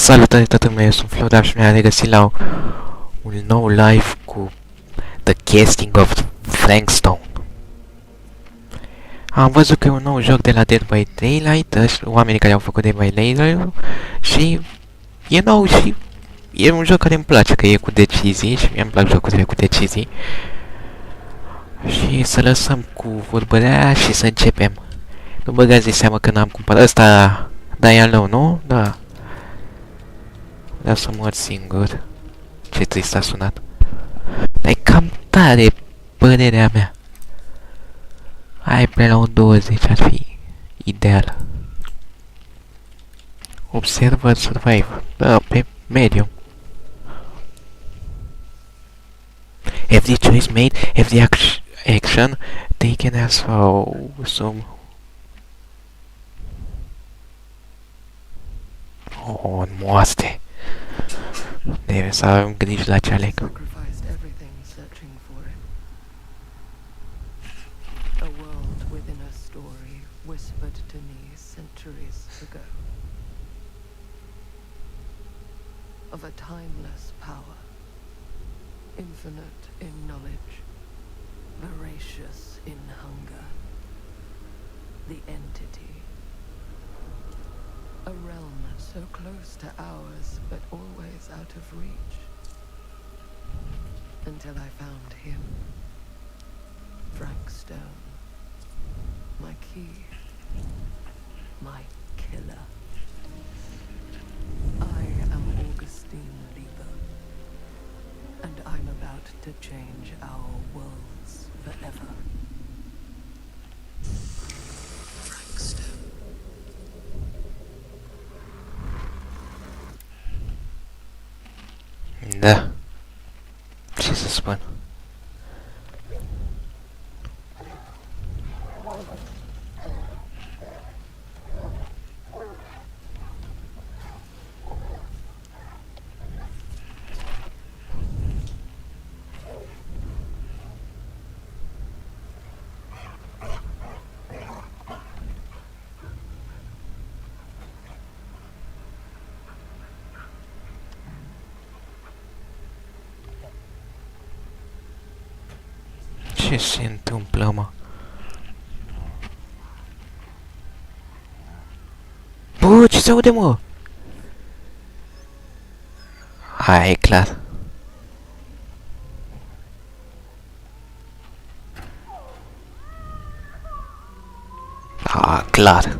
Salutare toată lumea, eu sunt Flodar și mi-am regăsit la un nou live cu The Casting of Frankstone. Am văzut că e un nou joc de la Dead by Daylight, oamenii care au făcut Dead by Daylight, și e nou și e un joc care îmi place, că e cu decizii și mie îmi plac jocurile cu decizii. Și să lăsăm cu vorbărea și să începem. Nu băgați de seamă că n-am cumpărat ăsta, da, e al nou, nu? Da. Vreau să mor singur. Ce trist a sunat. Dar e cam tare, părerea mea. Hai până la un 20 ar fi ideal. Observer Survivor. Da, pe medium. Every choice made, every action taken as some... Oh, moaste. Trebuie să avem grijă la ce aleg. Of a timeless power, infinite in knowledge, voracious in hunger, the entity. A realm so close to ours, but always out of reach. Until I found him, Frankstone, my key, my killer. I am Augustine Lieber, and I'm about to change our worlds forever. Frankstone. Da. Ce să spun? Ce se întâmplă, mă? Bă, ce se aude, mă? Hai, e clar. Ah, clar.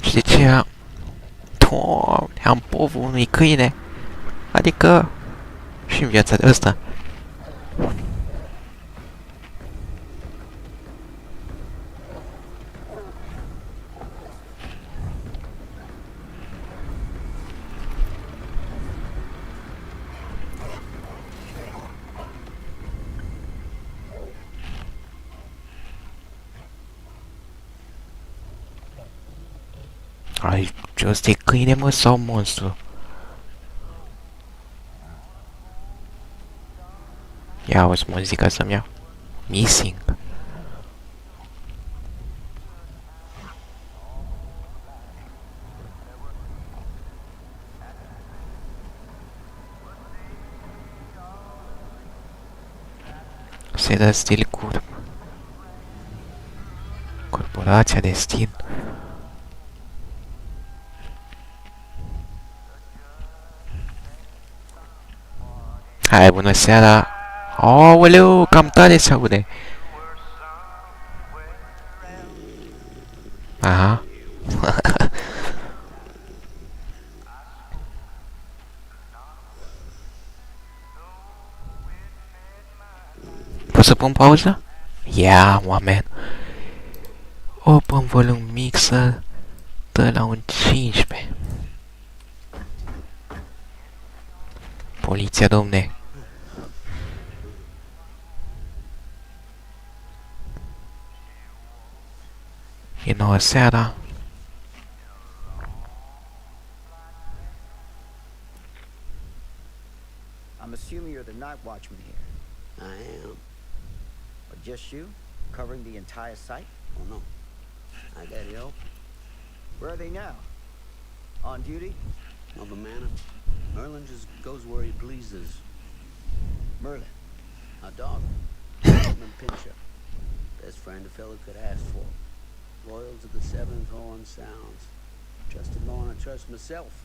Și de ce? Doamne, am povul unui câine. Adică și în viața de ăsta. Ai, ce ăsta e câine, mă, sau monstru? Ia auzi muzica să-mi iau. Missing. Se dă stil curb. Corporația de stil. Hai, bună seara! Aoleu, cam tare se aude! Aha. Pot să pun pauză? Ia, oameni! Open volume mixer, dă la un 15. Poliția, domne! E nouă seara. I'm assuming you're the night watchman here. I am. Or just you, covering the entire site? Oh no. I got help. Where are they now? On duty? Of a manor, Merlin just goes where he pleases. Merlin. A dog. Merlin Pincher. Best friend a fellow could ask for. Loyal to the seventh horn sounds. Trust him more than I trust myself.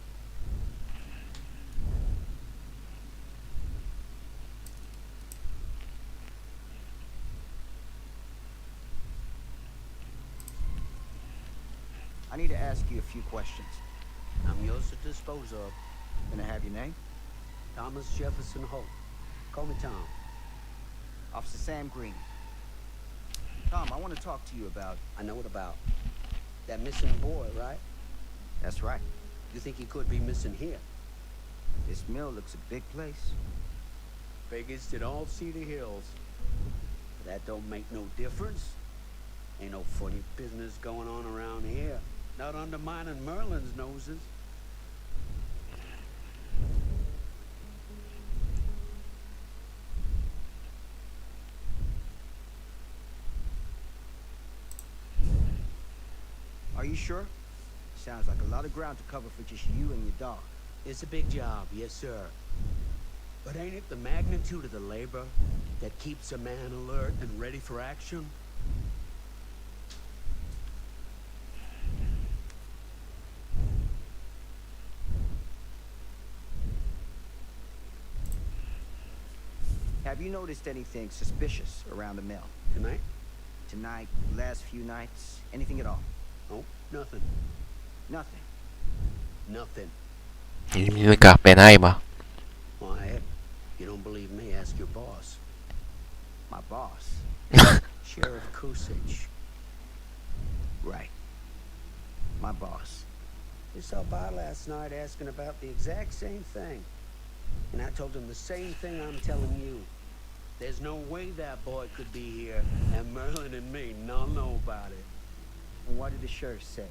I need to ask you a few questions. I'm yours to dispose of. Can I have your name? Thomas Jefferson Holt. Call me Tom. Officer Sam Green. Tom, I want to talk to you about... I know what about. That missing boy, right? That's right. You think he could be missing here? This mill looks a big place. Biggest in all Cedar Hills. But that don't make no difference. Ain't no funny business going on around here. Not undermining Merlin's noses. Are you sure? Sounds like a lot of ground to cover for just you and your dog. It's a big job, yes sir. But ain't it the magnitude of the labor that keeps a man alert and ready for action? Have you noticed anything suspicious around the mill? Tonight? Tonight, last few nights, anything at all? Oh, nothing. Nothing. Nothing. Hindi ka penay ba? Why, you don't believe me, ask your boss. My boss. Sheriff Kusich. Right. My boss. He stopped by last night asking about the exact same thing. And I told him the same thing I'm telling you. There's no way that boy could be here, and Merlin and me not know about it. What did the sheriff say?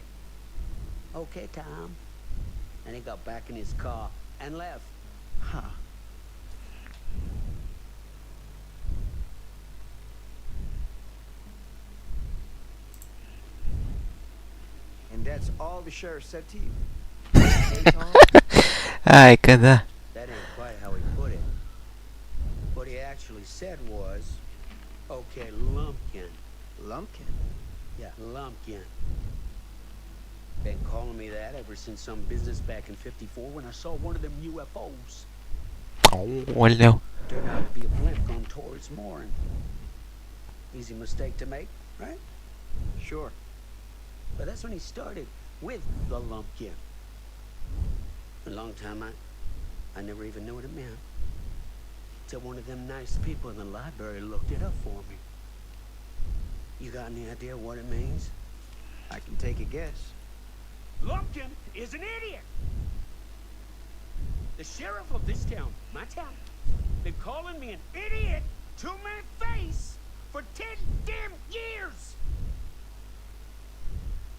Okay, Tom. And he got back in his car and left. Huh. And that's all the sheriff said to you? Okay, Tom? Ay, ka na. That ain't quite how he put it. What he actually said was, okay, Lumpkin. Lumpkin? Yeah, Lumpkin. Been calling me that ever since some business back in '54 when I saw one of them UFOs. Oh, wala. Turned out to be a blimp going towards Morin. Easy mistake to make, right? Sure. But that's when he started with the Lumpkin. A long time I never even knew what it meant. Till one of them nice people in the library looked it up for me. You got any idea what it means? I can take a guess. Lumpkin is an idiot! The sheriff of this town, my town, been calling me an idiot to my face for 10 damn years!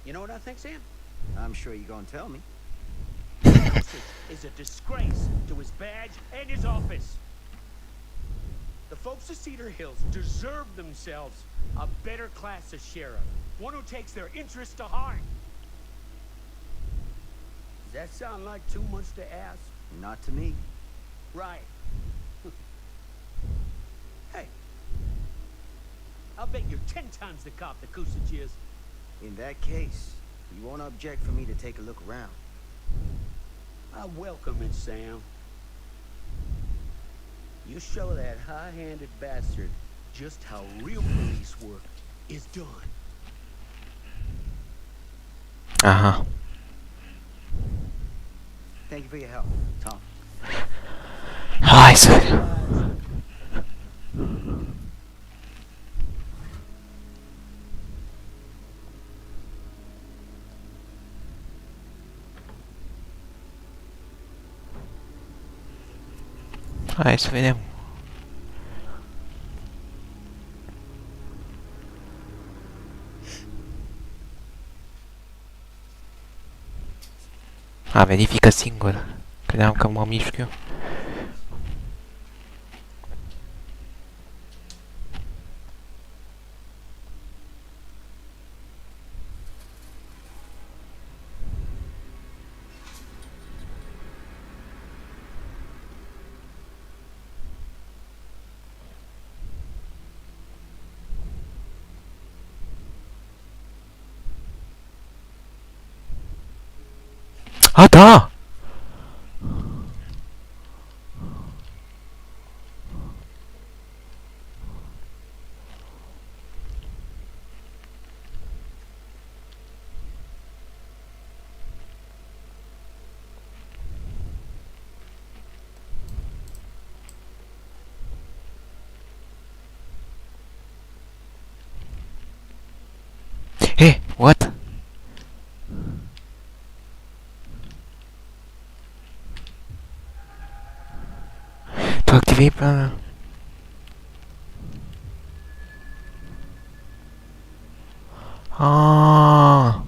You know what I think, Sam? I'm sure you're gonna tell me. This is a disgrace to his badge and his office. The folks of Cedar Hills deserve themselves a better class of sheriff. One who takes their interests to heart. Does that sound like too much to ask? Not to me. Right. Hey. I'll bet you're 10 times the cop that Kusich is. In that case, you won't object for me to take a look around. I welcome it, Sam. You show that high-handed bastard just how real police work is done. Aha. Thank you for your help, Tom. Ay, sorry. Ayos, William. A, verifică singur. Credeam că mă mișc eu. A, da! Hey, what? To activate plan. Ah.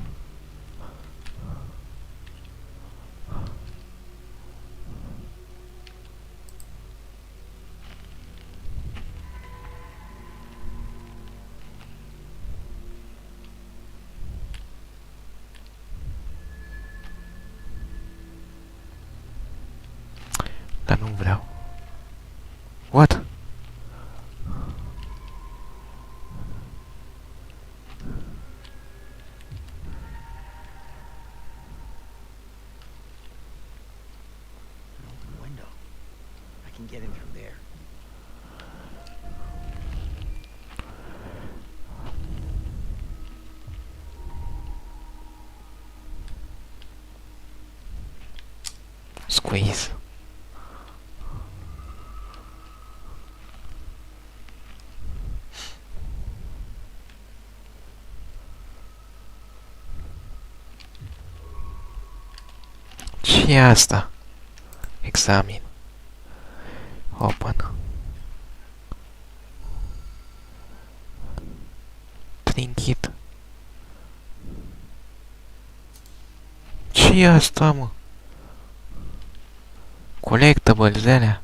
Dar nu vreau. What? Window. I can get in through there. Squeeze. Ce e asta? Examin. Open. Trinket. Ce e asta, mă? Collectibles de alea.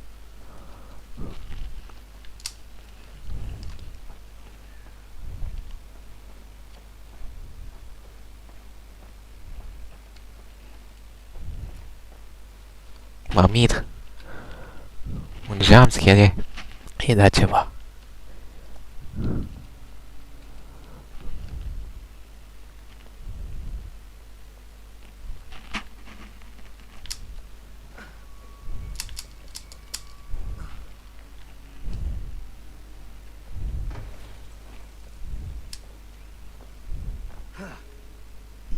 Mă mir. Un jumpscare e da ceva.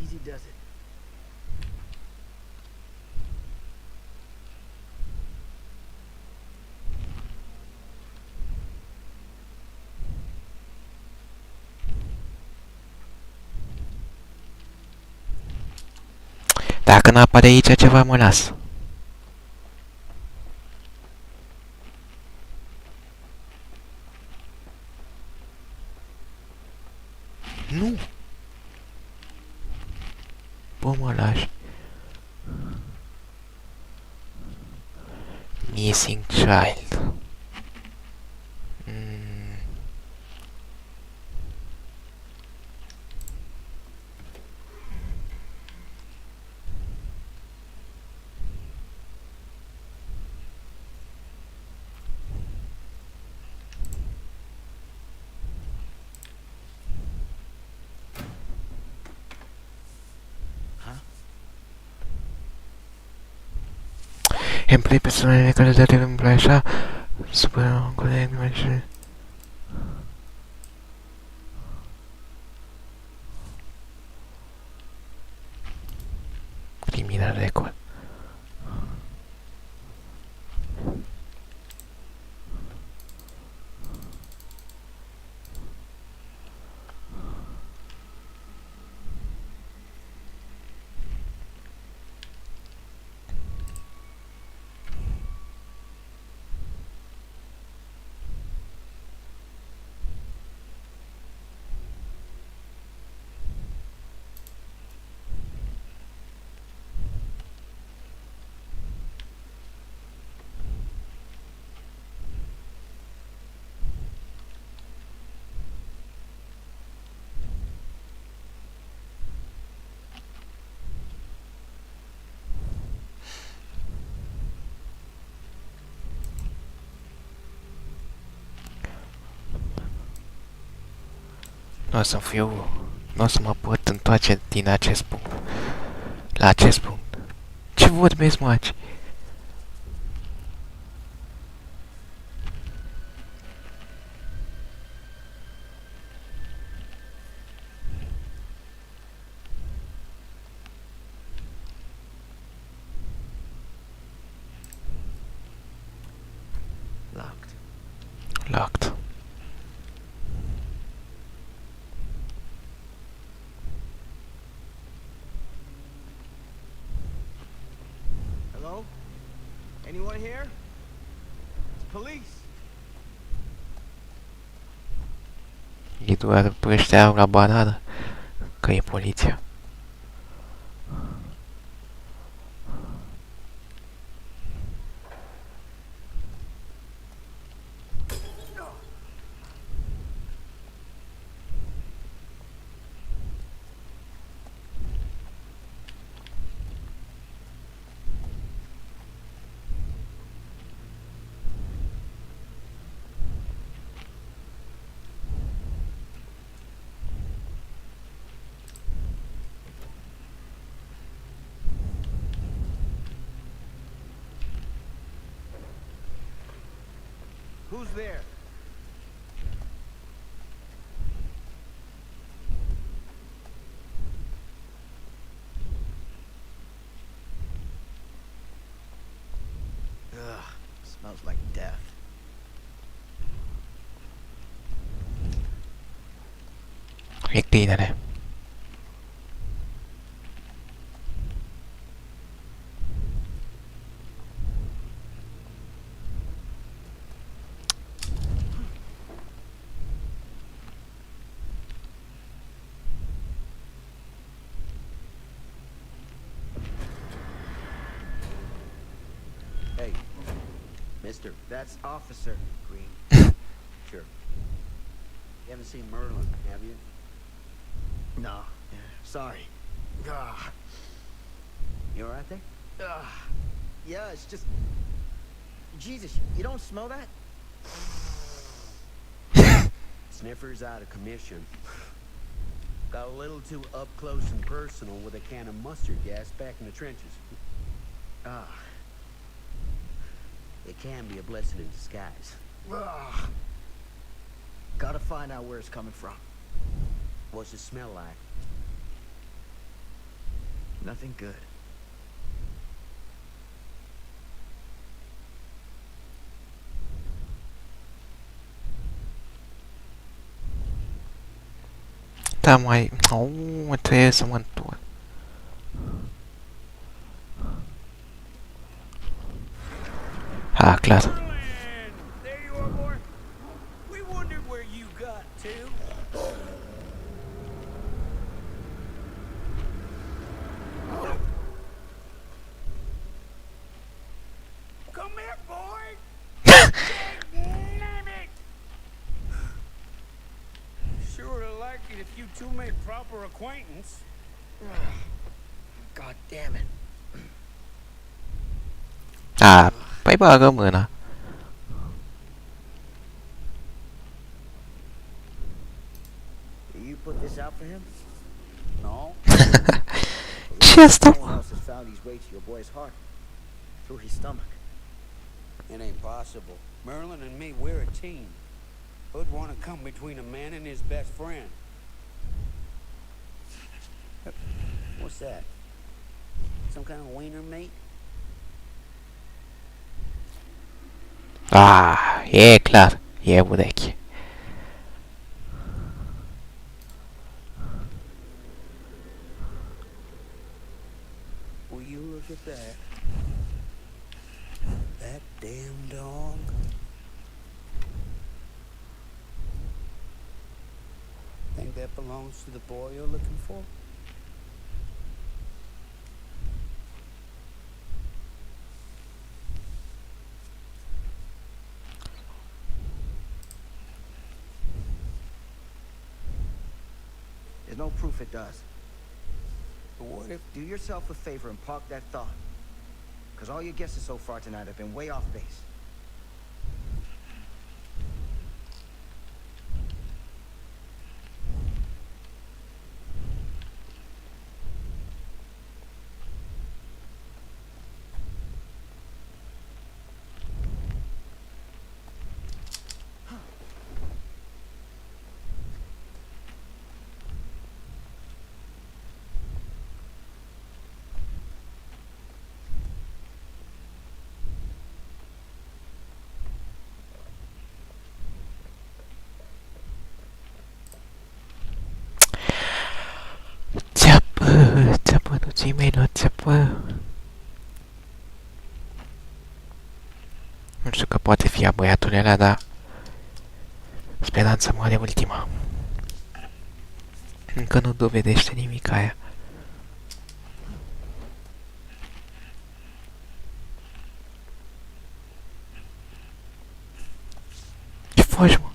Easy does it. Dacă n-apare aici ceva, mă las. Nu! Bă, mă lași. Missing child. Emploi persoanele care date în Placa, super un coleg, mai criminal record. Nu o să fiu... Nu o să mă pot întoarce din acest punct. La acest punct. vorbesc, maci? Locked. Locked. Hello? Anyone here? It's police. E doar pe ăștia la banană, că e poliția. Who's there? Ugh, smells like death. E clinele. Hey, mister. That's Officer Green. Sure. You haven't seen Merlin, have you? No, sorry. Ugh. You alright there? Ugh. Yeah, it's just... Jesus, you don't smell that? Sniffer's out of commission. Got a little too up close and personal with a can of mustard gas back in the trenches. Ah. It can be a blessing in disguise. Ugh. Gotta find out where it's coming from. What's it smell like? Nothing good. Da, mai... Au, trebuie să mă întorc. Ah, clar. There you are, boy. We wondered where you got to. Come here, boy. Damn it. Sure would have liked it if you two made proper acquaintance. God damn it. Ah, păi bagă mâna. You put this out for him? No. Ce asta? Someone else has found his way to your boy's heart. Through his stomach. It ain't possible. Merlin and me, we're a team. Who'd want to come between a man and his best friend? What's that? Some kind of wiener mate? Ah, e clar. E ureche. Will you look at that? That damn dog. Think that belongs to the boy you're looking for? There's no proof it does. But what if... Do yourself a favor and park that thought. Because all your guesses so far tonight have been way off base. Zi-mi nu țepă. Nu știu că poate fi a băiatul ăla, dar speranța moare ultima. Încă nu dovedește nimic aia. Ce faci, mă?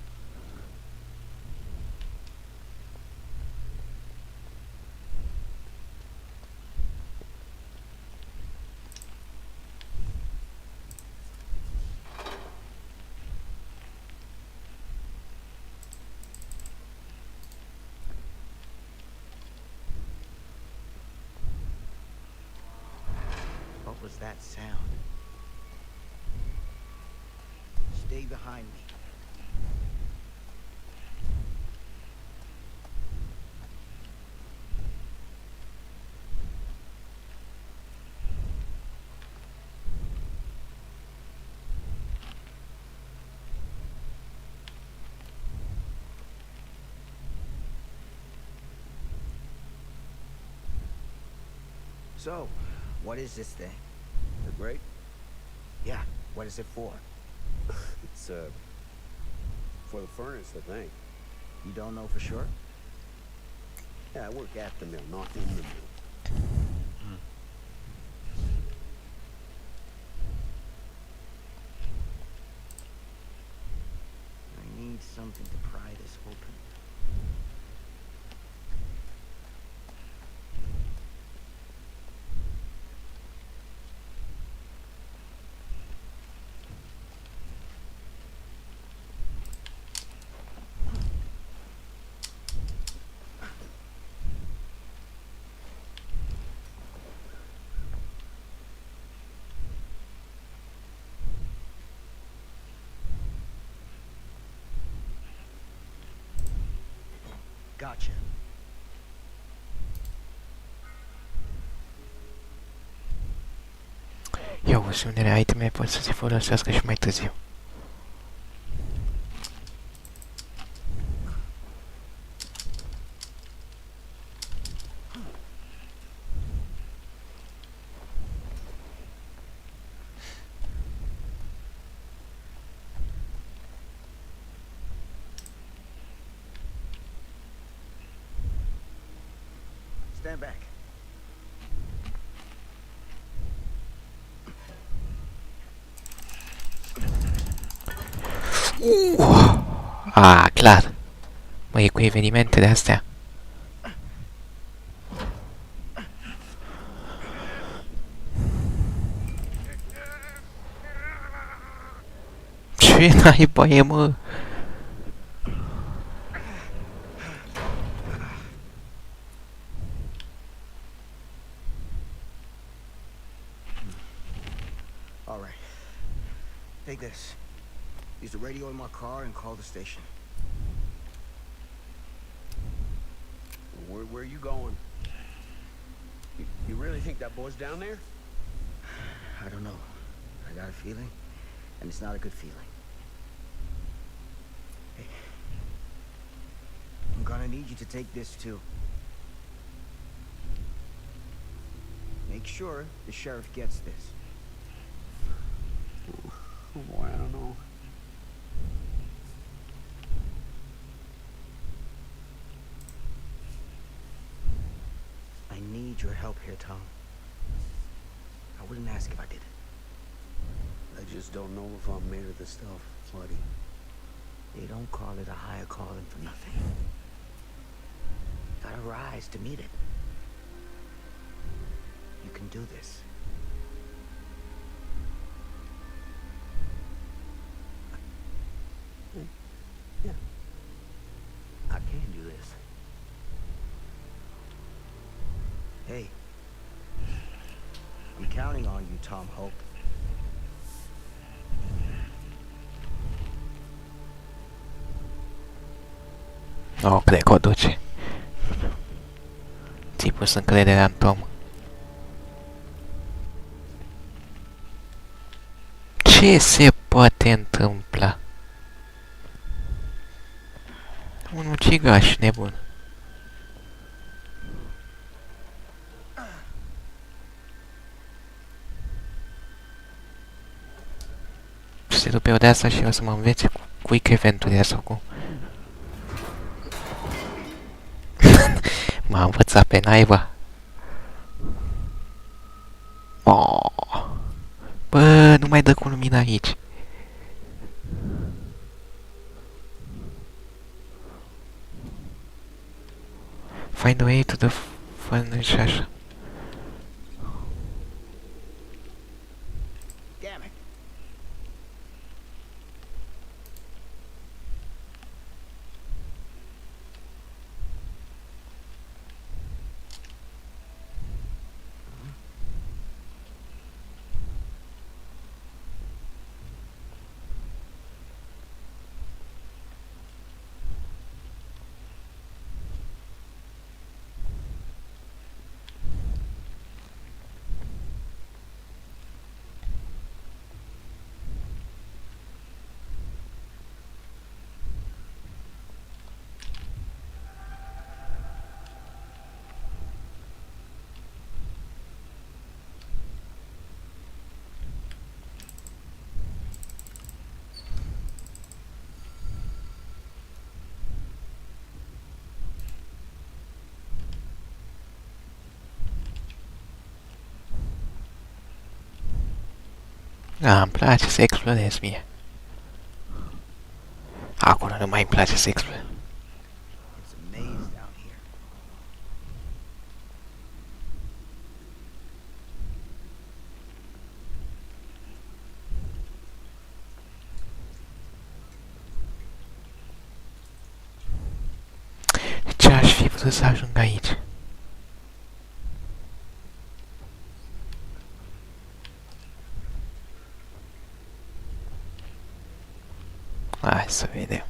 What was that sound? Stay behind me. So, what is this thing? The grate? Yeah, what is it for? It's, for the furnace, I think. You don't know for sure? Yeah, I work at the mill, not in the mill. I need something to pry this open. Gotcha. Ia uzi, unele iteme pot să se folosească și mai târziu. Stand back. Clar. Mă, e cu evenimente de astea. Ce naiba e, mă? All right. Take this. Use the radio in my car and call the station. Where are you going? You really think that boy's down there? I don't know. I got a feeling, and it's not a good feeling. Hey, I'm gonna need you to take this too. Make sure the sheriff gets this. Oh boy, I don't know. I need your help here, Tom. I wouldn't ask if I did it. I just don't know if I'm made of this stuff, buddy. They don't call it a higher calling for nothing. Gotta rise to meet it. You can do this. Yeah. I can do this. Hey, I'm counting on you, Tom Hope. Nu, cred că o duce. Ți-ai pus încrederea în Tom. Ce se poate întâmpla? Un ucigaș nebun. citește tu pe o de asta și o să mă înveți cu quick event-urile sau cum. M-a învățat pe naiba. Oh. Bă, nu mai dă cu lumina aici. Find a way to the furnace și așa. Damn it. Da, îmi place să explorez mie. Acolo nu mai îmi place să explorez. It's a maze down here. De ce aș fi vrut să ajung aici? Hai să vedem.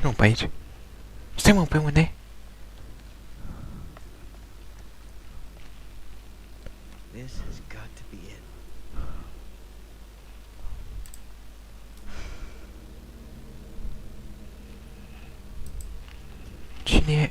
Nu, pe aici. Stai mă, pe unde? This has got to be it. Cine e?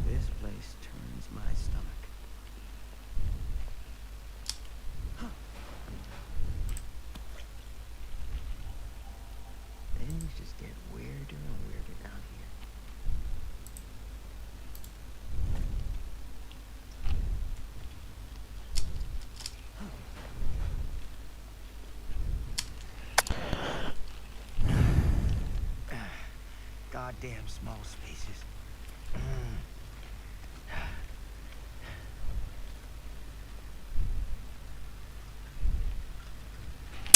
This place turns my stomach. Things just get weirder and weirder down here. Goddamn small spaces.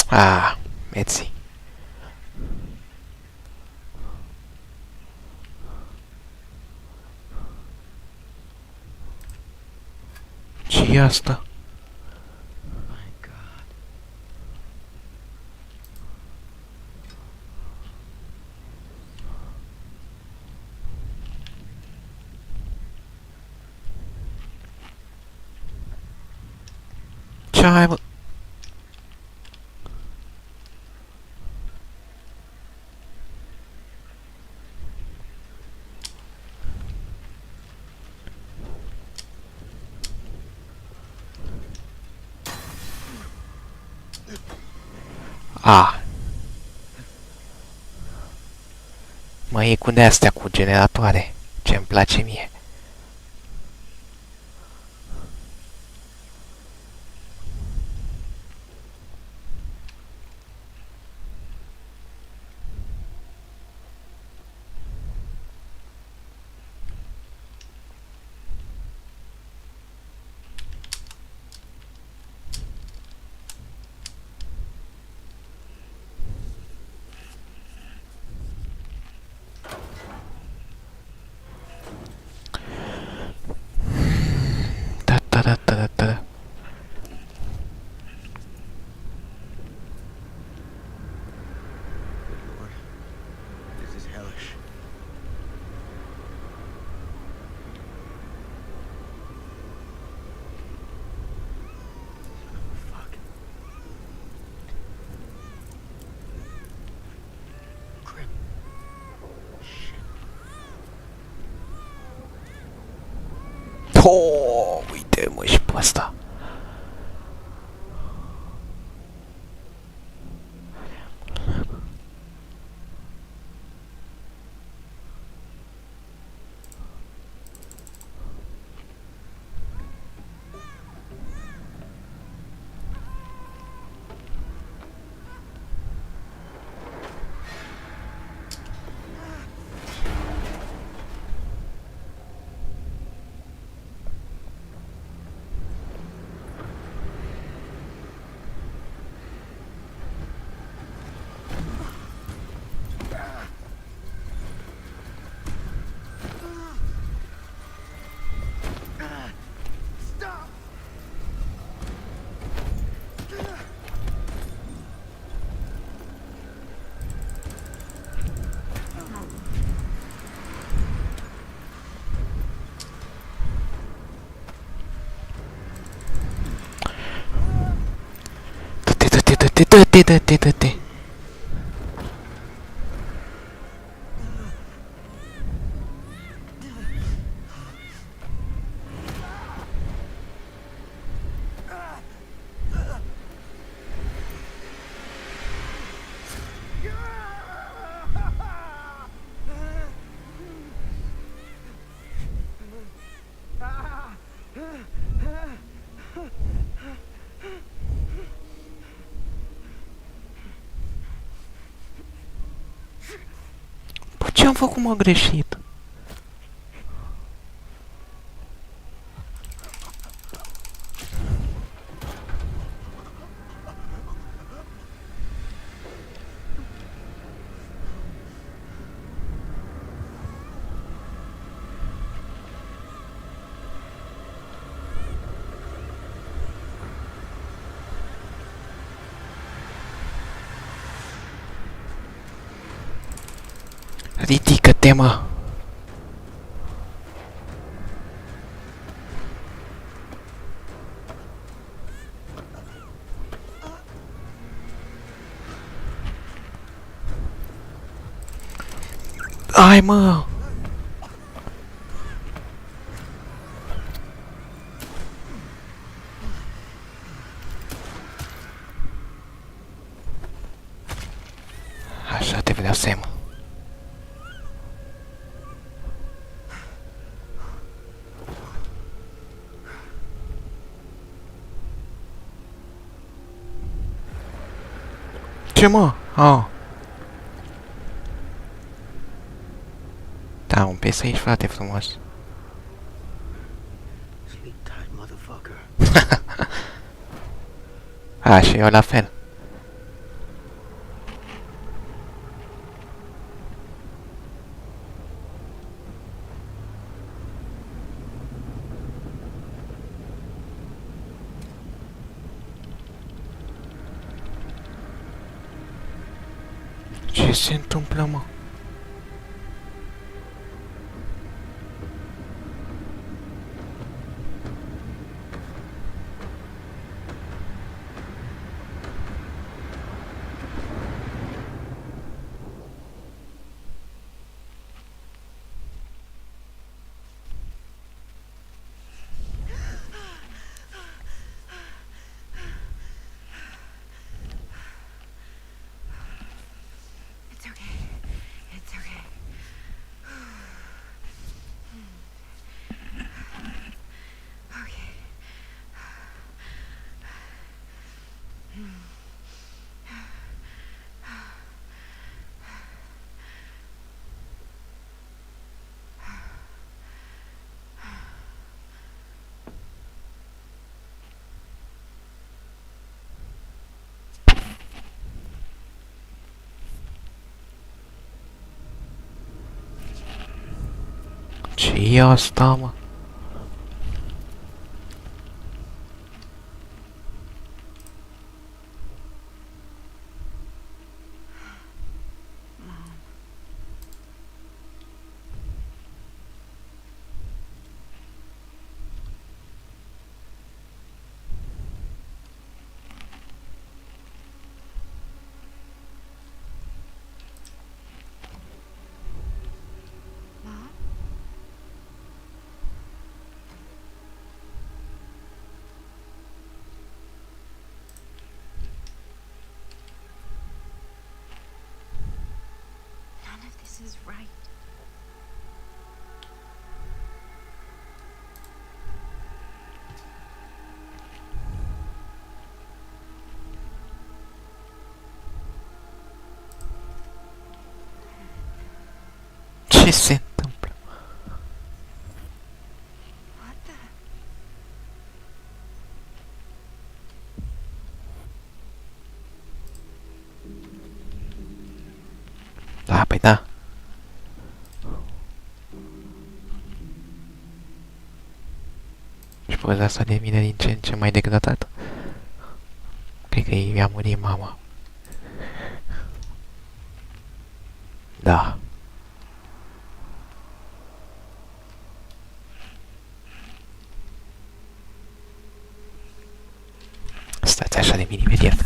Ah, Metzi. Ce e asta? My God. Ce ai, mă? Ah. Mă iei cu de-astea cu generatoare. Ce-mi place mie. Uite mă și pe asta. Dă-te. Ce am făcut, mă, greșit? Ridică-te, mă! Hai, mă! Așa te vreau să mă. Ce, mă? Ah. Da, un PS aici, frate, frumos. Sleep tight, motherfucker. A, și eu la fel. Ce se întâmplă, mă? It's okay. It's okay. Okay. Ce-i asta, mă? Mom? is right. Ce se întâmplă? What the? Da, păi da. Și poza asta devine din ce în ce mai degradată. Cred că i-a murit mama. Da. Stați așa de mine imediat.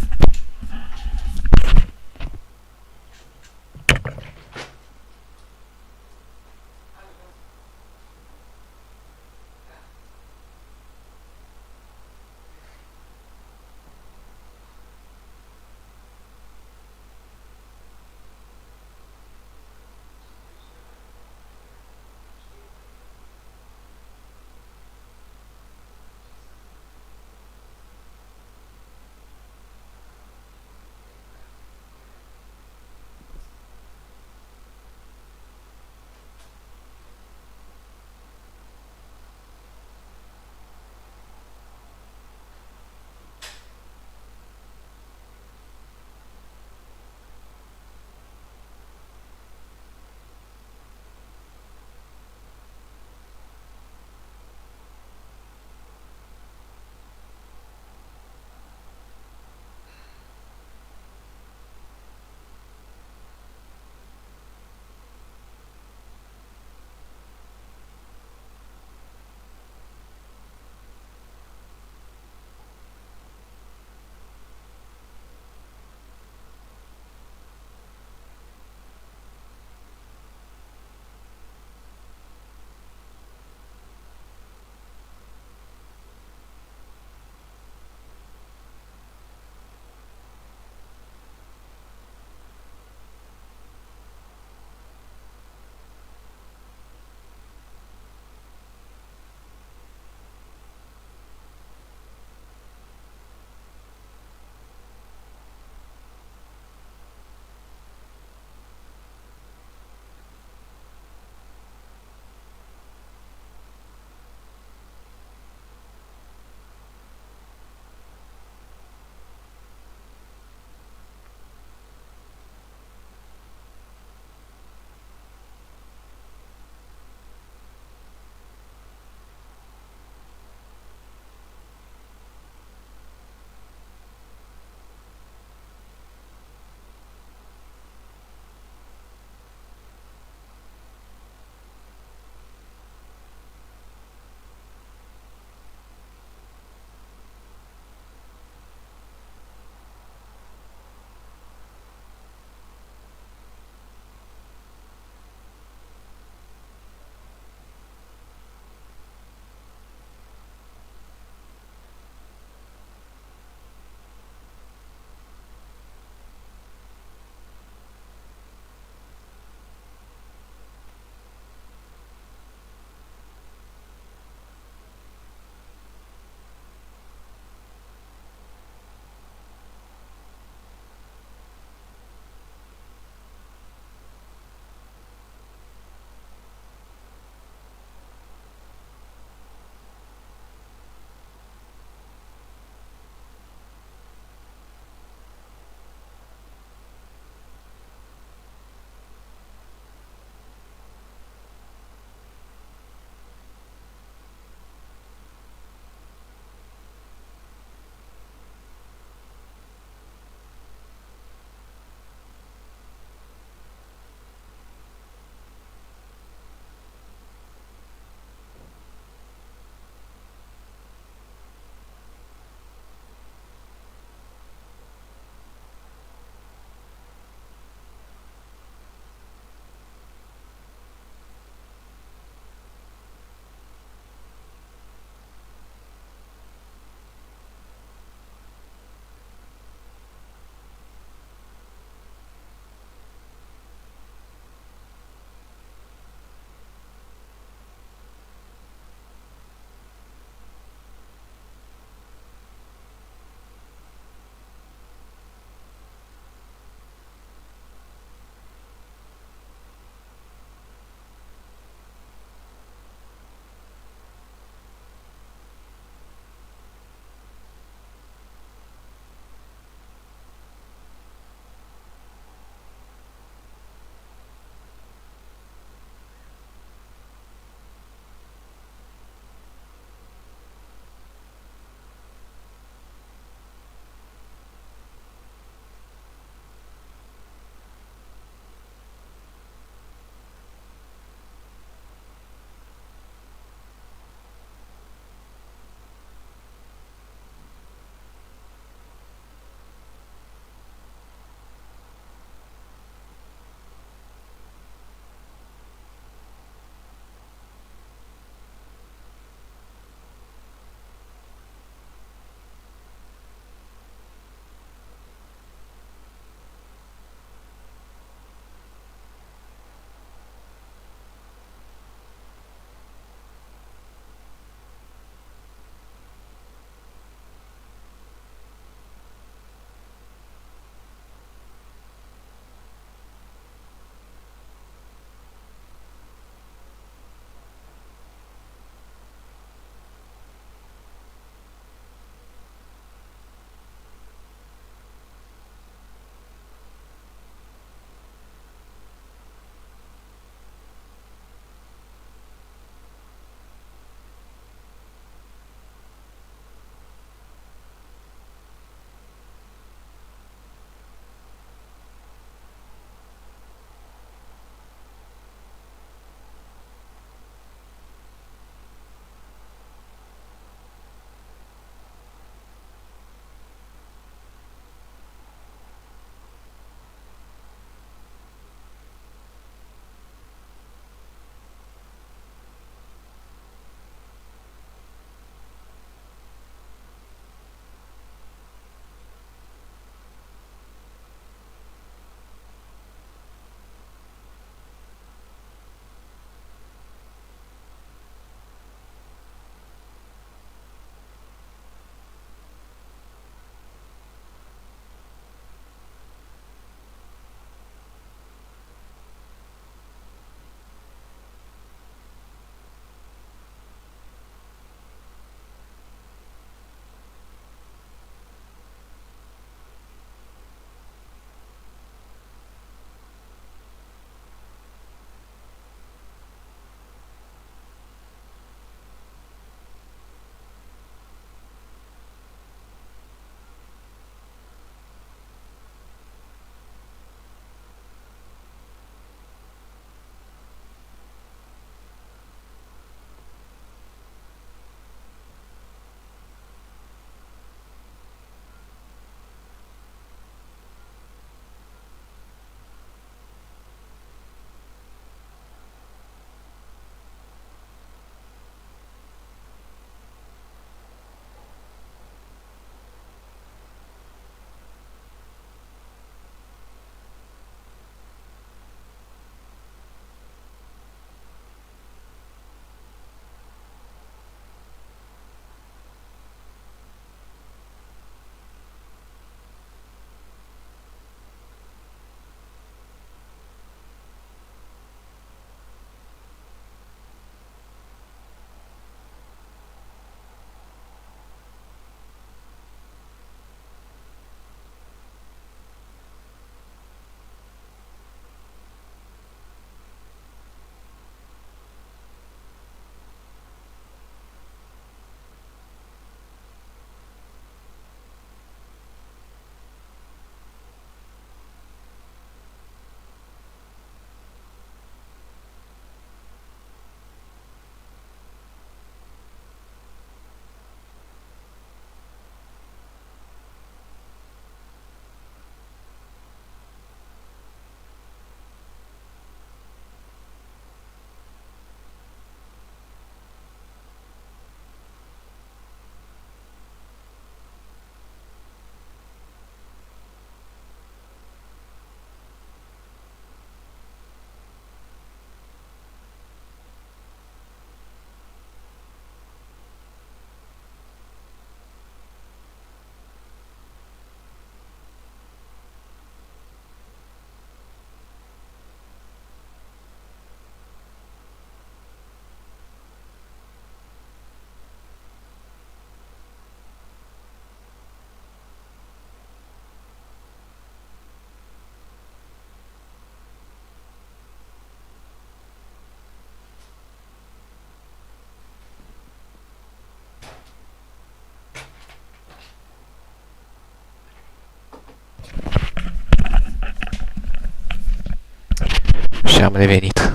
Și am revenit.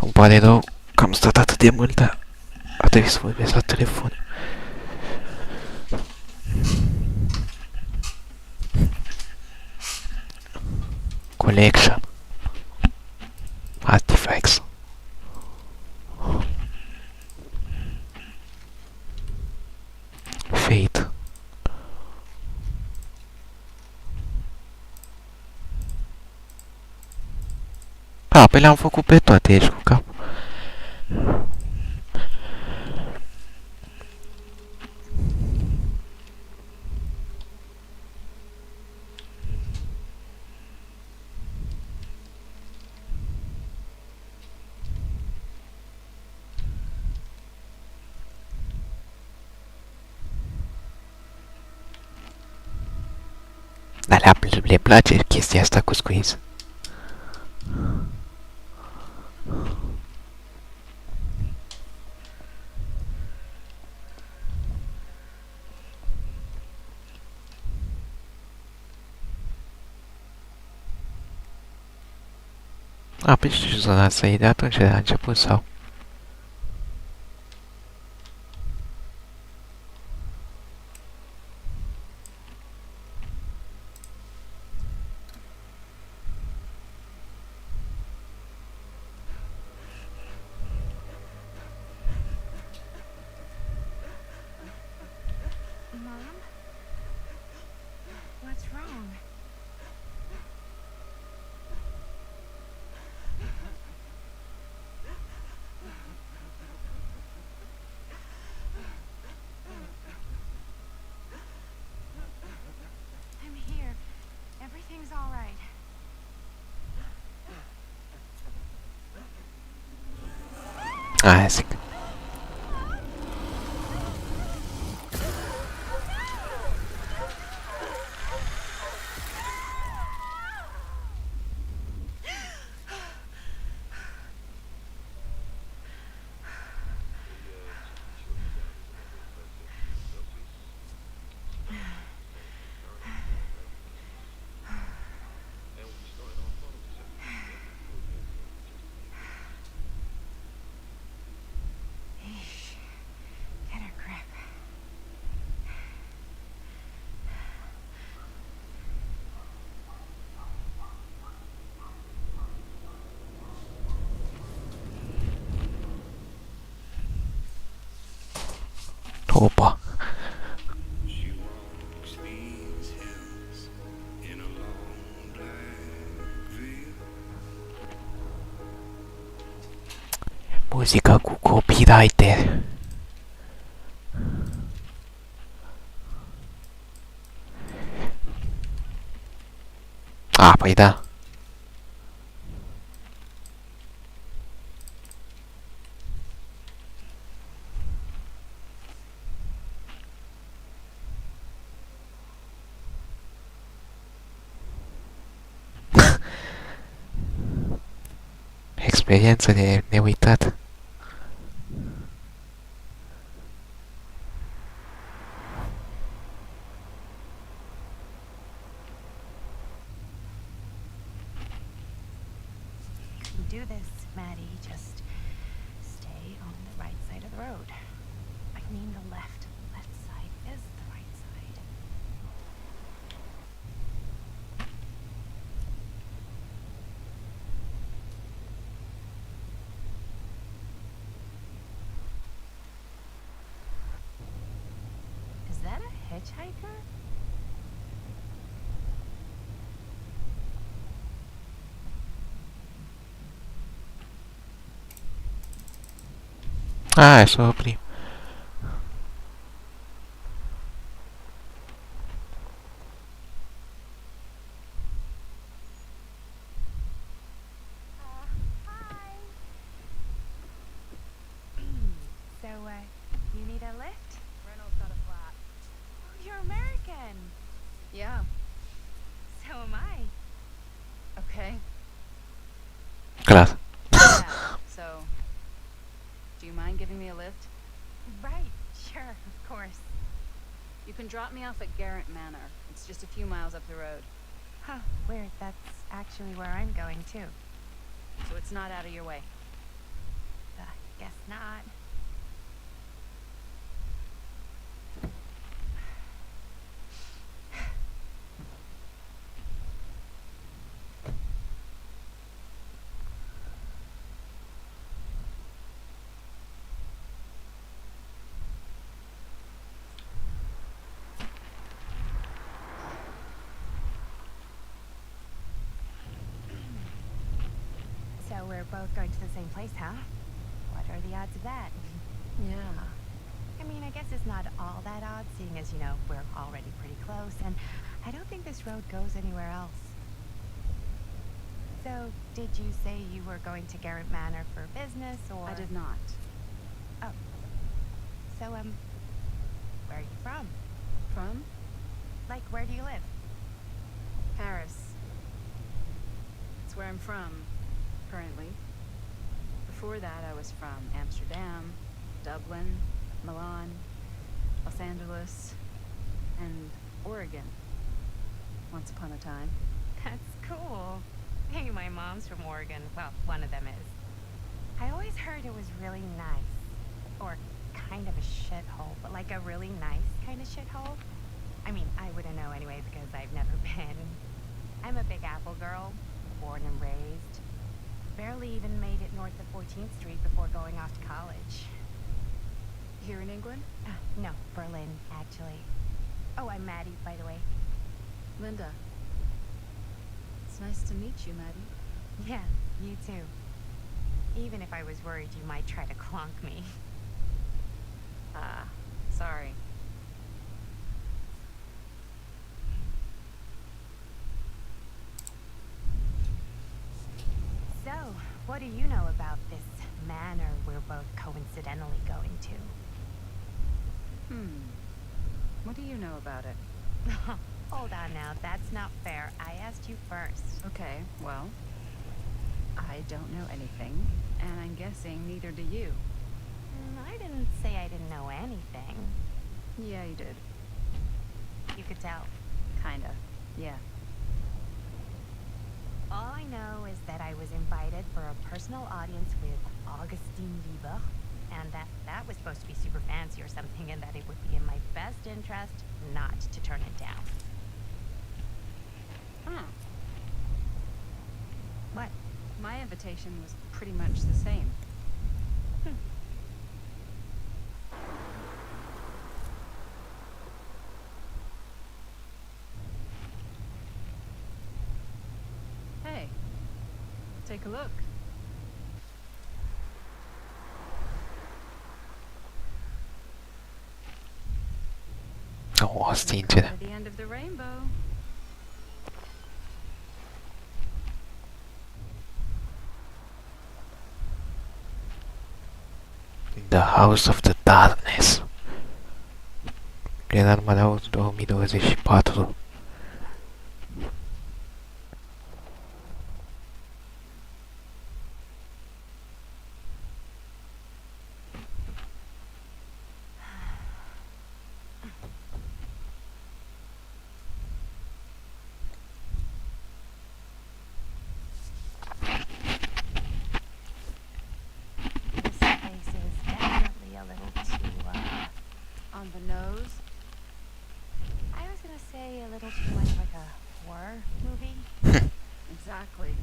Îmi pare rău că am stat atât de mult, dar a trebuit să vorbesc la telefon. Collection. Artifacts. Fate. A, pe le-am făcut pe toate aici cu cap. Dar le place chestia asta cu squeeze. A, pe știu zona asta e de atunci de la început sau? Mom? What's wrong? I'm here. Everything's all right. Aia zic. Get a grip. Opa. She walks these hills in a long black veil. Muzică cu copyright. A, păi da. Experiență de neuitat. Do this, Maddie. Just stay on the right side of the road. I mean the left. Left side is the right side. Is that a hitchhiker? A, să oprim. Hi. So, you need a lift? Reynolds got a flat. Oh, you're American. Yeah. So am I. Okay. Clar. Yeah. So, do you mind giving me a lift? Right. Sure, of course. You can drop me off at Garrett Manor. It's just a few miles up the road. Huh, weird. That's actually where I'm going, too. so it's not out of your way. Guess not. So we're both going to the same place, huh? What are the odds of that? Yeah. I mean, I guess it's not all that odd, seeing as, you know, we're already pretty close, and I don't think this road goes anywhere else. So, did you say you were going to Garrett Manor for business, or...? I did not. Oh. So, where are you from? From? Like, where do you live? Paris. That's where I'm from, currently. Before that, I was from Amsterdam, Dublin, Milan, Los Angeles, and Oregon. Once upon a time. That's cool. Hey, my mom's from Oregon. Well, one of them is. I always heard it was really nice. Or kind of a shithole, but like a really nice kind of shithole. I mean, I wouldn't know anyway because I've never been. I'm a Big Apple girl, born and raised. Barely even made it north of 14th Street before going off to college. Here in England? No, Berlin, actually. Oh, I'm Maddie, by the way. Linda. It's nice to meet you, Maddie. Yeah, you too. Even if I was worried you might try to clonk me. Sorry. So, what do you know about this manor we're both coincidentally going to? What do you know about it? Hold on now, that's not fair. I asked you first. Okay, well, I don't know anything, and I'm guessing neither do you. I didn't say I didn't know anything. Yeah, you did. You could tell. Kinda. Yeah. All I know is that I was invited for a personal audience with Augustine Lieber, and that was supposed to be super fancy or something, and that it would be in my best interest not to turn it down. Huh. What? My invitation was pretty much the same. Hey, take a look. Oh, Austin to At the end of the rainbow. The House of the Darkness. Gran Arma 2024. This place is definitely a little too, On the nose. I was gonna say a little too much like a horror movie. Exactly.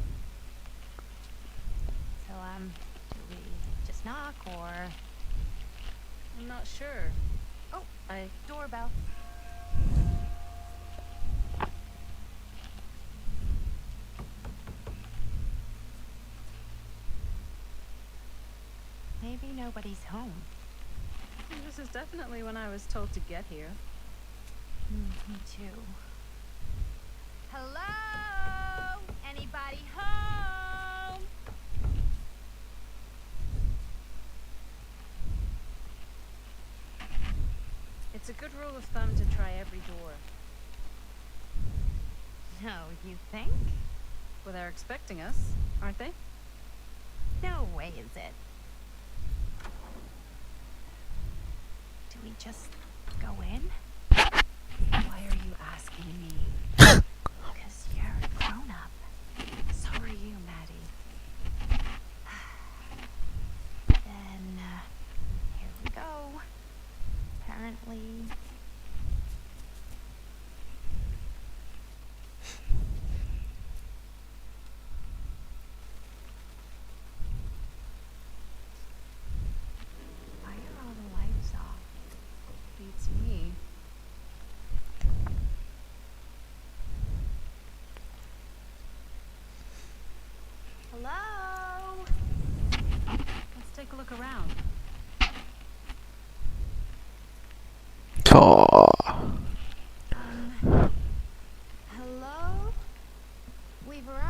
So, do we just knock, or... I'm not sure. Oh, doorbell. Maybe nobody's home. This is definitely when I was told to get here. Me too. Hello? Anybody home? It's a good rule of thumb to try every door. No, you think? Well, they're expecting us, aren't they? No way is it. Do we just go in? Why are you asking me? Because you're a grown-up. So are you, Maddie. take a look around. Hello? We've arrived.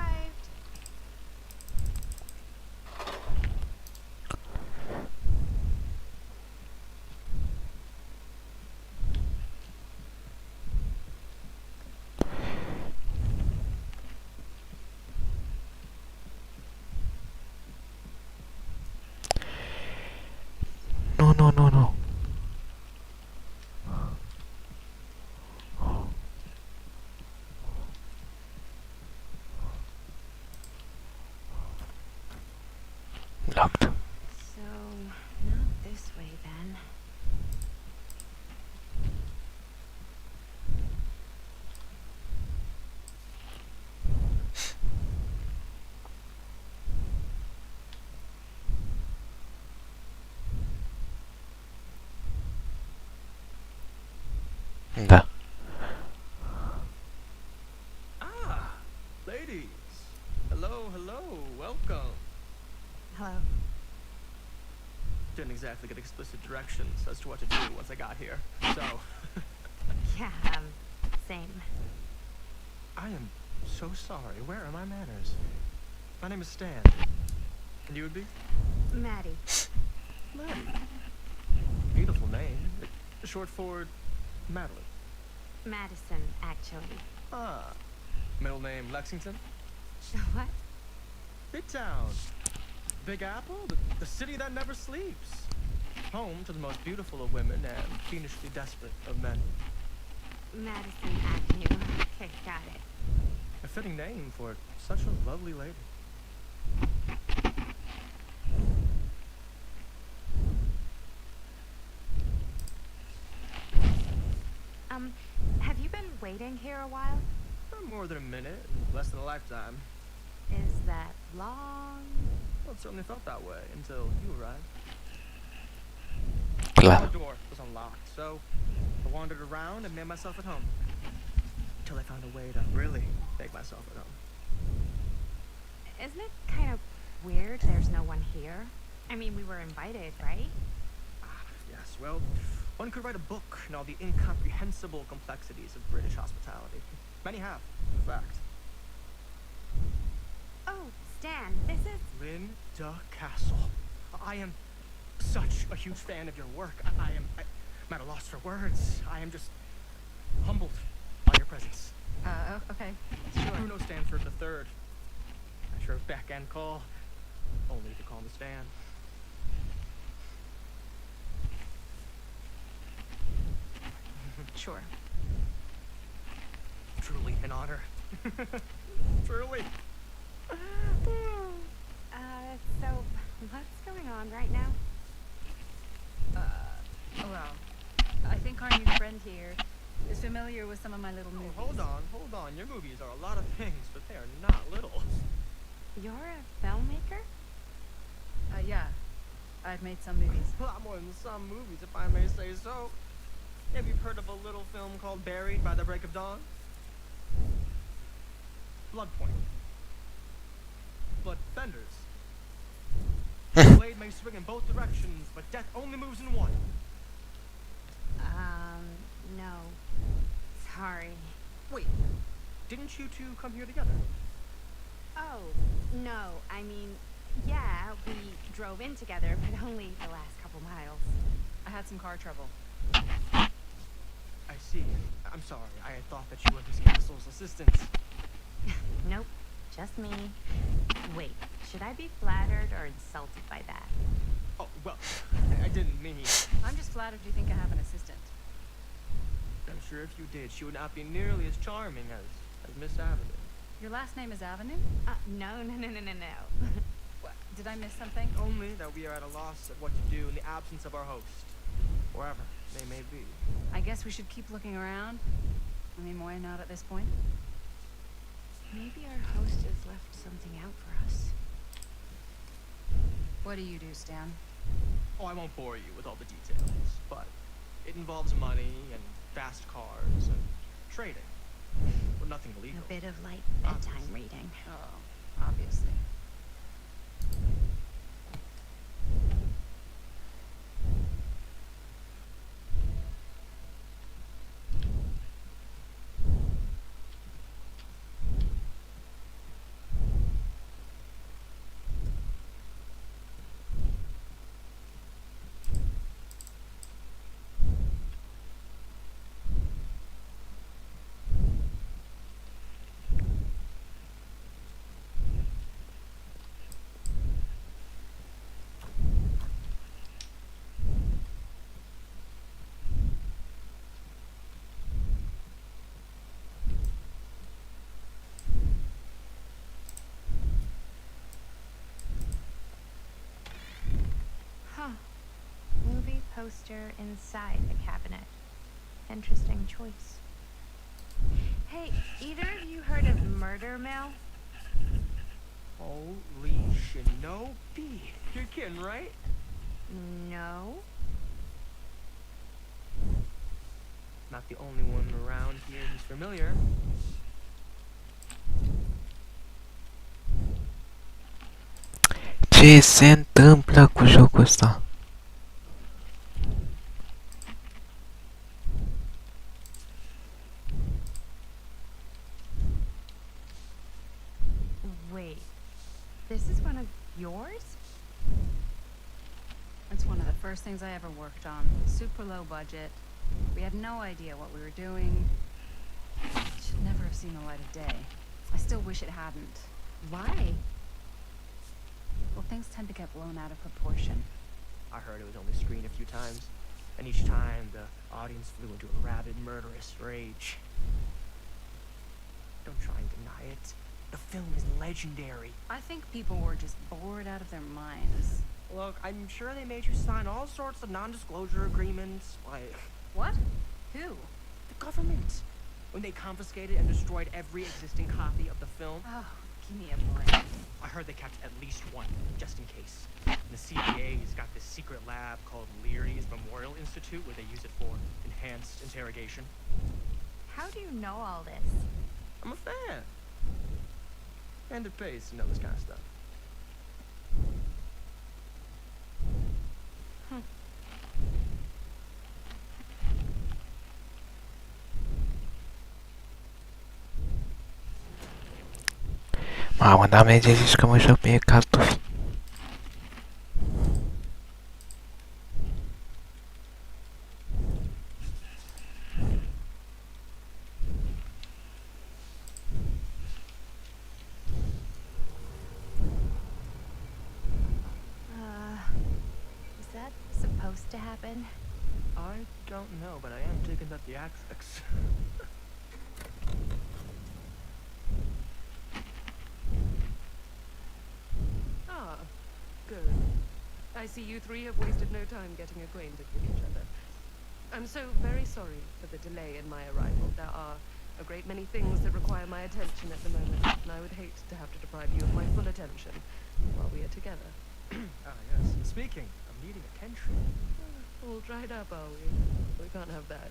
No, no, no, no. Locked. So, not this way then. Da. Ah, ladies. Hello, hello, welcome. Hello. Didn't exactly get explicit directions as to what to do once I got here, so. Yeah, same. I am so sorry. Where are my manners? My name is Stan. And you would be? Maddie. Maddie. Beautiful name. Short for Madeline. Madison, actually. Ah. Middle name Lexington? What? Big town. Big Apple, the city that never sleeps. Home to the most beautiful of women and fiendishly desperate of men. Madison Avenue. Okay, got it. A fitting name for such a lovely lady. Have you been waiting here a while? More than a minute, less than a lifetime. Is that long? Well, it certainly felt that way until you arrived. Claro. The door was unlocked, so I wandered around and made myself at home. Till I found a way to really make myself at home. Isn't it kind of weird there's no one here? I mean, we were invited, right? Yes, well, one could write a book in all the incomprehensible complexities of British hospitality. Many have, in fact. Oh, Stan, this is... Linda Castle. I am such a huge fan of your work. I'm at a loss for words. I am just humbled by your presence. Okay. Sure. Bruno Stanford III. At your beck and call. Only to call me Stan. Sure. Truly an honor. Truly. So, what's going on right now? Well, I think our new friend here is familiar with some of my little movies. Hold on. Your movies are a lot of things, but they are not little. You're a filmmaker? Yeah. I've made some movies. A lot more than some movies, if I may say so. Have you heard of a little film called Buried by the Break of Dawn? Blood Point. Blood Benders. The blade may swing in both directions, but death only moves in one. No. Sorry. Wait, didn't you two come here together? Oh, no. I mean, yeah, we drove in together, but only the last couple miles. I had some car trouble. I see. I'm sorry. I had thought that you were Miss Castle's assistant. Nope, just me. Wait, should I be flattered or insulted by that? Oh, well, I didn't mean. I'm just flattered you think I have an assistant. I'm sure if you did, she would not be nearly as charming as Miss Avenue. Your last name is Avenue? No. What, did I miss something? Only that we are at a loss of what to do in the absence of our host, wherever they may be. I guess we should keep looking around. I mean, why not at this point? Maybe our host has left something out for us. What do you do, Stan? Oh, I won't bore you with all the details, but it involves money and fast cars and trading. But nothing illegal. A bit of light bedtime reading. Oh, obviously. poster inside the cabinet. Interesting choice. Hey, either of you heard of Murder Mill? Holy shinobi. You're kidding, right? No. Not the only one around here who's familiar. Ce se întâmplă cu jocul ăsta? Wait, this is one of yours? It's one of the first things I ever worked on. Super low budget. We had no idea what we were doing. It should never have seen the light of day. I still wish it hadn't. Why? Well, things tend to get blown out of proportion. I heard it was only screened a few times, and each time the audience flew into a rabid, murderous rage. Don't try and deny it. The film is legendary. I think people were just bored out of their minds. Look, I'm sure they made you sign all sorts of non-disclosure agreements, like What? Who? the government, when they confiscated and destroyed every existing copy of the film. Oh, give me a break. I heard they kept at least one, just in case. And the CDA's got this secret lab called Myria's Memorial Institute where they use it for enhanced interrogation. How do you know all this? I'm a fan. And it pays to know this kind of stuff. Mamă, dar merge zici că mă joc pe cartofi. Is that supposed to happen? I don't know, but I am taking that theatrics. Ah, good. I see you three have wasted no time getting acquainted with each other. I'm so very sorry for the delay in my arrival. There are a great many things that require my attention at the moment, and I would hate to have to deprive you of my full attention while we are together. Ah, yes. Speaking of needing attention. All dried up, are we? We can't have that.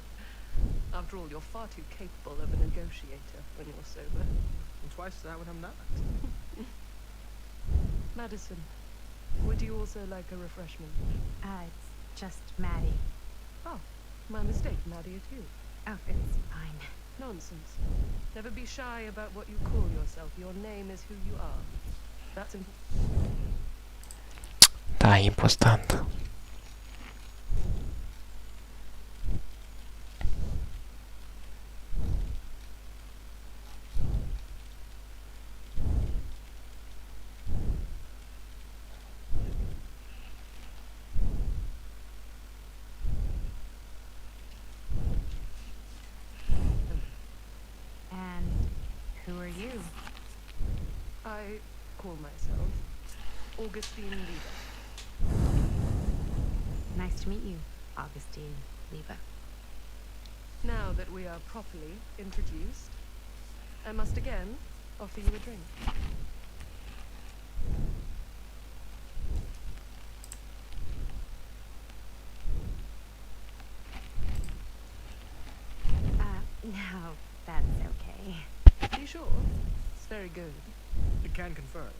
After all, you're far too capable of a negotiator when you're sober. And twice that when I'm not. Madison, would you also like a refreshment? It's just Maddie. Oh, my mistake, Nadia too. Oh, it's fine. Nonsense. Never be shy about what you call yourself. Your name is who you are. That's important. Da, e important. And who are you? I call myself Augustine Lieber. Nice to meet you, Augustine Lieber. Now that we are properly introduced, I must again offer you a drink. No, that's okay. Be sure. It's very good. You can confirm.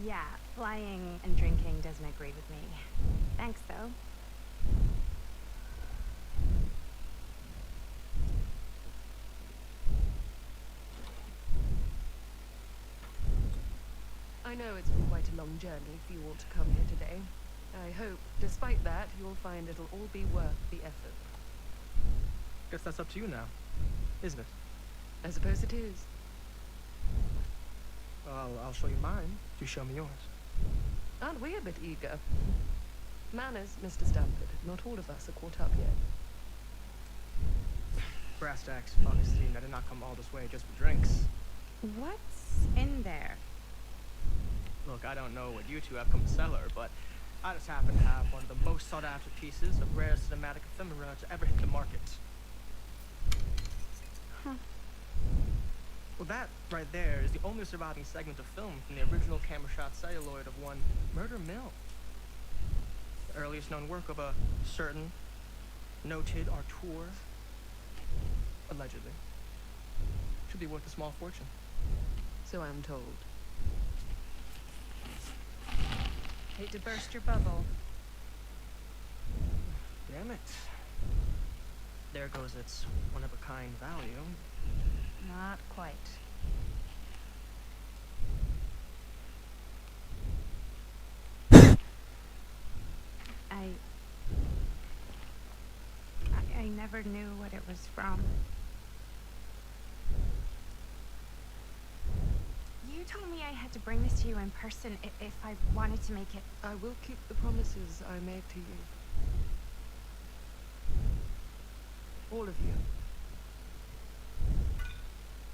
Yeah, flying and drinking doesn't agree with me. Thanks, though. I know it's been quite a long journey for you all to come here today. I hope, despite that, you'll find it'll all be worth the effort. Guess that's up to you now, isn't it? I suppose it is. I'll show you mine. You show me yours. Aren't we a bit eager? Manners, Mr. Stanford. Not all of us are caught up yet. Brass tacks, Augustine. I did not come all this way just for drinks. What's in there? Look, I don't know what you two have come to cellar, but I just happen to have one of the most sought-after pieces of rare cinematic ephemera to ever hit the market. Well, that right there is the only surviving segment of film from the original camera shot celluloid of one Murder Mill. The earliest known work of a certain noted auteur, allegedly. Should be worth a small fortune. So I'm told. Hate to burst your bubble. Damn it. There goes its one-of-a-kind value. Not quite. I never knew what it was from. You told me I had to bring this to you in person if I wanted to make it. I will keep the promises I made to you. All of you.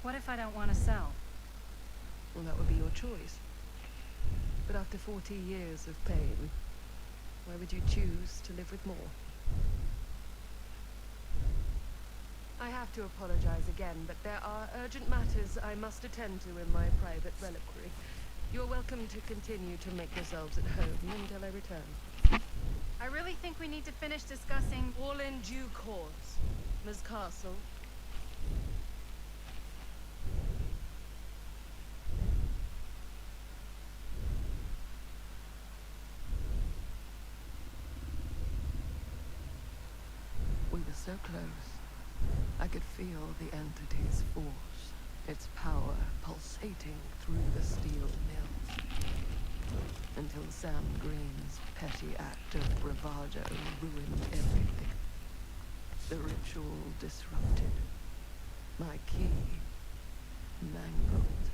What if I don't want to sell? Well, that would be your choice. But after 40 years of pain, why would you choose to live with more? I have to apologize again, but there are urgent matters I must attend to in my private reliquary. You're welcome to continue to make yourselves at home until I return. I really think we need to finish discussing. All in due course, Ms. Castle. We were so close. I could feel the entity's force, its power pulsating through the steel mill. Until Sam Green's petty act of bravado ruined everything. The ritual disrupted. My key mangled.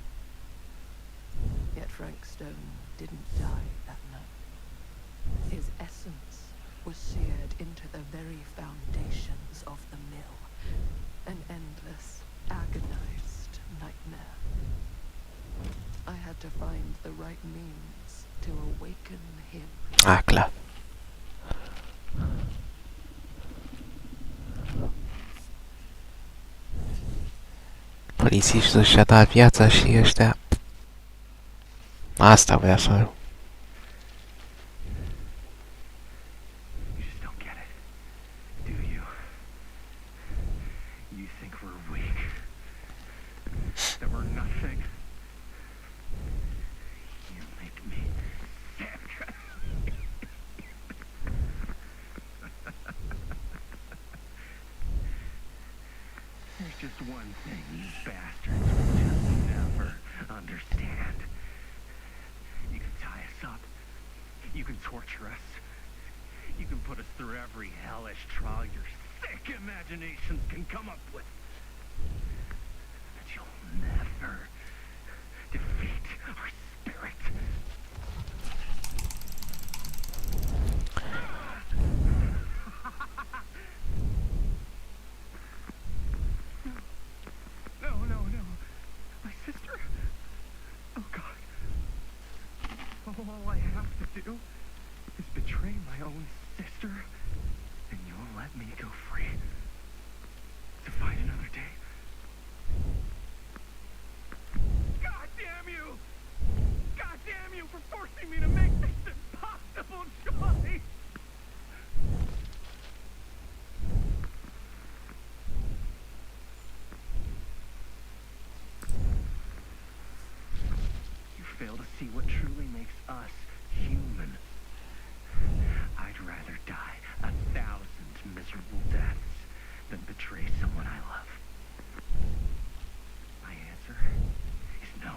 Yet Frank Stone didn't die that night. His essence was seared into the very foundations of the mill. An endless, agonized nightmare. I had to find the right means to awaken him. Ah, clar. Polițiștii și-a dat viața și ăștia... Asta vrea să... Just one thing you bastards will just never understand. You can tie us up. You can torture us. You can put us through every hellish trial your sick imaginations can come up with. But you'll never defeat our spirit. All I have to do is betray my own sister, and you'll let me go free to fight another day. God damn you! God damn you for forcing me to make this impossible choice! You fail to see what truly makes us human. I'd rather die 1,000 miserable deaths than betray someone I love. My answer is no.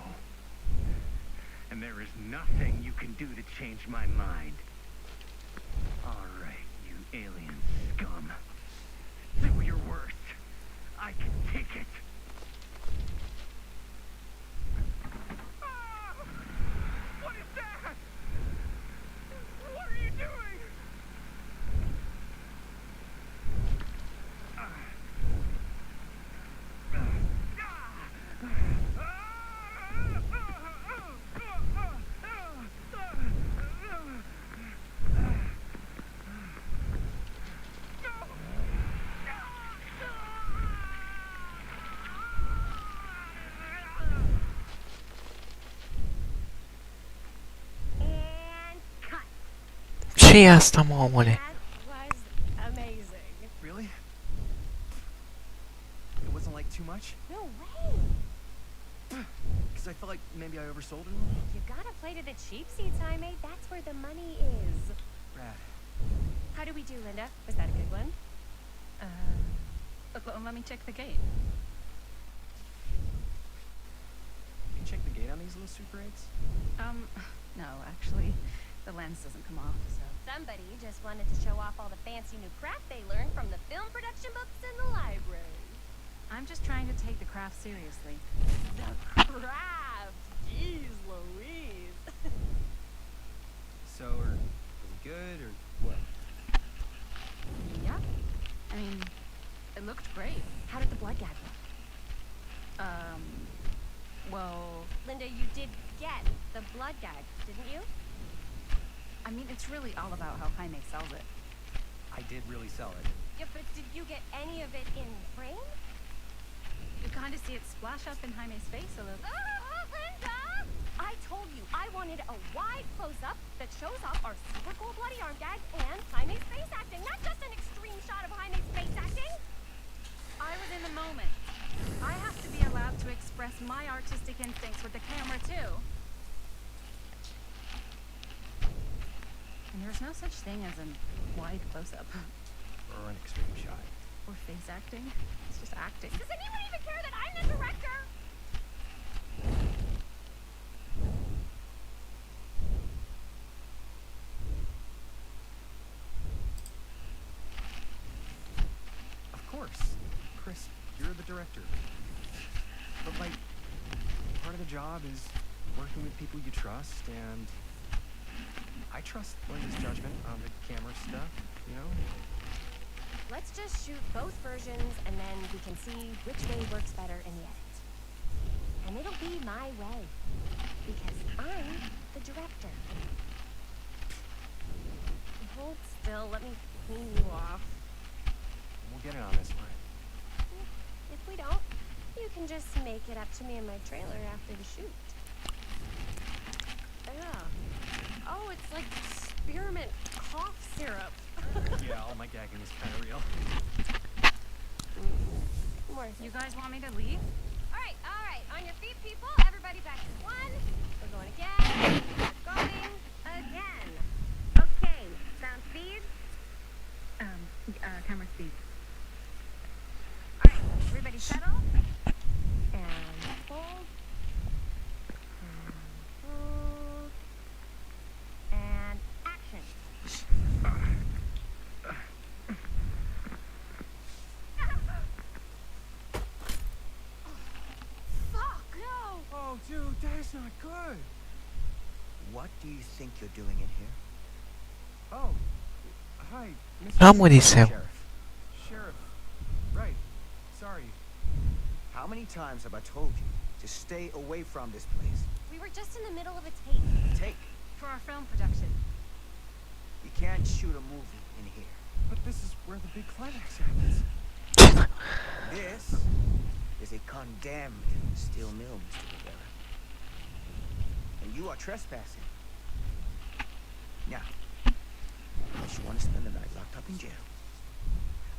And there is nothing you can do to change my mind. All right, you alien scum. Do your worst. I can take it. What is that? What are you doing? Ce e asta, mă, omule? That was amazing. Really? It wasn't like too much? No way. Because I felt like maybe I oversold it a little. You gotta play to the cheap seats, Jaime. That's where the money is. Rad. How do we do, Linda? Was that a good one? Let me check the gate. You check the gate on these little Super 8s? No, actually, the lens doesn't come off, so. Somebody just wanted to show off all the fancy new crap they learned from the film production books in the library. I'm just trying to take the craft seriously. The craft! Jeez Louise! So, are we good, or what? Yeah. I mean, it looked great. How did the blood gag look? Well, Linda, you did get the blood gag, didn't you? I mean, it's really all about how Jaime sells it. I did really sell it. Yeah, but did you get any of it in frame? You kind of see it splash up in Jaime's face a little. Linda! I told you I wanted a wide close-up that shows off our super cool bloody arm gag and Jaime's face acting, not just an extreme shot of Jaime's face acting. I was in the moment. I have to be allowed to express my artistic instincts with the camera, too. And there's no such thing as a wide close-up. Or an extreme shot. Or face acting. It's just acting. Does anyone even care that I'm the director? Of course. Chris, you're the director. But, like, part of the job is working with people you trust, and I trust Linda's judgment on the camera stuff, you know? Let's just shoot both versions and then we can see which way works better in the edit. And it'll be my way. Because I'm the director. Hold still, let me clean you off. We'll get it on this one. If we don't, you can just make it up to me in my trailer after the shoot. Yeah. Oh, it's like spearmint cough syrup. Yeah, all my gagging is kind of real. You guys want me to leave? All right. On your feet, people. Everybody back to one. We're going again. We're going again. Okay. Sound speed? Camera speed. All right. Everybody settle. And hold. And hold. And action. Fuck, no! Oh, dude, that's not good. What do you think you're doing in here? Oh, hi, Mr. N-am murit, Sam. Sheriff. Right. Sorry. How many times have I told you to stay away from this place? We were just in the middle of a tape. Take. For our film production. You can't shoot a movie in here. But this is where the big climax happens. This is a condemned steel mill, Mr. Rivera. And you are trespassing. Now, unless you want to spend the night locked up in jail,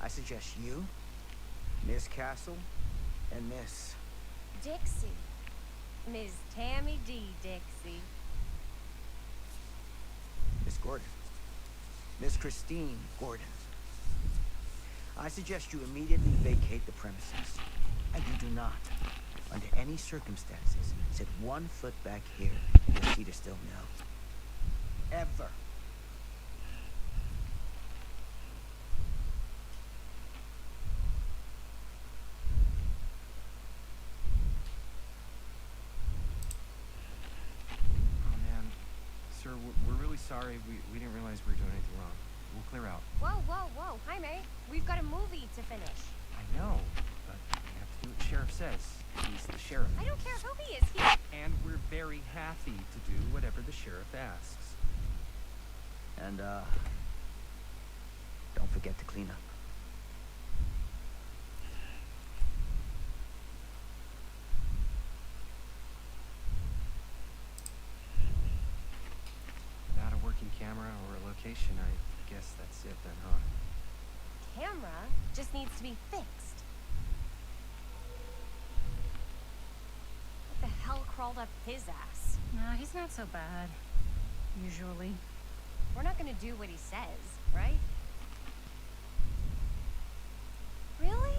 I suggest you, Miss Castle, and Miss... Dixie. Ms. Tammy D. Dixie. Miss Gordon. Miss Christine Gordon. I suggest you immediately vacate the premises. And you do not, under any circumstances, set 1 foot back here in the Cedar Still Mill. Ever. Oh, man. Sir, we're really sorry. We didn't realize we were doing anything wrong. We'll clear out. Whoa, whoa, whoa. Jaime, we've got a movie to finish. I know, but we have to do what the sheriff says. He's the sheriff. I don't care who he is. And we're very happy to do whatever the sheriff asks. And, don't forget to clean up. Without a working camera or a location location, I guess that's it then, huh? Camera just needs to be fixed. What the hell crawled up his ass? No, he's not so bad. Usually. We're not gonna do what he says, right? Really?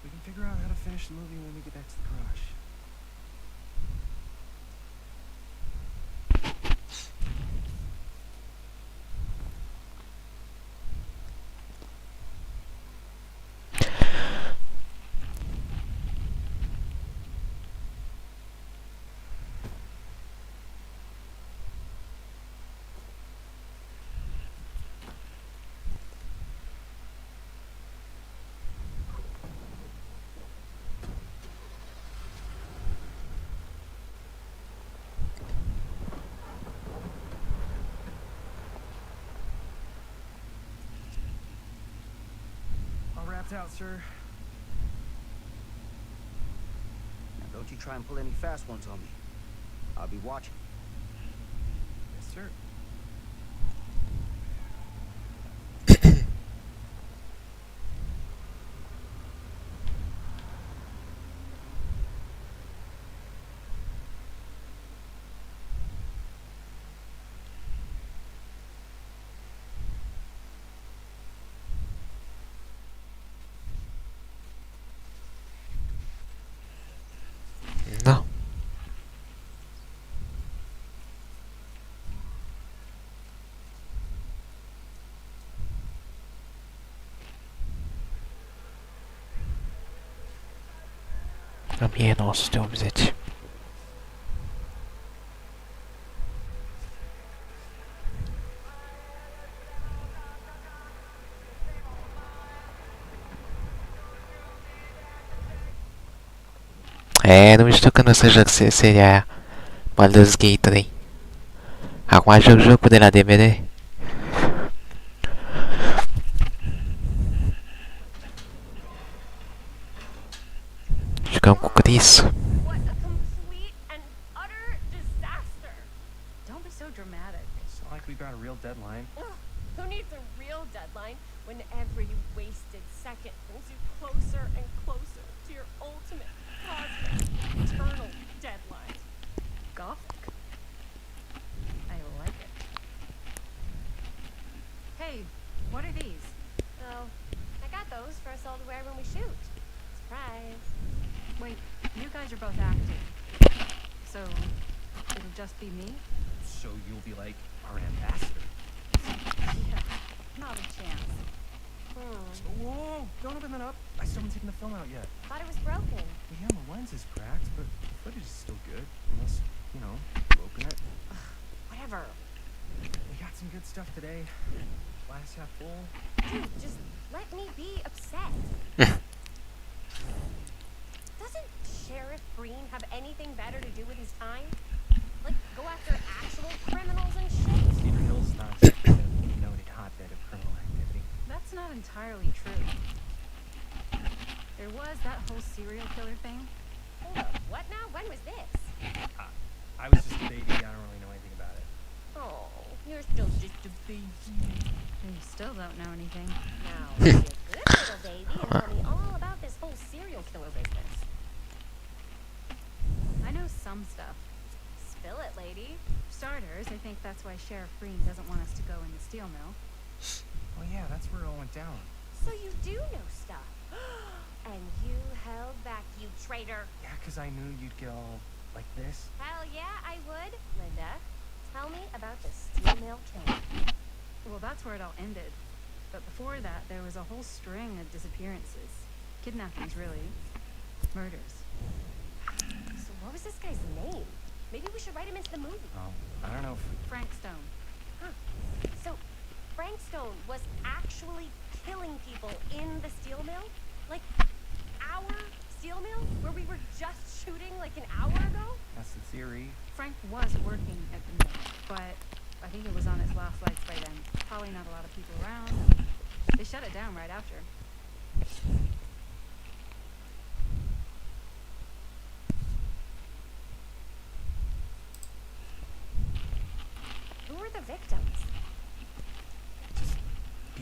We can figure out how to finish the movie when we get back to the garage. All wrapped out, sir. Now don't you try and pull any fast ones on me. I'll be watching. Yes, sir. No. Tam jenosty obzeć. Nu știu când o să joc seria Baldur's Gate 3. Acum joc jocul de la DVD. Jucam cu Chris. What a complete and utter disaster. Don't be so dramatic. It's not like we got a real deadline. Ugh, who needs a real deadline when every wasted second brings you closer and closer to your ultimate, cosmic, eternal deadline? Gothic. I like it. Hey, what are these? Oh, I got those for us all to wear when we shoot. Surprise. Wait, you guys are both acting. So, it'll just be me? So you'll be like our ambassador. Yeah, not a chance. Whoa, don't open that up. I still haven't taken the film out yet. Thought it was broken. Well, yeah, the lens is cracked, but the footage is still good. Unless, you know, you open it. Whatever. We got some good stuff today. Glass half full. Dude, just let me be upset. Doesn't Sheriff Green have anything better to do with his time? Like, go after actual criminals and shit? Cedar Hill's not exactly a noted hotbed of criminal activity. That's not entirely true. There was that whole serial killer thing. Hold up, what now? When was this? I was just a baby. I don't really know anything about it. Oh, you're still just a baby. You still don't know anything. Now, be a good little baby and tell me all about this whole serial killer business. I know some stuff. Spill it, lady. For starters, I think that's why Sheriff Green doesn't want us to go in the steel mill. Well, yeah, that's where it all went down. So you do know stuff. And you held back, you traitor. Yeah, 'cause I knew you'd get all like this. Hell yeah, I would. Linda, tell me about the steel mill killing. Well, that's where it all ended. But before that, there was a whole string of disappearances. Kidnappings, really. Murders. So what was this guy's name? Maybe we should write him into the movie. Oh, I don't know if... Frank Stone. Huh. So Frank Stone was actually killing people in the steel mill? Like, our steel mill? Where we were just shooting like an hour ago? That's the theory. Frank was working at the mill, but I think it was on its last legs by then. Probably not a lot of people around. They shut it down right after. Who were the victims?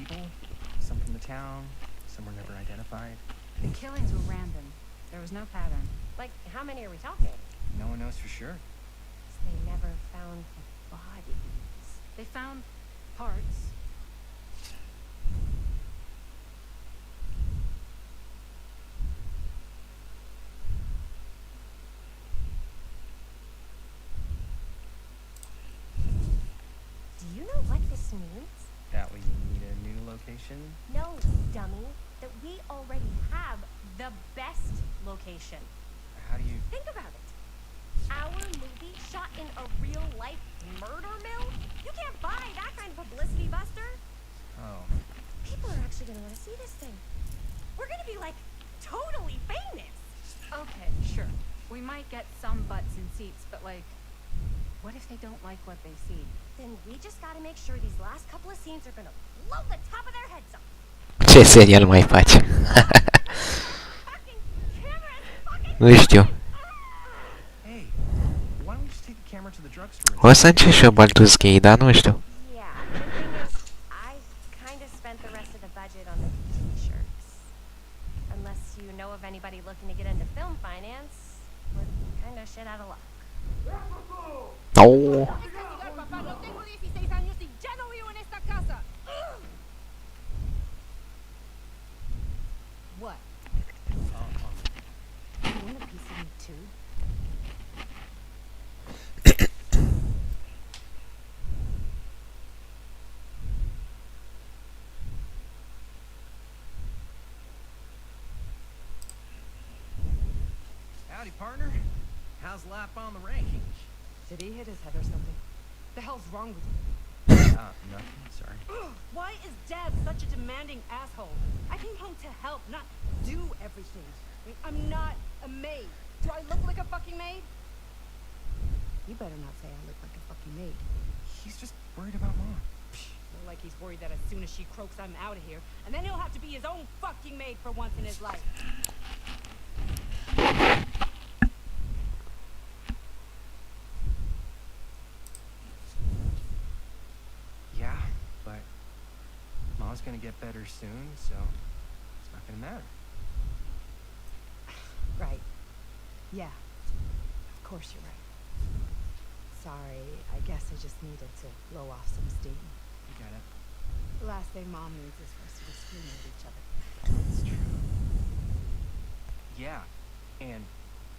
people. Some from the town, some were never identified. The killings were random. There was no pattern. Like, how many are we talking? No one knows for sure. They never found the bodies. They found parts. Do you know what this means? That we need a new location. No, dummy. That we already have the best location. How do you... Think about it. Our movie shot in a real-life murder mill? You can't buy that kind of publicity, Buster. Oh. People are actually gonna want to see this thing. We're gonna be, like, totally famous. Okay, sure. We might get some butts in seats, but like, what if they don't like what they see? Then we just gotta make sure these last couple of scenes are gonna blow the top of their heads off. Ce serial mai faci? Fucking cameras, fucking Nu știu. Hey, why don't we just take the camera to the drugstore? O să încerc și eu Baldur's Gate, dar nu știu. Yeah, the thing is, I kind of spent the rest of the budget on the t-shirts. Unless you know of anybody looking to get into film finance, we're kind of shit out of luck. Oh. What? You want a piece of me too? Howdy, partner. How's life on the range? Did he hit his head or something? The hell's wrong with you? Nothing, sorry. Why is Dad such a demanding asshole? I came home to help, not do everything. I mean, I'm not a maid. Do I look like a fucking maid? You better not say I look like a fucking maid. He's just worried about Mom. More like he's worried that as soon as she croaks, I'm out of here. And then he'll have to be his own fucking maid for once in his life. Yeah, but Mom's gonna get better soon, so it's not gonna matter. Right. Yeah. Of course you're right. Sorry, I guess I just needed to blow off some steam. You got it. The last thing Mom needs is for us to be screaming at each other. That's true. Yeah, and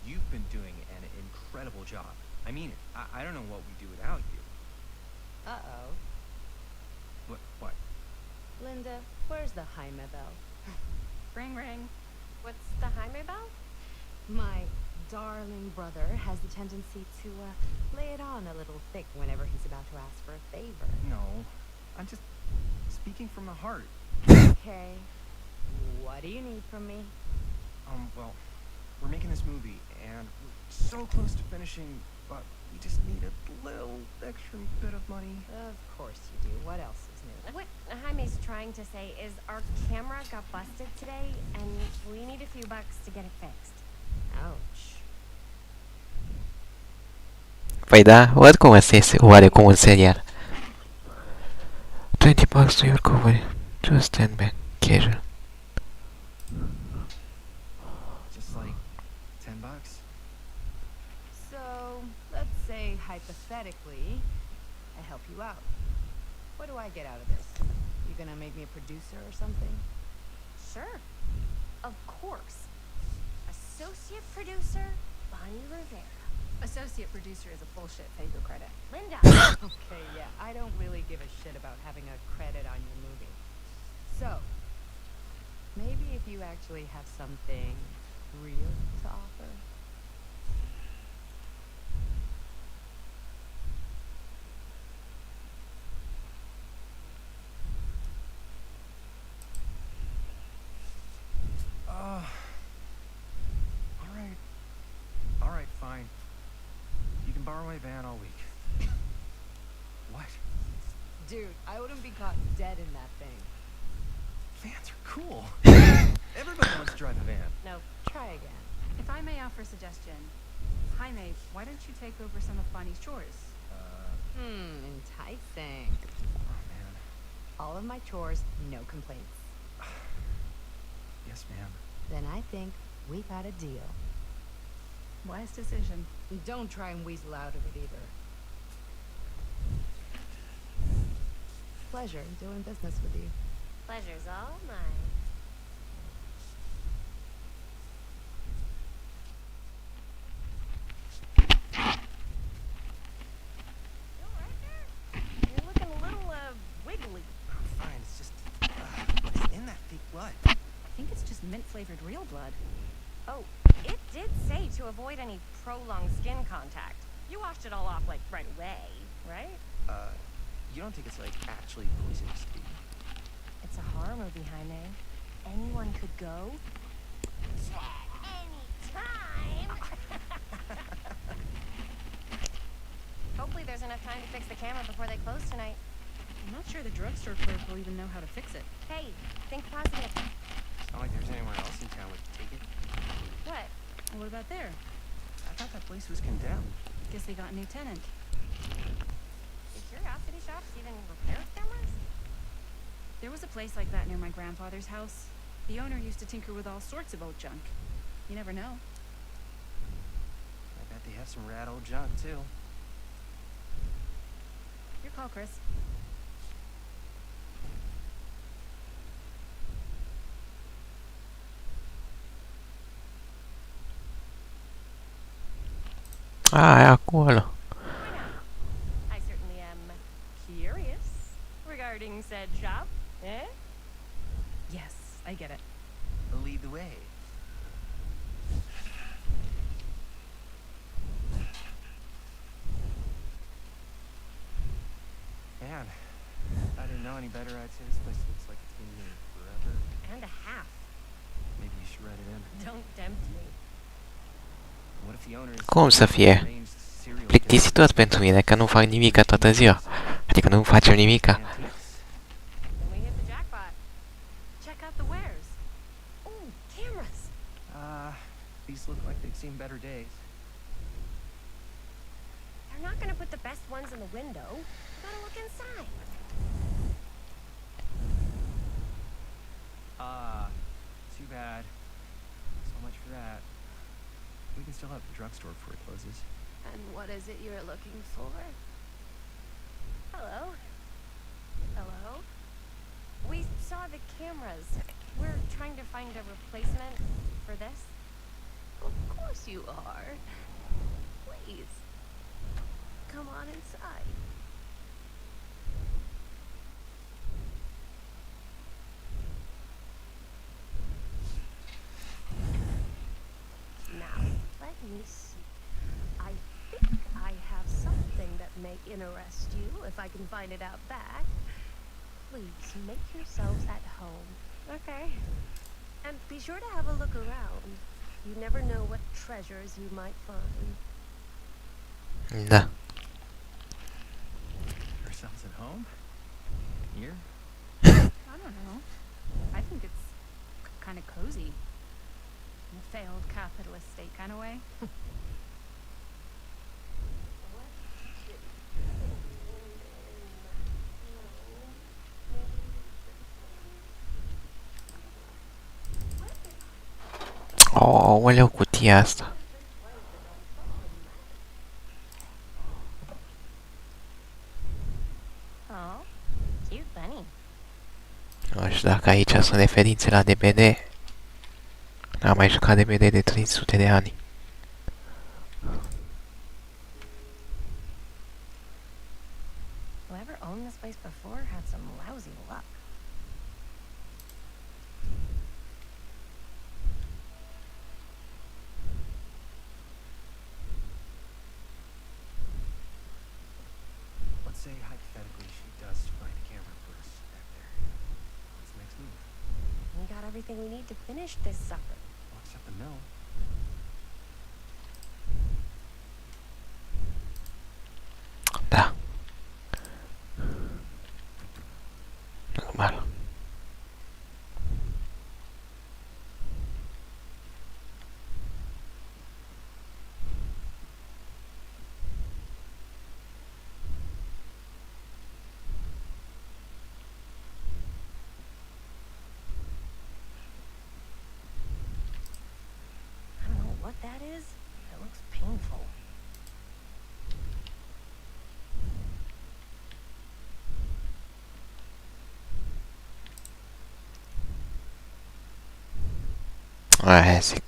you've been doing an incredible job. I mean it. I don't know what we'd do without you. Uh-oh. What? Linda, where's the Jaime bell? Ring, ring. What's the Jaime bell? My darling brother has the tendency to lay it on a little thick whenever he's about to ask for a favor. No, I'm just speaking from the heart. Okay. What do you need from me? Well, we're making this movie, and we're so close to finishing, but we just need a little extra bit of money. Of course you do. What else is new? What Jaime's trying to say is our camera got busted today, and we need a few bucks to get it fixed. Ouch. Păi da, oricum ăsta este oarecum un serial. 20 bucks to your cover. Just stand back. Casual. Just like 10 bucks. So, let's say hypothetically, I help you out. What do I get out of this? You gonna make me a producer or something? Sure. Of course. Associate producer, Bonnie Rivera. Associate producer is a bullshit paper credit. Linda. Okay, yeah, I don't really give a shit about having a credit on your movie. So, maybe if you actually have something real to offer. All right, fine. You can borrow my van all week. What? Dude, I wouldn't be caught dead in that thing. Vans are cool. Everybody wants to drive a van. No, try again. If I may offer a suggestion, Jaime, why don't you take over some of Bonnie's chores? Enticing. Oh man, all of my chores, no complaints. Yes, ma'am. Then I think we've had a deal. Wise decision. Don't try and weasel out of it either. Pleasure doing business with you. Pleasure's all mine. You're looking a little, wiggly. I'm fine. It's just, what's in that fake blood? I think it's just mint-flavored real blood. Oh, it did say to avoid any prolonged skin contact. You washed it all off, like, right away, right? You don't think it's, like, actually poisonous, do you? It's a horror movie, Jaime. Anyone could go. Anytime! Hopefully there's enough time to fix the camera before they close tonight. I'm not sure the drugstore clerk will even know how to fix it. Hey, think positive. It's not like there's anyone else in town would take it. What? What about there? I thought that place was condemned. Guess they got a new tenant. Do curiosity shops even repair cameras? There was a place like that near my grandfather's house. The owner used to tinker with all sorts of old junk. You never know. I bet they have some rad old junk, too. Your call, Chris. Ah, è a quello. I certainly am curious regarding said shop. Eh? Yes, I get it. Lead the way. Man, I didn't know any better. I'd say this place looks like it's been here forever. And a half. Maybe you should write it in. Don't tempt me. What if the owner is Cum să fie plictisitor pentru mine că nu fac nimica toată ziua. Adică nu facem nimica. Then we hit the jackpot. Check out the wares. Ooh, cameras. These look like they've seen better days. They're not gonna put the best ones in the window. You gotta look inside. Too bad. So much for that. We can still have the drugstore before it closes. And what is it you're looking for? Hello? Hello? We saw the cameras. We're trying to find a replacement for this. Of course you are. Please. Come on inside. Now, let me see. I think I have something that may interest you, if I can find it out back. Please, make yourselves at home. Okay. And be sure to have a look around. You never know what treasures you might find. Da. Ourselves at home? Here? I don't know. I think it's kind of cozy. In a failed capitalist state kind of way. Aoleu, cutia asta. Oh, cute bunny. Nu știu dacă aici sunt referințe la DBD. N-am mai jucat DBD de 300 de ani. Whoever owned this place before had some lousy luck. Let's say hypothetically she does find a camera for us back there. What's the next move? We got everything we need to finish this sucker. Well, except the mill. Da. Normal. Aia zic.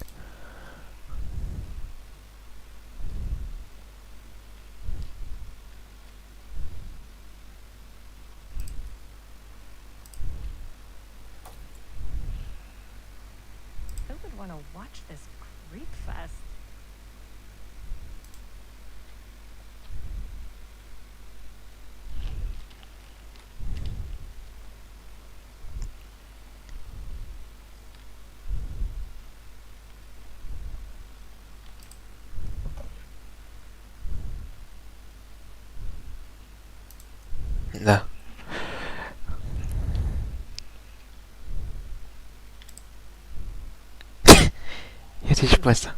Who would want to watch this creep fest? Da. Uite și pe ăsta.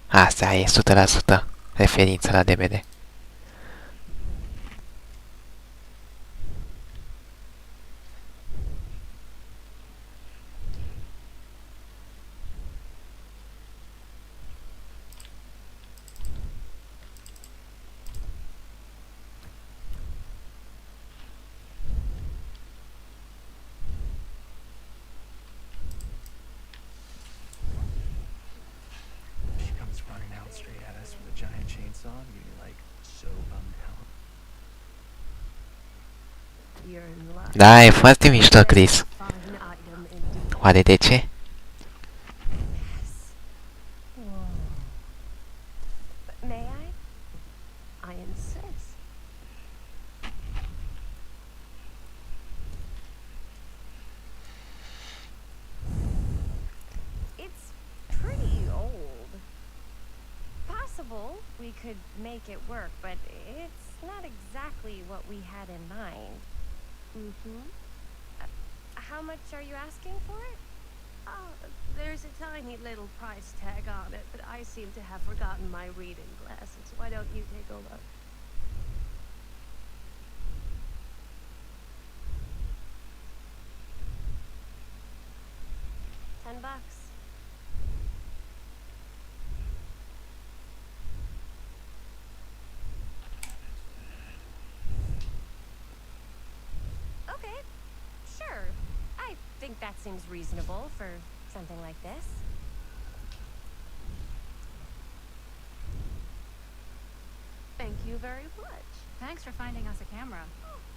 Asta e 100% referință la DVD. She comes running out straight at us with a giant chainsaw, and you're like so bummed out. You're in luck. Da, e foarte mișto, Chris. Fine item indeed. Oare de ce? Yes. Whoa. But may I? I insist. It's pretty old. Possible we could make it work, but it's not exactly what we had in mind. Mm-hmm. How much are you asking for it? Oh, there's a tiny little price tag on it, but I seem to have forgotten my reading glasses. Why don't you take a look? $10. Okay, sure. I think that seems reasonable for something like this. Thank you very much. Thanks for finding us a camera.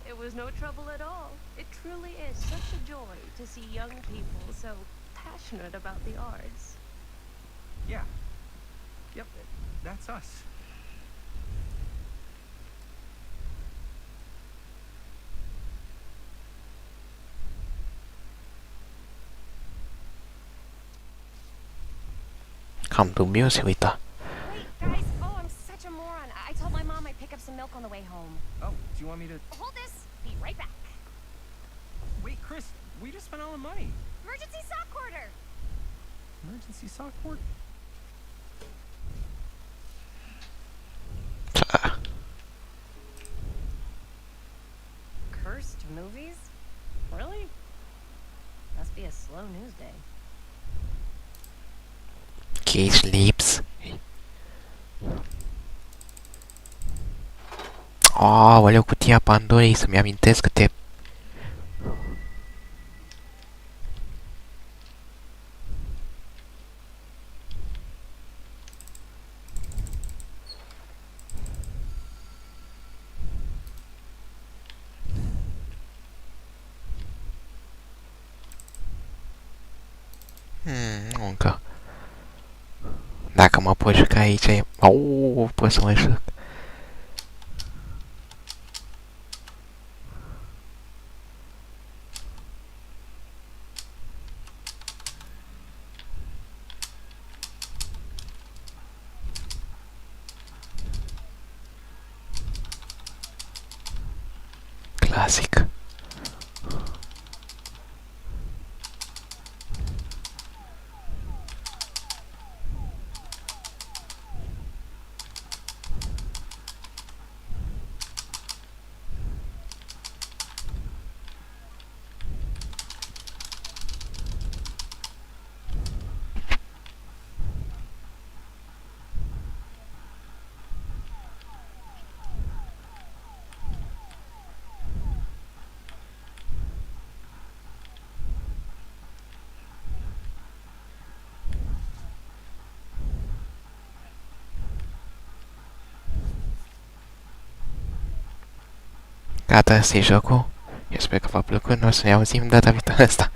It was no trouble at all. It truly is such a joy to see young people so passionate about the arts. Yeah. Yep, that's us. Cam dubios se uita. Wait, guys. Oh, I'm such a moron. I told my mom I'd pick up some milk on the way home. Oh, do you want me to... Hold this. Be right back. Wait, Chris, we just spent all the money. Emergency sock order. Emergency sock cord? Cursed movies? Really? Must be a slow news day. Case lips. Aoleu, cutia Pandorei, să-mi amintesc câte... Nu încă. Dacă mă pot juca aici e... Auuu, pot să mă joc. Clasic. Gata, asta e jocul. Eu sper că v-a plăcut, nu o să ne auzim data viitoare asta.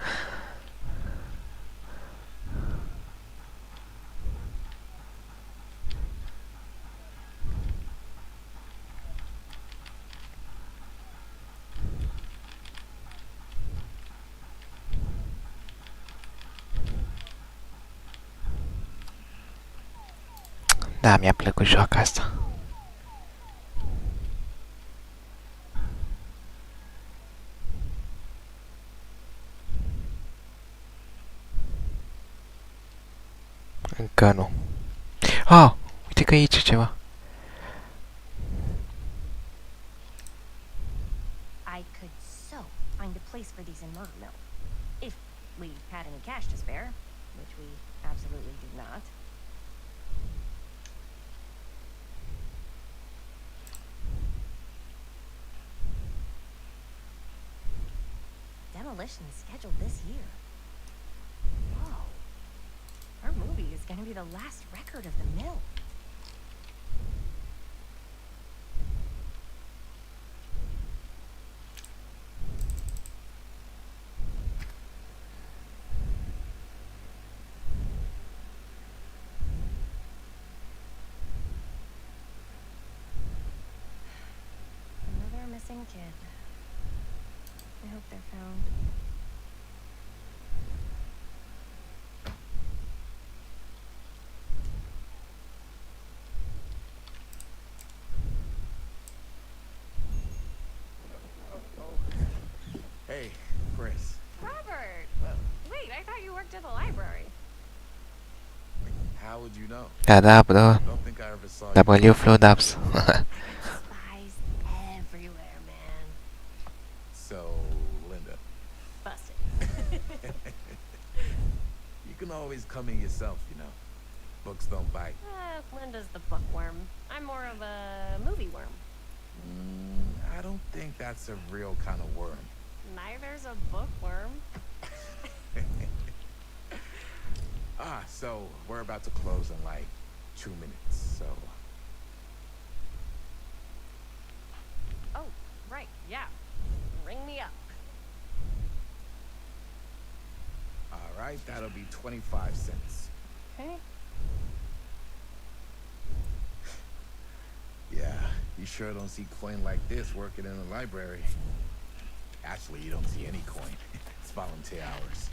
Da, mi-a plăcut joaca asta. Încă nu. Ah, uite că aici e ceva. I could so find a place for these in Murder Mill. If we had any cash to spare, which we absolutely do not. Demolition scheduled this year. Whoa. Our movie is going to be the last record of the mill. Another missing kid. I hope they're found. Hey, Chris. Robert! Wait, I thought you worked at the library. How would you know? Da, da, bro. Don't think I ever saw you. W Flow Dubs. Spies everywhere, man. So, Linda, Busted. you can always come in yourself, you know. Books don't bite. Linda's the bookworm. I'm more of a movie worm. I don't think that's a real kind of worm. Neither's a bookworm. So we're about to close in like 2 minutes, so. Oh, right, yeah. Ring me up. All right, that'll be 25 cents. Okay. Yeah, you sure don't see coin like this working in the library. Actually, you don't see any coin. It's volunteer hours.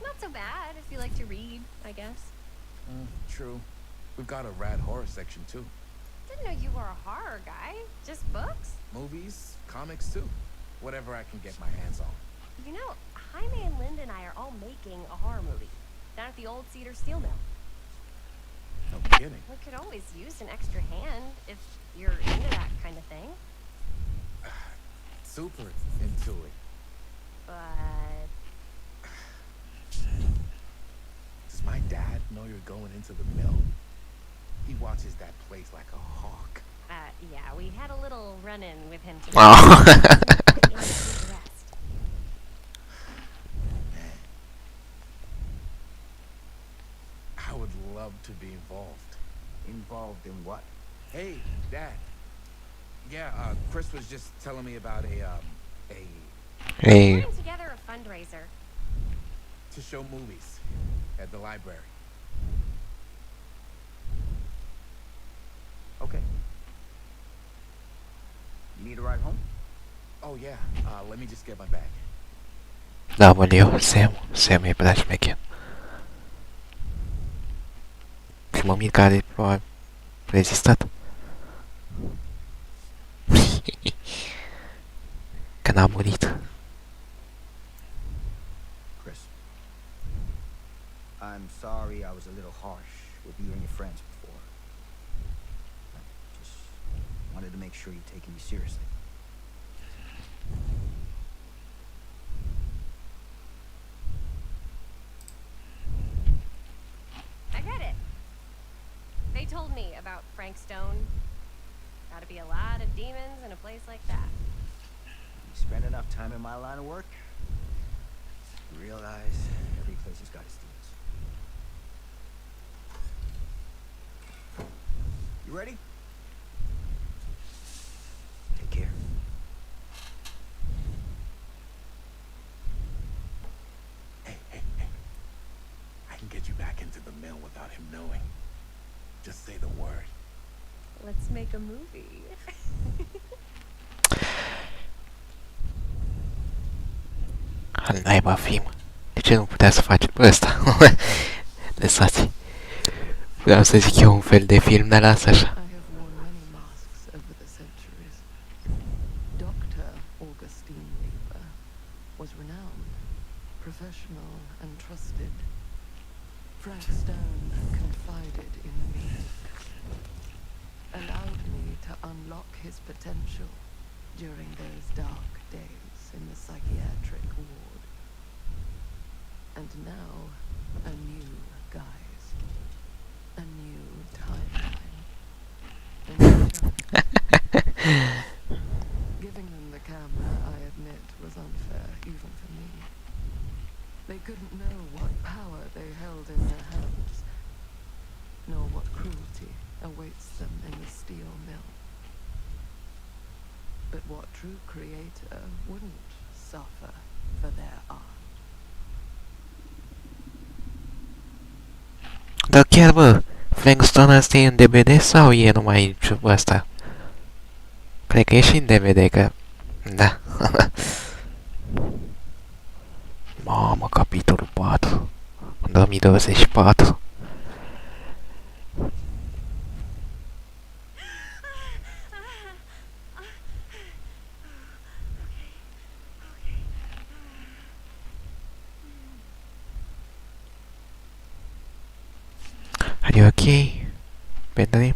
Not so bad if you like to read, I guess. True. We've got a rad horror section too. Didn't know you were a horror guy. Just books? Movies, comics too. Whatever I can get my hands on. You know, Jaime and Linda and I are all making a horror movie down at the old Cedar Steel Mill. No kidding. We could always use an extra hand if you're into that kind of thing. Super into it. But Does my dad know you're going into the mill? He watches that place like a hawk. Yeah, we had a little run-in with him today. Oh. I would love to be involved. Involved in what? Hey, Dad. Yeah, Chris was just telling me about Hey. We're putting together a fundraiser. to show movies at the library. Okay. You need a ride home? Oh yeah, let me just get my bag. W, Sam e prea șmecher. Și mă mir că are a rezistat. Că n-a murit. Chris. I'm sorry I was a little harsh with you and your friends before. I just wanted to make sure you're taking me seriously. I get it. They told me about Frank Stone. Gotta be a lot of demons in a place like that. You spend enough time in my line of work, you realize every place has got its demons. You ready? Take care. Just say the word. Let's make a movie. Al naiba film. De ce nu putea să facem ăsta? Lăsați. Vreau să zic eu un fel de film, dar lasă așa. I have worn many masks over the centuries. Dr. Augustine Weaver was renowned, professional, and trusted. Frank Stone confided in me, allowed me to unlock his potential during those dark days in the psychiatric ward. And now, a new guise, a new timeline. A new chance. Giving them the camera, I admit, was unfair even for me. They couldn't know what power they held in their hands, nor what cruelty awaits them in the steel mill. But what true creator wouldn't suffer for their art? Dar chiar, bă, Flagstone ăsta e în DVD sau e numai ăsta? Cred că e și în DVD, că... Da. Mamă, capitolul 4. 2024. Are you okay, Benjamin?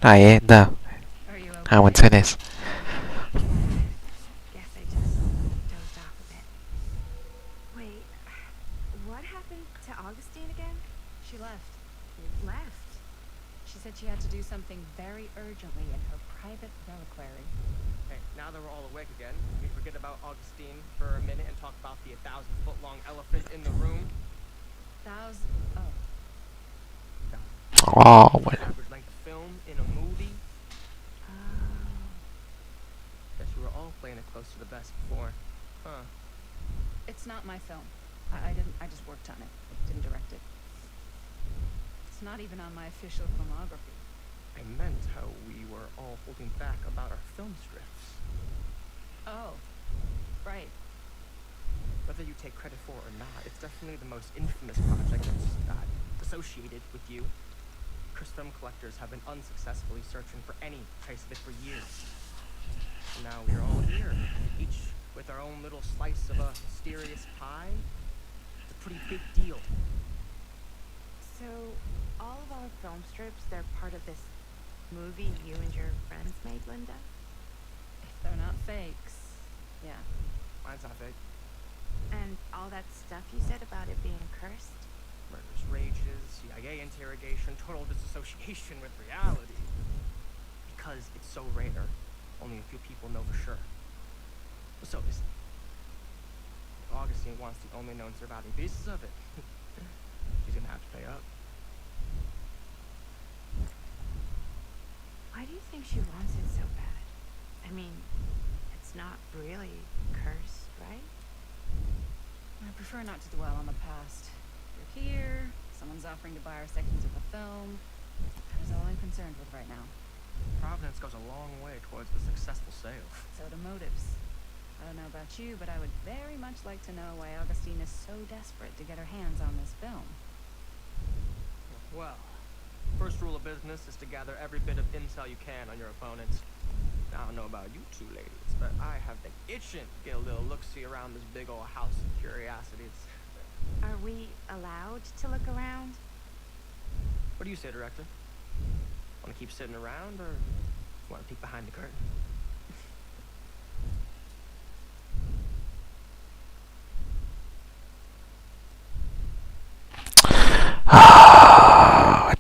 Ah, e, da. Am înțeles. Guess I just dozed off a bit. Wait, what happened to Augustine again? She left. Left. She said she had to do something very urgently in her private reliquary. Okay, now that we're all awake again, can we forget about Augustine for a minute and talk about the 1,000-foot-long elephant in the room? Oh. Oh, well. Average length film in a movie. Guess we were all playing it close to the best before, huh? It's not my film. I just worked on it. Didn't direct it. It's not even on my official filmography. I meant how we were all holding back about our film scripts. Oh, right. Whether you take credit for it or not, it's definitely the most infamous project that's associated with you. Cursed film collectors have been unsuccessfully searching for any trace of it for years. And now we're all here, each with our own little slice of a mysterious pie. It's a pretty big deal. So, all of our film strips, they're part of this movie you and your friends made, Linda? If they're not fakes, yeah. Mine's not fake. And all that stuff you said about it being cursed? Murderous rages, CIA interrogation, total disassociation with reality. Because it's so rare, only a few people know for sure. So is Augustine wants the only known surviving pieces of it. She's gonna have to pay up. Why do you think she wants it so bad? I mean, it's not really cursed, right? I prefer not to dwell on the past. You're here, someone's offering to buy our sections of the film. That is all I'm concerned with right now. Providence goes a long way towards the successful sale. So do motives. I don't know about you, but I would very much like to know why Augustine is so desperate to get her hands on this film. Well, first rule of business is to gather every bit of intel you can on your opponents. I don't know about you two ladies, but I have been itching to get a little look-see around this big old house of curiosities. Are we allowed to look around? What do you say, Director? Want to keep sitting around, or want to peek behind the curtain?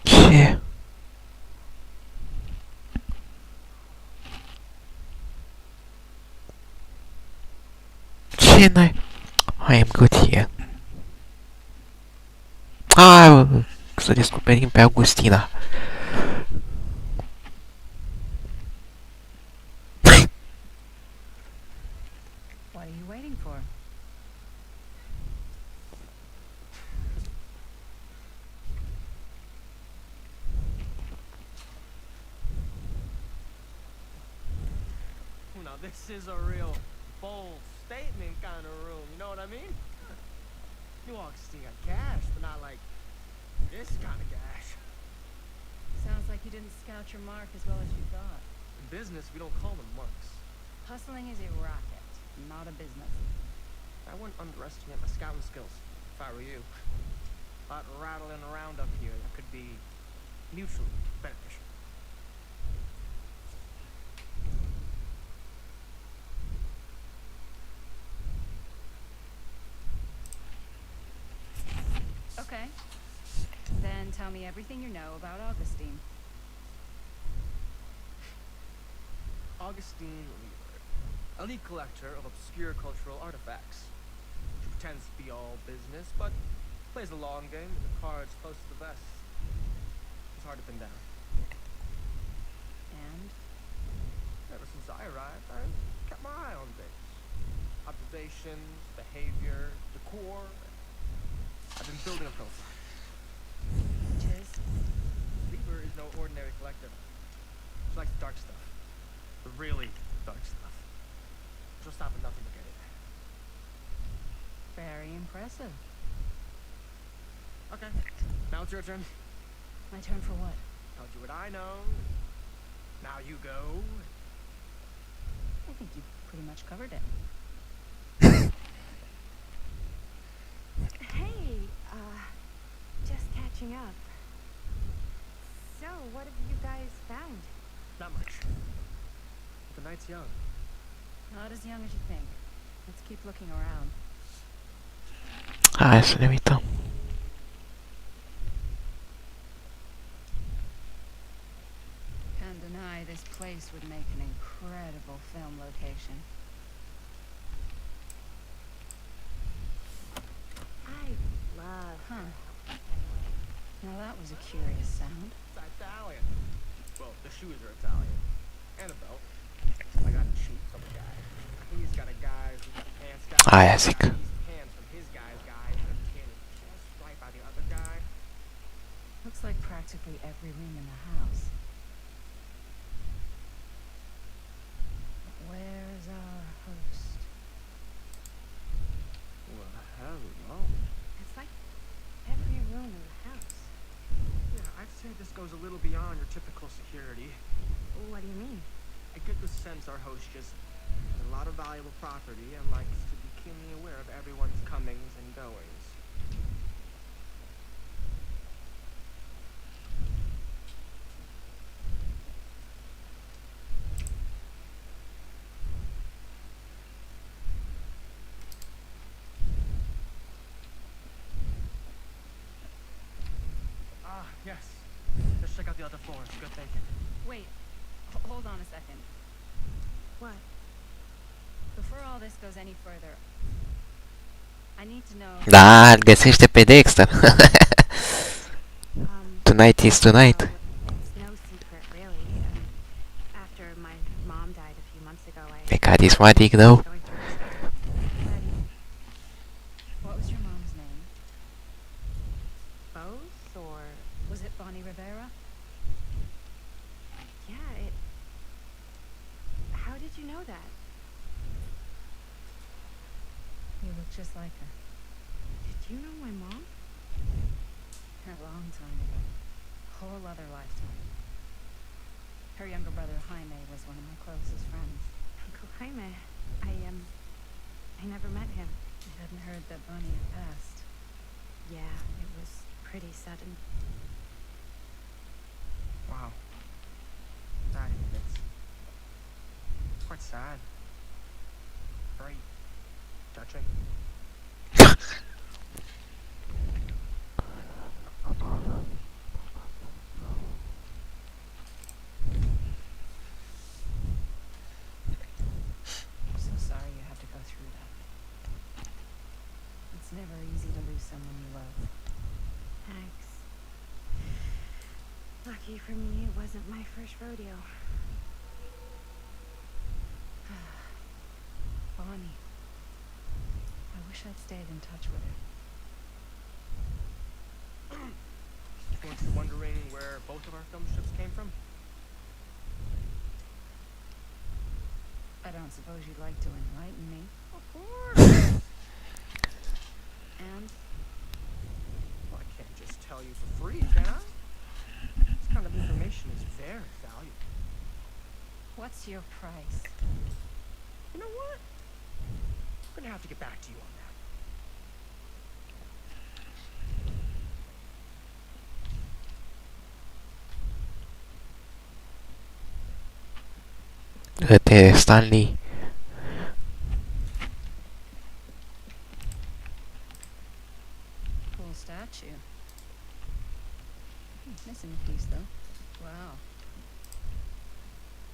Ce? Ce n-ai? I am good here. Să descoperim pe Augustina. What are you waiting for? now this is a real bold statement kind of room, you know what I mean? New Augustine got cash, but not like this kind of cash. Sounds like you didn't scout your mark as well as you thought. In business, we don't call them marks. Hustling is a racket, not a business. I wouldn't underestimate my scouting skills, if I were you. A lot rattling around up here that could be mutually beneficial. Okay. Then tell me everything you know about Augustine. Augustine Weaver, elite collector of obscure cultural artifacts. She pretends to be all business, but plays the long game with the cards close to the vest. It's hard to pin down. And? Ever since I arrived, I kept my eye on things. Observations, behavior, decor. I've been building a profile. Which is? Weaver is no ordinary collector. She likes dark stuff. The really dark stuff. She'll stop at nothing to get it. Very impressive. Okay, now it's your turn. My turn for what? Told you what I know. Now you go. I think you pretty much covered it. Hey, just catching up. So, what have you guys found? Not much. But the night's young. Not as young as you think. Let's keep looking around. Hai să ne uităm. Can't deny this place would make an incredible film location. I love Huh. Now that was a curious sound. It's Italian. Well, the shoes are Italian. And a belt. I got cheats on the guy. He's got a guy who's got pants guy. Aia zic. Pants from his guy's guy. And a pin just right by the other guy. Looks like practically every room in the house. But where's our host? Well, hello. It's like every room in the house. Yeah, I'd say this goes a little beyond your typical security. What do you mean? I get the sense our host just has a lot of valuable property and likes to be keenly aware of everyone's comings and goings. Ah, yes. Let's check out the other floors. Good thinking. Wait, hold on a second. What? Before all this goes any further, I need to know... Da, îl găsește pe Dexter. Tonight is tonight. It's no secret, really. After my mom died a few months ago, E carismatic, though. What was your mom's name? Both, or... Was it Bonnie Rivera? Yeah, it... How did you know that? You look just like her. Did you know my mom? A long time ago. Whole other lifetime. Her younger brother Jaime was one of my closest friends. Uncle Jaime. I never met him. I hadn't heard that Bonnie had passed. Yeah, it was pretty sudden. Wow. It's quite sad. Very touching. I'm so sorry you had to go through that. It's never easy to lose someone you love. Thanks. Lucky for me, it wasn't my first rodeo. Bonnie. I wish I'd stayed in touch with her. Weren't you wondering where both of our film strips came from? I don't suppose you'd like to enlighten me. Of course. And Well, I can't just tell you for free, can I? This kind of information is very valuable. what's your price? You know what? I'm gonna have to get back to you on that. Stanley. Cool statue. Missing a piece, though. Wow.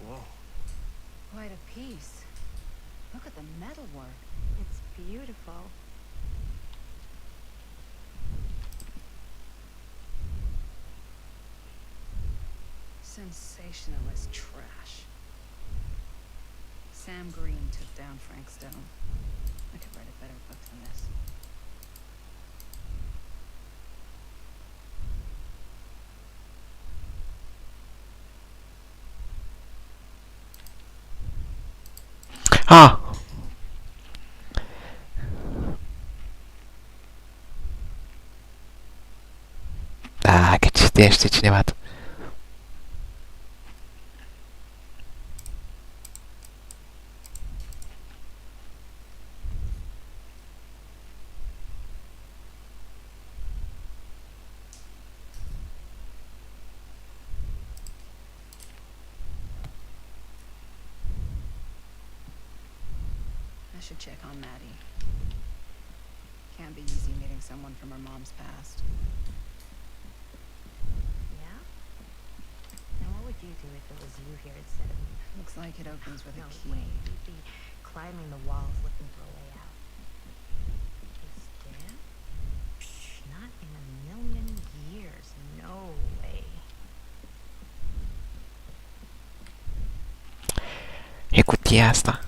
Whoa. Quite a piece. Look at the metalwork. It's beautiful. Sensationalist trash. Sam Green took down Frank Stone. I could write a better book than this. Ah! Da, că citește cineva. I should check on Maddie. Can't be easy meeting someone from her mom's past. Yeah? And what would you do if it was you here instead of me? Looks like it opens with a No key. way. You'd be climbing the walls looking for a way out. This dam? Not in a million years. No way. E cutia asta.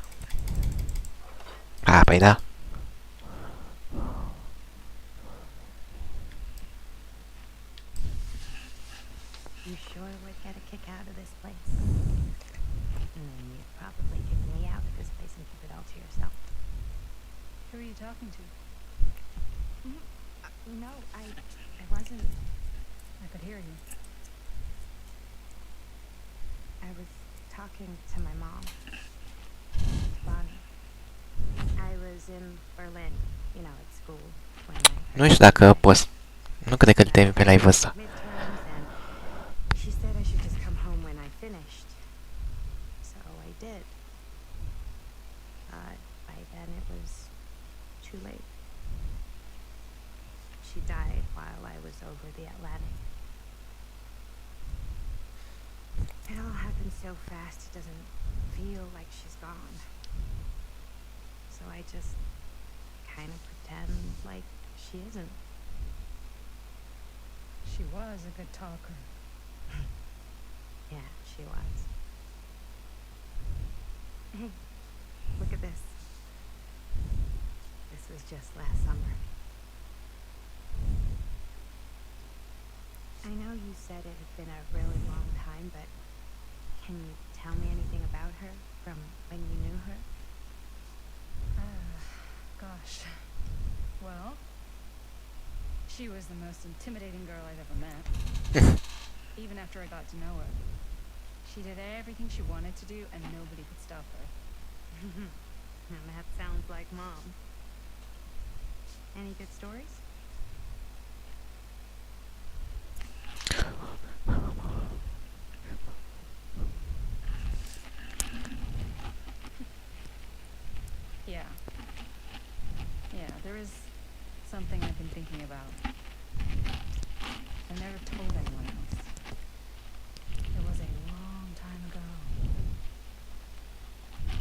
A, păi da. You sure would get a kick out of this place? You'd probably kick me out of this place and keep it all to yourself. Who are you talking to? No, I wasn't. I could hear you. I was talking to my mom. Bonnie. I was in Berlin, you know, at school when I... Nu știu dacă poți. Nu cred că te pe live ăsta. midterms, and she said I should just come home when I finished. So I did. By then it was too late. She died while I was over the Atlantic. It all happened so fast it doesn't feel like she's gone. So I just kind of pretend like she isn't. She was a good talker. Yeah, she was. Hey, look at this. This was just last summer. I know you said it had been a really long time, but can you tell me anything about her from when you knew her? Gosh. Well, she was the most intimidating girl I've ever met. Even after I got to know her. She did everything she wanted to do and nobody could stop her. That sounds like Mom. Any good stories? Yeah. Yeah, there is something I've been thinking about. I never told anyone else. It was a long time ago.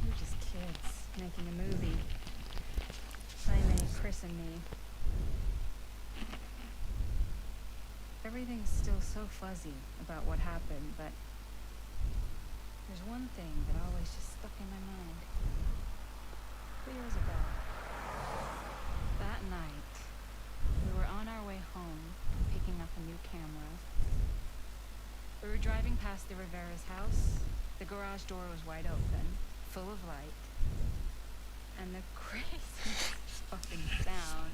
We were just kids making a movie. Jaime, Chris, and me. Everything's still so fuzzy about what happened, but there's one thing that always just stuck in my mind. 2 years ago, that night, we were on our way home, picking up a new camera. We were driving past the Rivera's house. The garage door was wide open. full of light, and the craziest fucking sound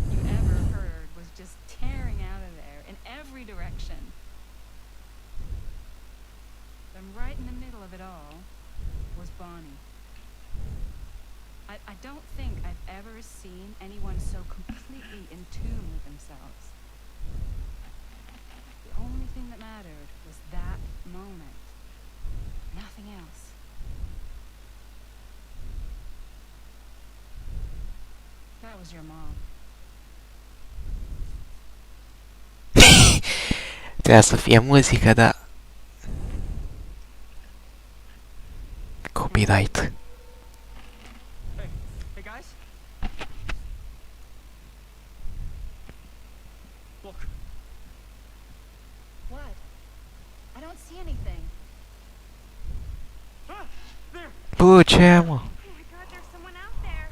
you ever heard was just tearing out of there in every direction. And right in the middle of it all was Bonnie. I don't think I've ever seen anyone so completely in tune with themselves. The only thing that mattered was that moment. Nothing else. That was your mom. Trebuia să fie muzică, dar... Copyright. Hey, hey guys. Look. What? I don't see anything. Ah, there. Bă, ce aia, mă? Oh my god, there's someone out there.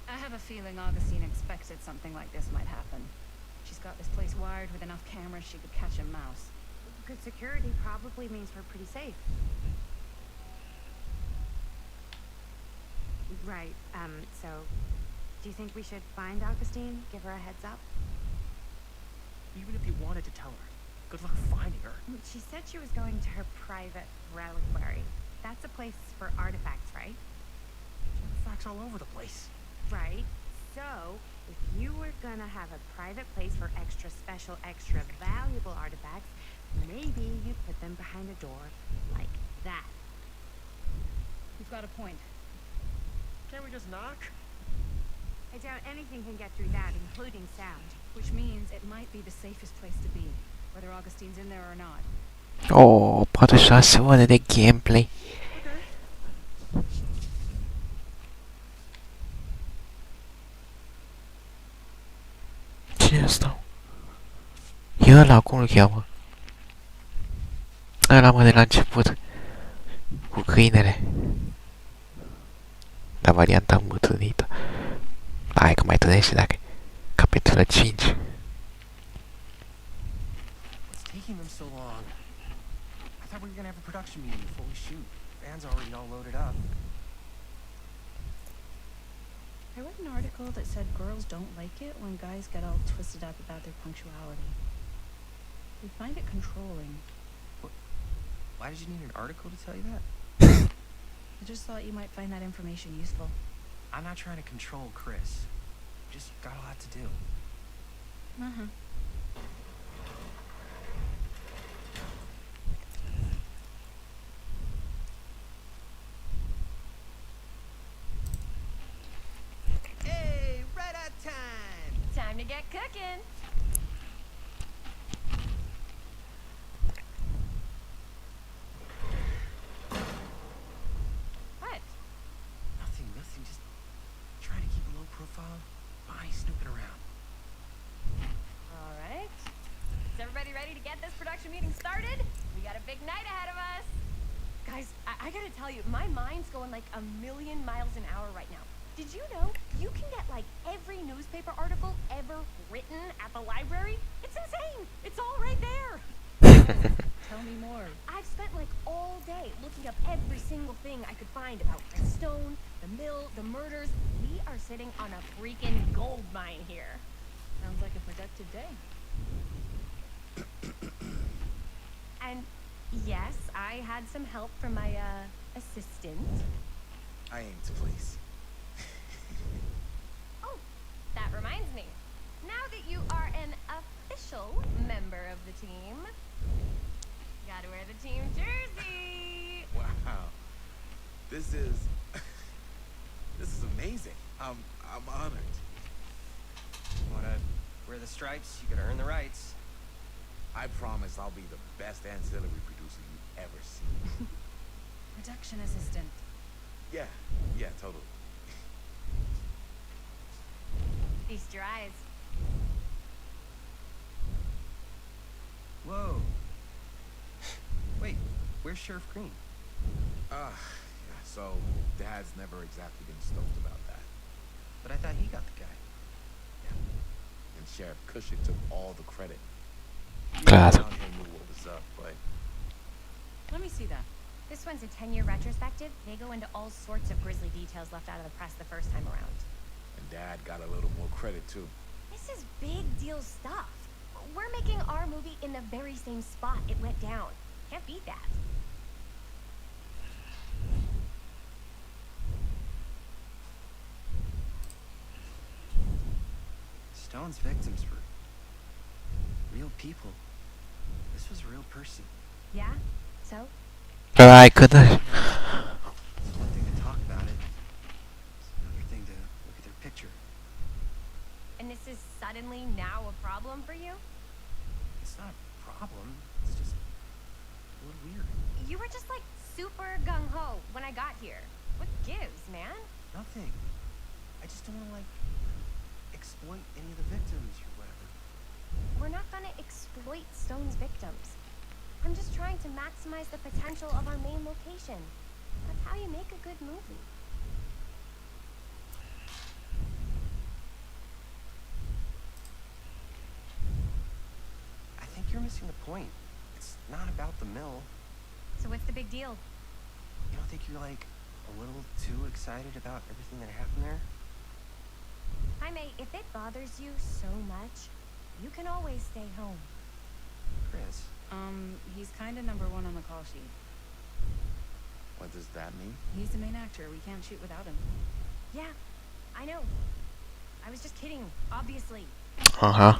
I have a feeling Augustine expected something like this might happen. She's got this place wired with enough cameras she could catch a mouse. Good security probably means we're pretty safe. Right, so do you think we should find Augustine? Give her a heads up? Even if you wanted to tell her, good luck finding her. She said she was going to her private reliquary. That's a place for artifacts, right? Facts all over the place. Right. So, if you were gonna have a private place for extra special, extra valuable artifacts, maybe you put them behind a door like that. You've got a point. Can't we just knock? I doubt anything can get through that, including sound. Which means it might be the safest place to be, whether Augustine's in there or not. Oh, 46 ore de gameplay. Cine e ăsta? E ăla, cum îl cheamă? Ăla, mă, de la început. Cu câinele. La varianta îmbătrânită. Hai că mai trăiește dacă... Capitolul 5. What's taking them so long? I thought we were gonna have a production meeting before we shoot. Van's already all loaded up. I read an article that said girls don't like it when guys get all twisted up about their punctuality. They find it controlling. Why did you need an article to tell you that? I just thought you might find that information useful. I'm not trying to control Chris. Just got a lot to do. Uh-huh. Hey, right on time. Time to get cooking. What? Nothing, just trying to keep a low profile. Bonnie snooping around. All right. Is everybody ready to get this production meeting started? We got a big night ahead of us. Guys, I gotta tell you, my mind's going like a million miles an hour right now. Did you know you can get like every newspaper article ever written at the library? It's insane. It's all right there. Tell me more. I've spent like all day looking up every single thing I could find about Stone, the mill, the murders. We are sitting on a freaking gold mine here. Sounds like a productive day. And yes, I had some help from my assistant. I aim to please. Oh, that reminds me. Now that you are an official member of the team, you gotta wear the team jersey. Wow. This is amazing. I'm honored. Wanna wear the stripes? You could earn the rights. I promise I'll be the best ancillary producer you've ever seen. Production assistant. Yeah, totally. Feast your eyes. Whoa. Wait, where's Sheriff Green? Yeah, So, Dad's never exactly been stoked about that. But I thought he got the guy. And Sheriff Cushing took all the credit. Claro. Around here knew what was up, but Let me see that. This one's a 10-year retrospective. They go into all sorts of grisly details left out of the press the first time around. and Dad got a little more credit too. This is big deal stuff. We're making our movie in the very same spot it went down. Can't beat that. Stone's victims were real people. This was a real person. Yeah? So? I couldn't. It's one thing to talk about it. It's another thing to look at their picture. And this is suddenly now a problem for you? It's not a problem. It's just a little weird. You were just like super gung-ho when I got here. What gives, man? Nothing. I just don't want to, like, exploit any of the victims or whatever. We're not gonna exploit Stone's victims. I'm just trying to maximize the potential of our main location. That's how you make a good movie. I think you're missing the point. It's not about the mill. So what's the big deal? You don't think you're, like, a little too excited about everything that happened there? Jaime, if it bothers you so much, you can always stay home. Chris. He's kinda number one on the call sheet. What does that mean? He's the main actor. We can't shoot without him. Yeah, I know. I was just kidding, obviously. Uh-huh.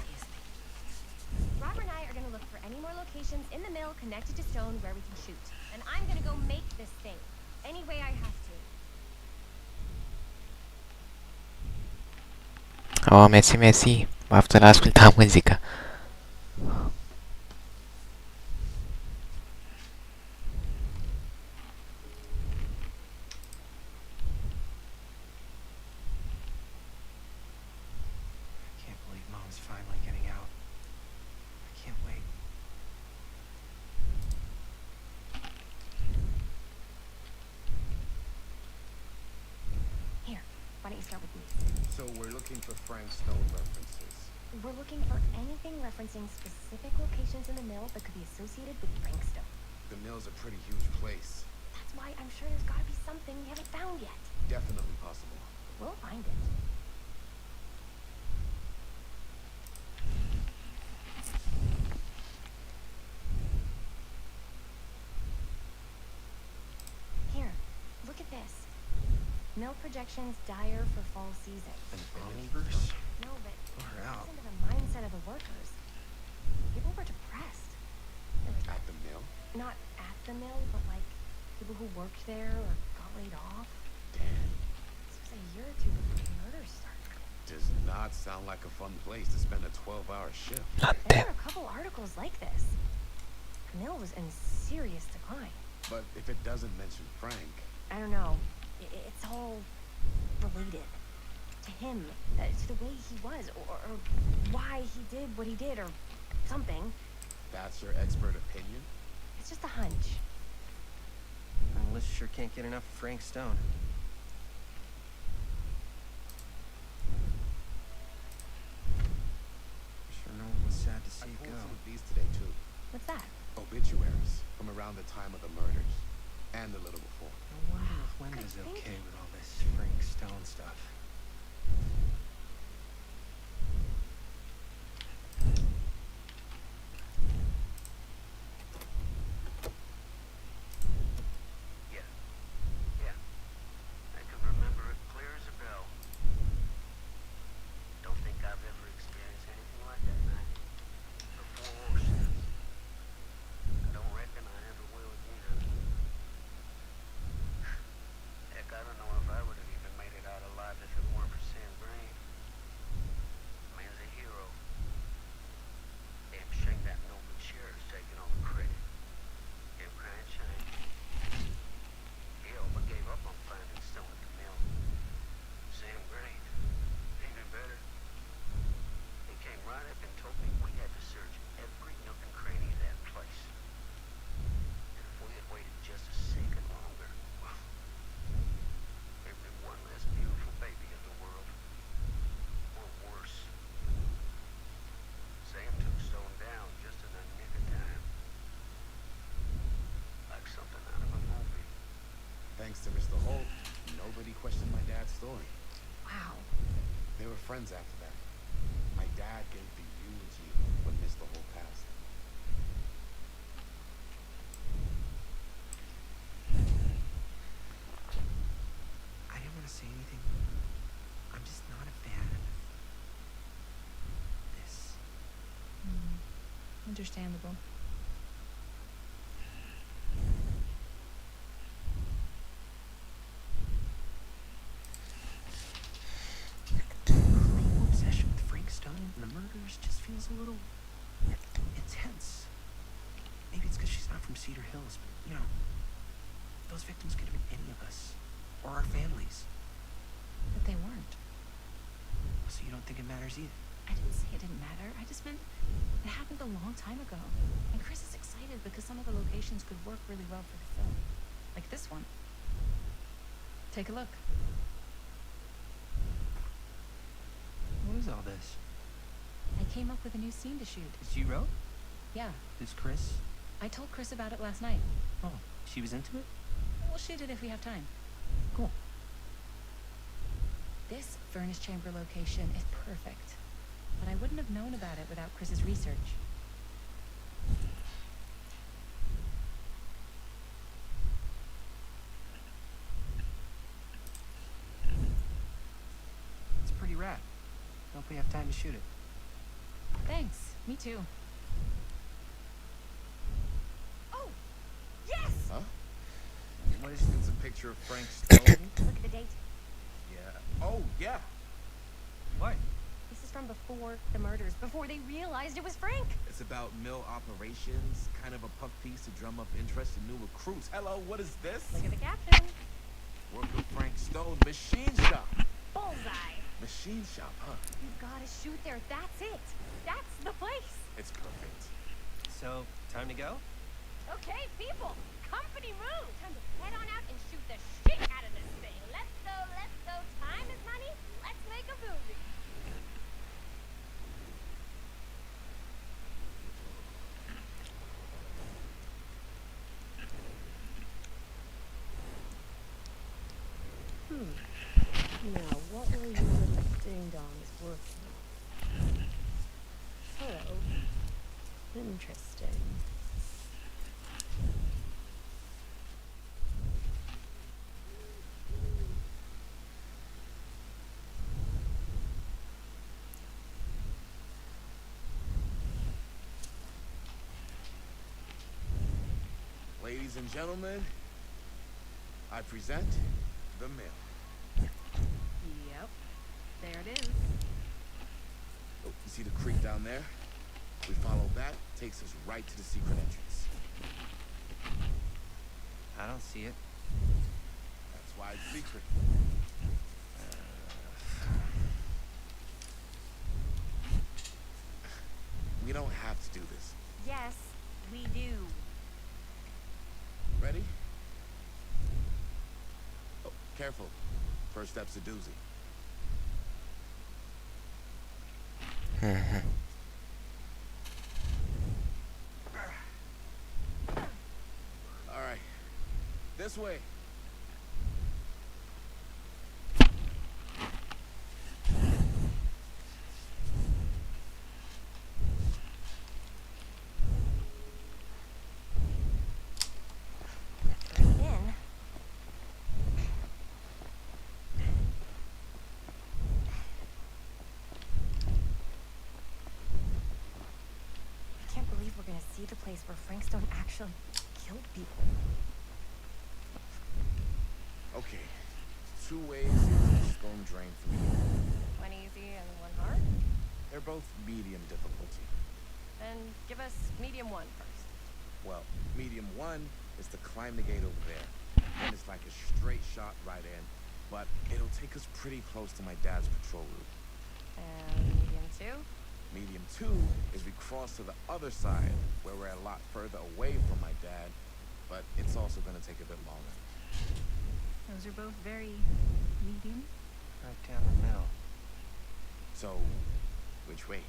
Robert and I are gonna look for any more locations in the mill connected to Stone where we can shoot. And I'm gonna go make this thing. Any way I have to. Oh, mersi, mersi. M-a făcut la asculta muzică. I can't believe Mom's finally getting out. I can't wait. Here, why don't you start with me? So we're looking for Frank Stone references. We're looking for anything referencing specific locations in the mill that could be associated with Frank Stone. The mill's a pretty huge place. That's why I'm sure there's gotta be something we haven't found yet. Definitely possible. We'll find it. Here, look at this. Mill projections dire for fall season. An omniverse? No, but Far out. listen to the mindset of the workers. People were depressed. They were At the mill? not at the mill, but like people who worked there or got laid off. Damn. This was a year or two before the murders started. Does not sound like a fun place to spend a 12-hour shift. There were a couple articles like this. The mill was in serious decline. But if it doesn't mention Frank, I don't know. It's all related to him, to the way he was, or why he did what he did, or something. that's your expert opinion? It's just a hunch. Melissa sure can't get enough of Frank Stone. Sure no one was sad to see it I go. pulled some of these today too. What's that? Obituaries from around the time of the murders and a little before. I wonder if Linda's okay with all this Frank Stone stuff. Yeah. Yeah. I can remember it clear as a bell. Don't think I've ever experienced anything like that, man. Before or since. I don't reckon I ever will again. Heck, I don't know if I would have even made it out alive if thanks to Mr. Holt, nobody questioned my dad's story. Wow. They were friends after that. My dad gave the eulogy when Mr. Holt passed. I didn't want to say anything. I'm just not a fan of this. Understandable. My obsession with Frank Stone and the murders just feels a little intense. Maybe it's because she's not from Cedar Hills, but you know, those victims could have been any of us or our families. But they weren't. So you don't think it matters either? I didn't say it didn't matter. I just meant it happened a long time ago. And Chris is excited because some of the locations could work really well for the film. Like this one. Take a look. What is all this? I came up with a new scene to shoot. That you wrote? Yeah. This Chris? I told Chris about it last night. Oh, she was into it? We'll shoot it if we have time. Cool. This furnace chamber location is perfect. But I wouldn't have known about it without Chris's research. It's pretty rad. Hope we have time to shoot it. Thanks. Me too. Oh, yes! Huh? What is this? A picture of Frank Stone? Look at the date. Yeah. Oh, yeah. What? This is from before the murders, before they realized it was Frank. It's about mill operations, kind of a puck piece to drum up interest in new recruits. Hello, what is this? Look at the caption. Work with Frank Stone, machine shop. Bullseye. Machine shop, huh? You've got to shoot there. That's it. That's the place. It's perfect. So, time to go? Okay, people. Company move. Time to head on out and shoot the shit out of this thing. Let's go, let's go. Time is money. Let's make a movie. Now, what were you little ding-dongs working on? Hello. Interesting. Ladies and gentlemen, I present the mill. Yep. There it is. Oh, you see the creek down there? We follow that, takes us right to the secret entrance. I don't see it. That's why it's secret. We don't have to do this. Yes, we do. Ready? Oh, careful. First step's a doozy. All right. This way. In. I can't believe we're gonna see the place where Frank Stone actually killed people. Okay. 2 ways into the storm drain from here. One easy and one hard. They're both medium difficulty. Then give us medium one first. Well, medium 1 is to climb the gate over there. And it's like a straight shot right in, but it'll take us pretty close to my dad's patrol route. And medium two. Medium 2 is we cross to the other side, where we're a lot further away from my dad, but it's also gonna take a bit longer. Those are both very medium. Right down the middle. So, which way?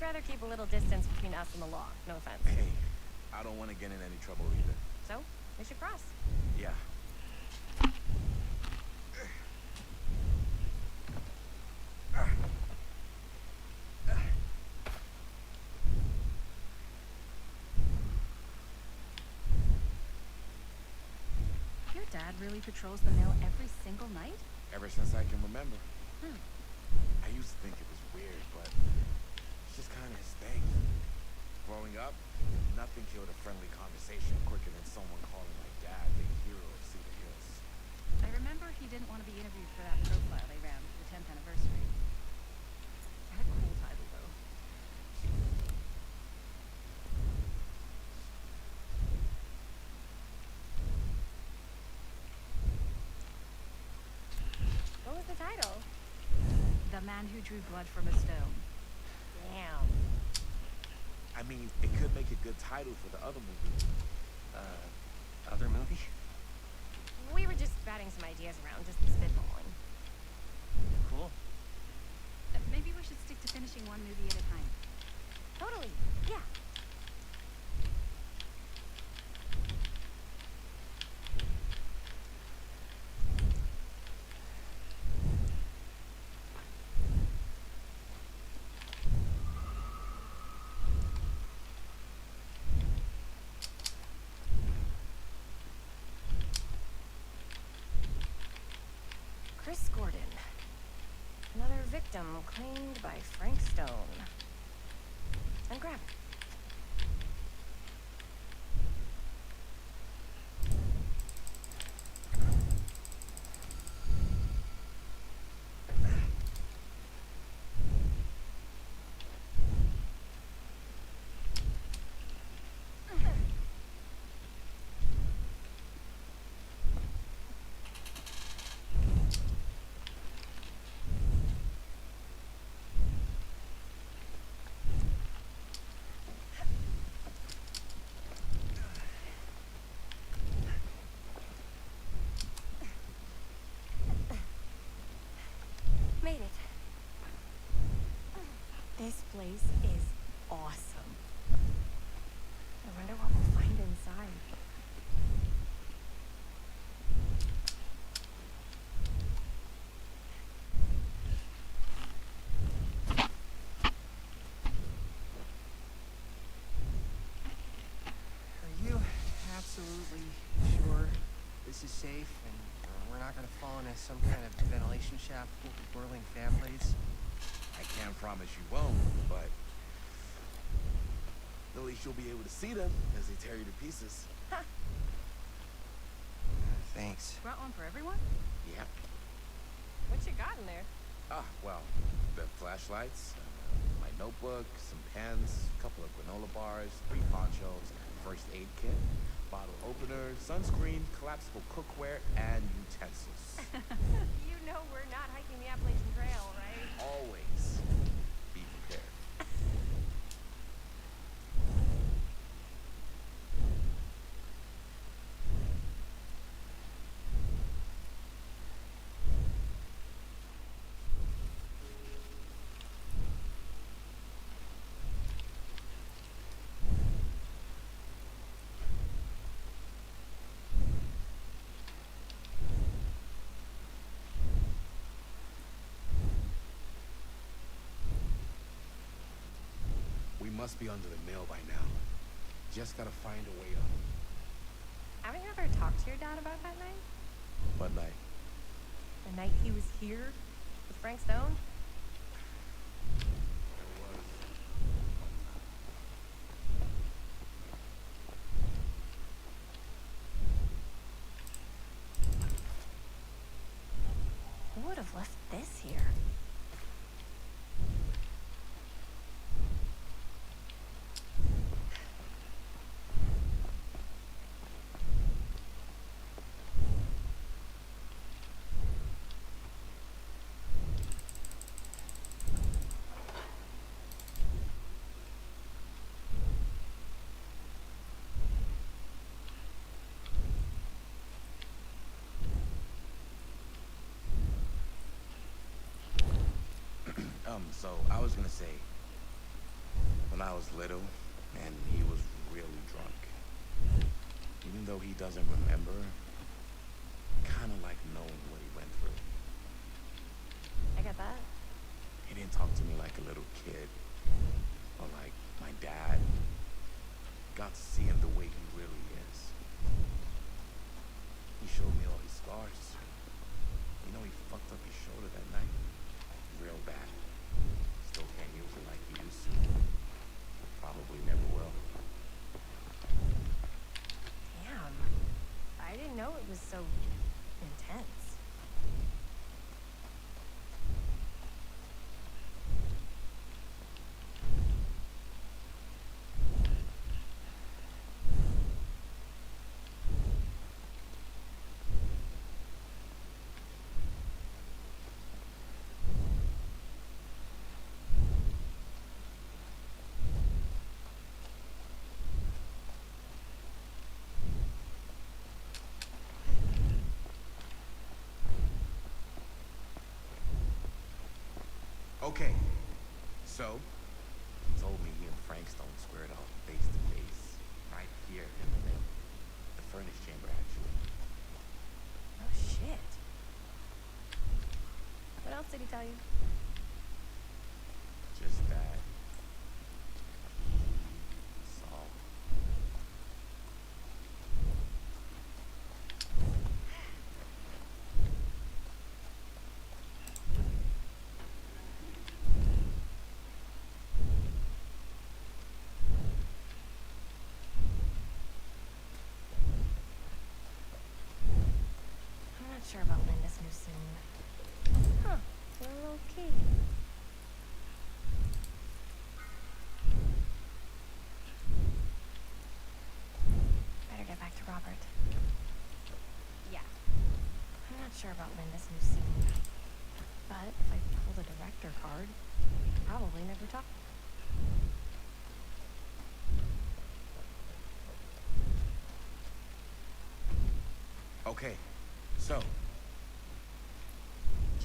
rather keep a little distance between us and the law. No offense. Hey, I don't want to get in any trouble either. So, we should cross. Yeah. Your dad really patrols the mill every single night? Ever since I can remember. Hmm. I used to think it was weird, but it's just kind of his thing. Growing up, nothing killed a friendly conversation quicker than someone calling my dad the hero of Cedar Hills. I remember he didn't want to be interviewed for that profile they ran for the 10th anniversary. What a cool title, though. What was the title? The Man Who Drew Blood from a Stone. Damn. I mean, it could make a good title for the other movie. Other movie? We were just batting some ideas around, just spitballing. Cool. Maybe we should stick to finishing one movie at a time. Totally. Yeah. Chris Gordon. Another victim claimed by Frank Stone. And grab it. Made it. This place is awesome. I wonder what we'll find inside. Are you absolutely sure this is safe and we're not gonna fall into some kind of ventilation shaft full of whirling fan blades? I can't promise you won't, but at least you'll be able to see them as they tear you to pieces. Thanks. Brought one for everyone? Yep. What you got in there? Well, the flashlights, my notebook, some pens, a couple of granola bars, 3 ponchos, first aid kit, bottle opener, sunscreen, collapsible cookware, and utensils. You know we're not hiking the Appalachian Trail, right? Always be prepared. We must be under the mill by now. Just gotta find a way up. Haven't you ever talked to your dad about that night? What night? The night he was here with Frank Stone? Who would have left this here? So I was gonna say, When I was little, and he was really drunk. Even though he doesn't remember, kind of like knowing what he went through. I get that. He didn't talk to me like a little kid, or like my dad. Got to see him the way he really is. He showed me all his scars. You know, he fucked up his shoulder that night. Real bad. Still can't use it like he used to. Probably never will. Damn. I didn't know it was so intense. Okay, so, he told me he and Frankstone squared off face to face, right here in the middle. The furnace chamber, actually. Oh shit. What else did he tell you? Just that he saw. I'm not sure about Linda's new scene. Huh. A little key. Better get back to Robert. Yeah. I'm not sure about Linda's new scene. But if I pull the director card, probably never talk. Okay, so,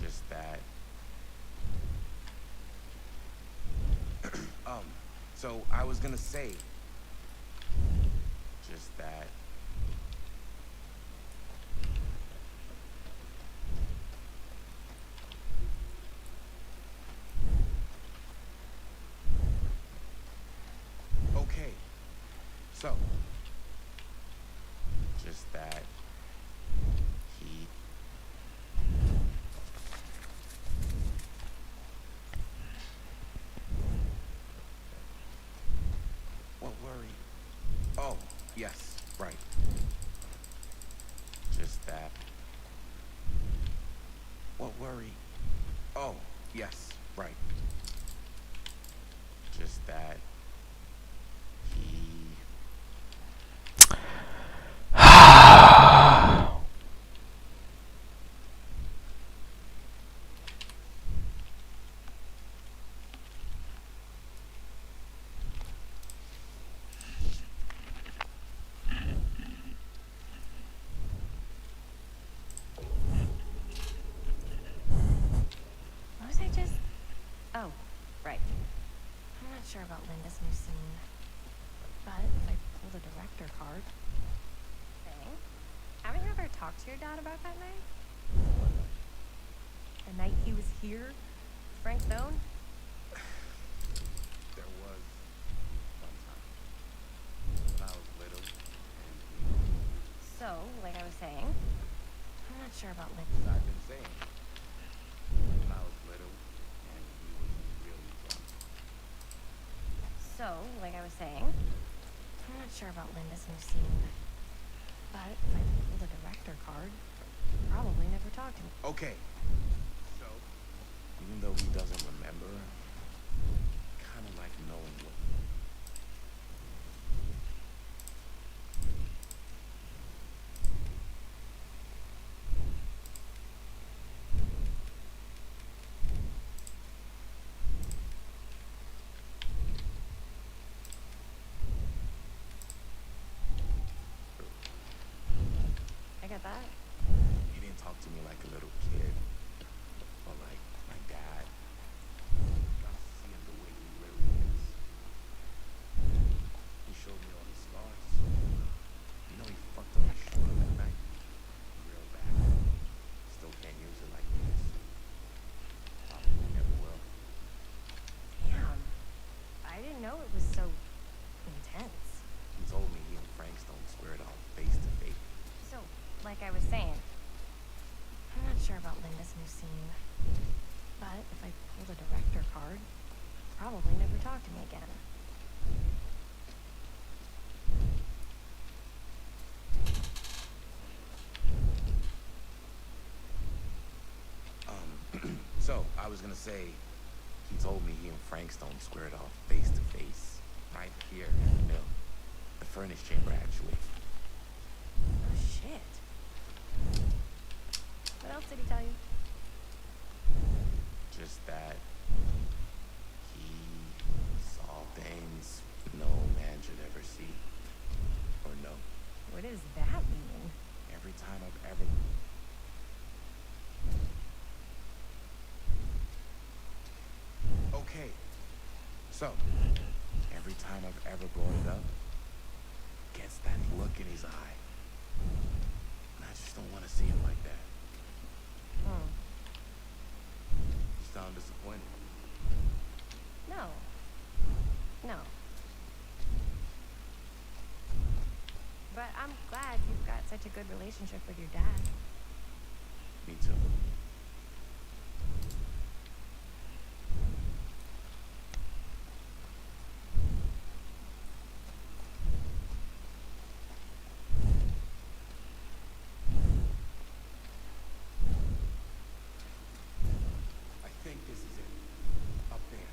just that. So I was gonna say, just that. Okay, so, just that. He what worry? Oh, yes, right. Just that. What worry? Oh, yes, right. Just that. He What was I just... Oh, right. I'm not sure about Linda's new scene. But if I pull the director card... Thing? Haven't you ever talked to your dad about that night? The night he was here? Frank Stone? there was one time when I was little and So, like I was saying, I'm not sure about Linda. I've been saying when I was little and he was really drunk. So, like I was saying, I'm not sure about Linda's new scene. But if I pull the director card, probably never talk to me. Okay, so even though he doesn't remember, kind of like knowing what. I get that. He didn't talk to me like a little kid, or like my dad. Got to see him the way he really is. new scene. But if I pull the director card, probably never talk to me again. So, I was gonna say, he told me he and Frankstone squared off face to face, right here in the mill. The furnace chamber, actually. Oh, shit. What else did he tell you? Just that he saw things no man should ever see or know. What does that mean? Every time I've ever... Okay, so, every time I've ever brought it up, gets that look in his eye. And I just don't want to see him like that. You sound disappointed. No. No. But I'm glad you've got such a good relationship with your dad. Me too. I think this is it. Up there.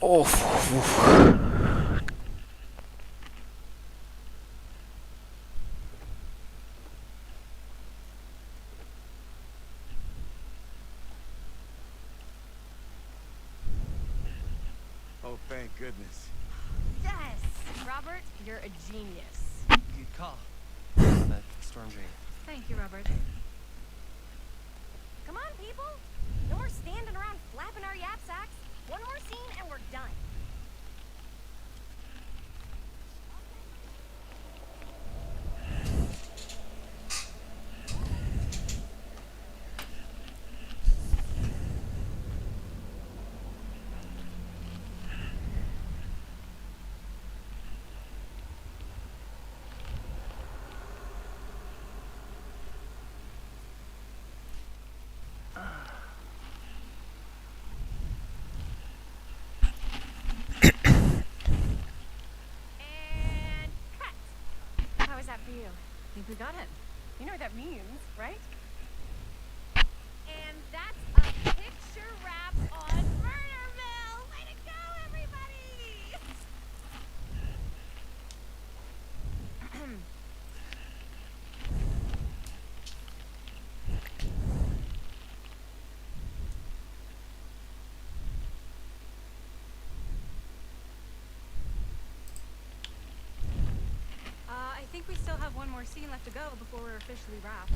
Oh, thank goodness. Yes! Robert, you're a genius. Good call. On that storm drain. Thank you, Robert. Come on, people! No more standing around flapping our yap sacks. One more scene and we're done. And cut! How was that for you? I think we got it. You know what that means, right? And that's a picture wrap on Murderville! Way to go, everybody! I think we still have one more scene left to go before we're officially wrapped.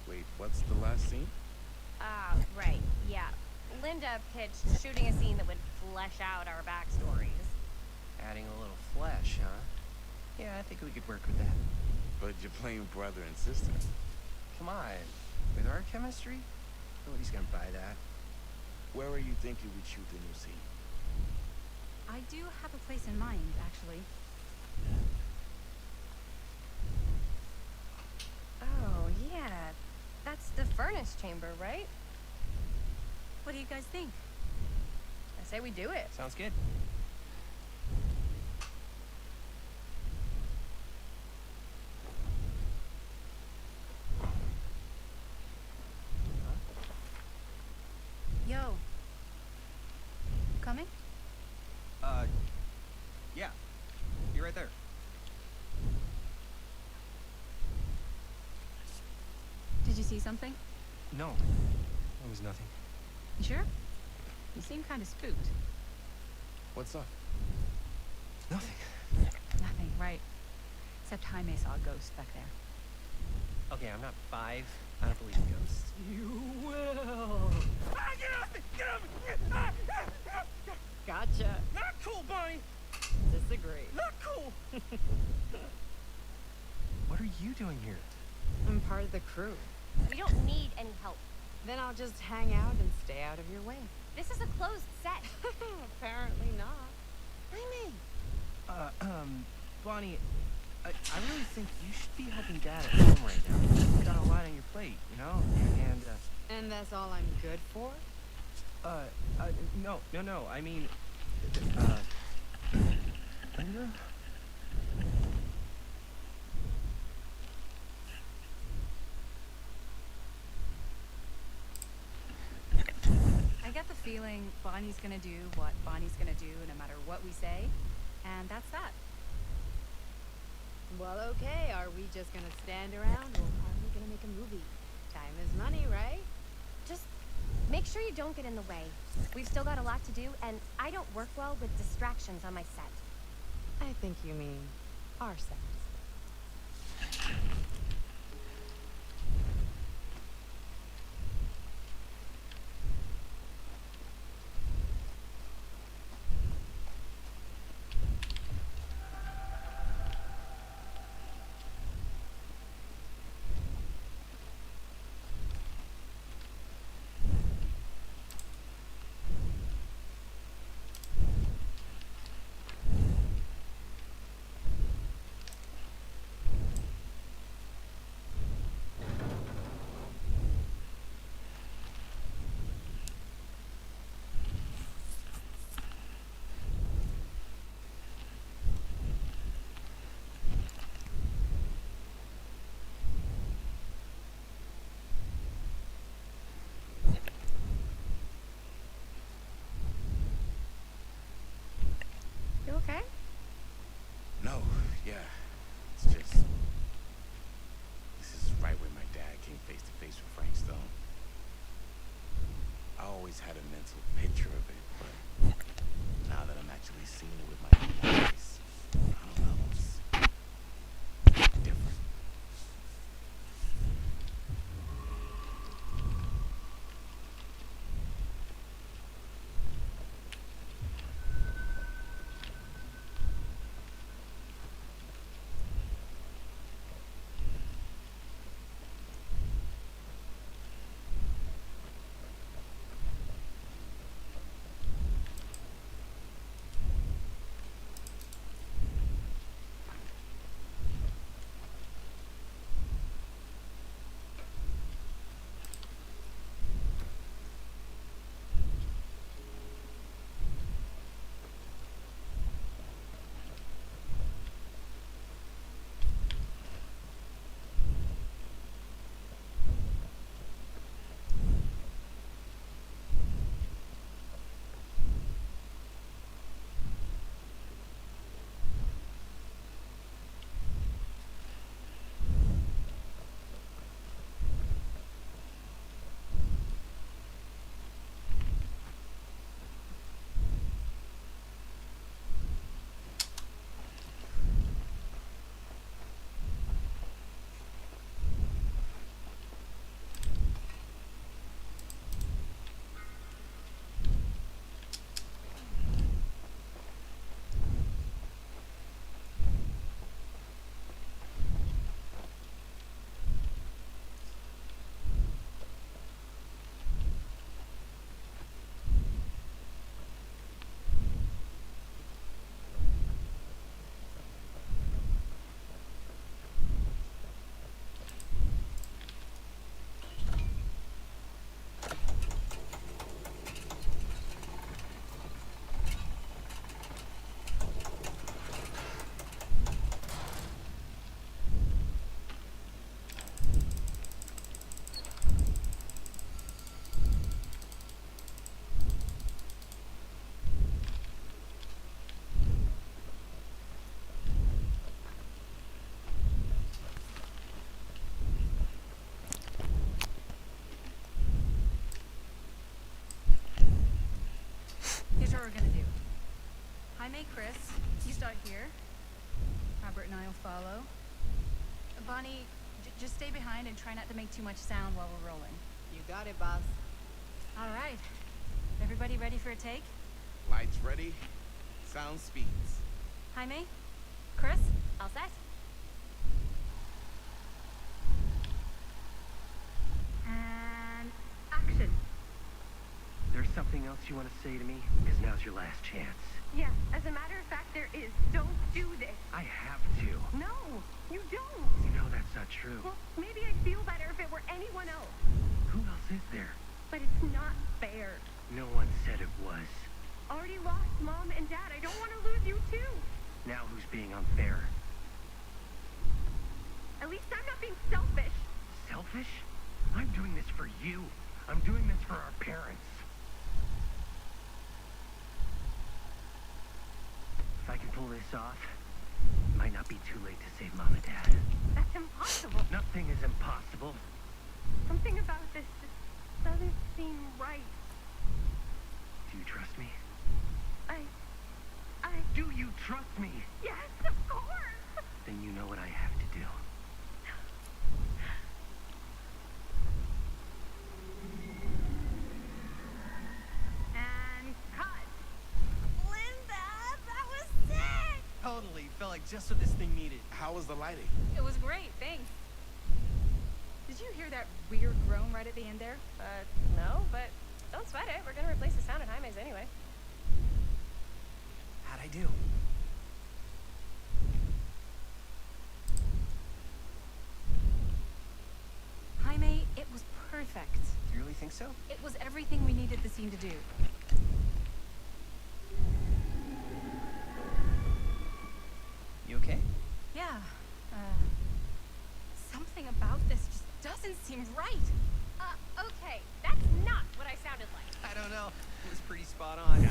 Wait, what's the last scene? Ah, right, yeah. Linda pitched shooting a scene that would flesh out our backstories. Adding a little flesh, huh? Yeah, I think we could work with that. But you're playing brother and sister. Come on. With our chemistry, nobody's gonna buy that. Where are you thinking we'd shoot the new scene? I do have a place in mind, actually. Oh, yeah. That's the furnace chamber, right? What do you guys think? I say we do it. Sounds good. Yo. Coming? Yeah. You're right there. Did you see something? No. It was nothing. You sure? You seem kind of spooked. What's up? Nothing. Nothing, right. Except Jaime saw a ghost back there. Okay, I'm not 5. I don't believe in ghosts. You will. Ah, get off me! Get off me! Gotcha. Not cool, Bonnie! Disagree. Not cool! What are you doing here? I'm part of the crew. We don't need any help. Then I'll just hang out and stay out of your way. This is a closed set. Apparently not. Jaime! Bonnie, I really think you should be helping Dad at home right now. You've got a lot on your plate, you know? And that's all I'm good for? No, I mean, Linda? I get the feeling Bonnie's gonna do what Bonnie's gonna do no matter what we say, and that's that. Well, okay, are we just gonna stand around or are we gonna make a movie? Time is money, right? Just make sure you don't get in the way. We've still got a lot to do, and I don't work well with distractions on my set. I think you mean our set. You okay? No, yeah. It's just... This is right when my dad came face to face with Frank Stone. I always had a mental picture of it, but now that I'm actually seeing it with my own eyes, I don't know, it's different. Here's what we're gonna do. Jaime, Chris, you start here. Robert and I will follow. Bonnie, just stay behind and try not to make too much sound while we're rolling. You got it, boss. All right. Everybody ready for a take? Lights ready, sound speeds. Jaime? Chris? All set? And action. something else you want to say to me? Because now's your last chance. Yeah, as a matter of fact, there is. Don't do this. I have to. No, you don't. You know that's not true. Well, maybe I'd feel better if it were anyone else. Who else is there? But it's not fair. No one said it was. Already lost Mom and Dad. I don't want to lose you too. Now who's being unfair? At least I'm not being selfish. Selfish? I'm doing this for you. I'm doing this for our parents. If I can pull this off, it might not be too late to save Mom and Dad. That's impossible. Nothing is impossible. Something about this just doesn't seem right. Do you trust me? I... Do you trust me? Yes, of course! Then you know what I have to do. And cut! Linda, that was sick! Totally. Felt like just what this thing needed. How was the lighting? It was great, thanks. Did you hear that weird groan right at the end there? No, but don't sweat it. We're gonna replace the sound at Jaime's anyway. How'd I do? Jaime, it was perfect. Do you really think so? It was everything we needed the scene to do. You okay? Yeah, something about this just doesn't seem right. Okay, that's not what I sounded like. I don't know. It was pretty spot on.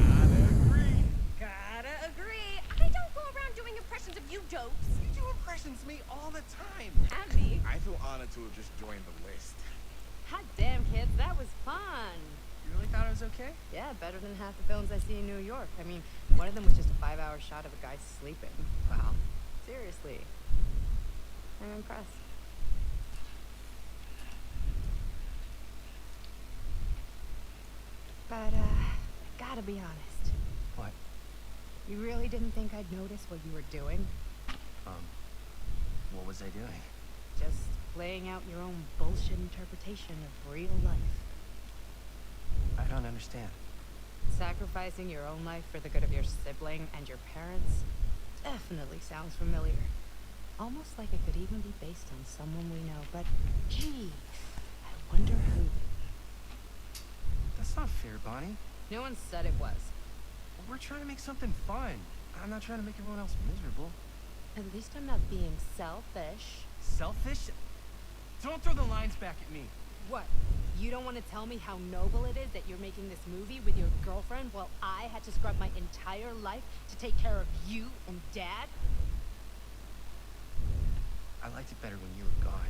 Gotta agree. I don't go around doing impressions of you dopes. You do impressions of me all the time. And me. I feel honored to have just joined the list. Hot damn, kids, that was fun. You really thought it was okay? Yeah, better than half the films I see in New York. I mean, one of them was just a 5-hour shot of a guy sleeping. Wow. Seriously. I'm impressed. But, gotta be honest. What? You really didn't think I'd notice what you were doing? What was I doing? Just playing out your own bullshit interpretation of real life. I don't understand. Sacrificing your own life for the good of your sibling and your parents definitely sounds familiar. Almost like it could even be based on someone we know, but gee, I wonder who. That's not fair, Bonnie. No one said it was. We're trying to make something fun. I'm not trying to make everyone else miserable. At least I'm not being selfish. Selfish? Don't throw the lines back at me. What? You don't want to tell me how noble it is that you're making this movie with your girlfriend while I had to scrub my entire life to take care of you and Dad? I liked it better when you were gone.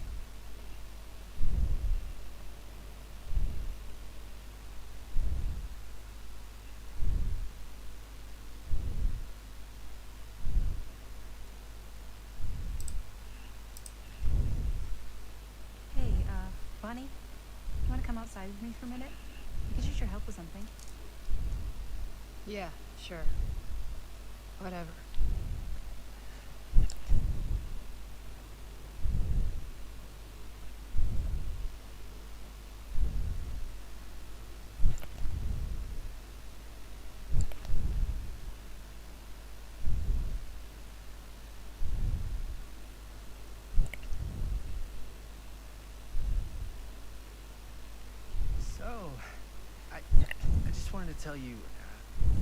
Hey, Bonnie, you want to come outside with me for a minute? I could use your help with something. Yeah, sure. Whatever. So, I just wanted to tell you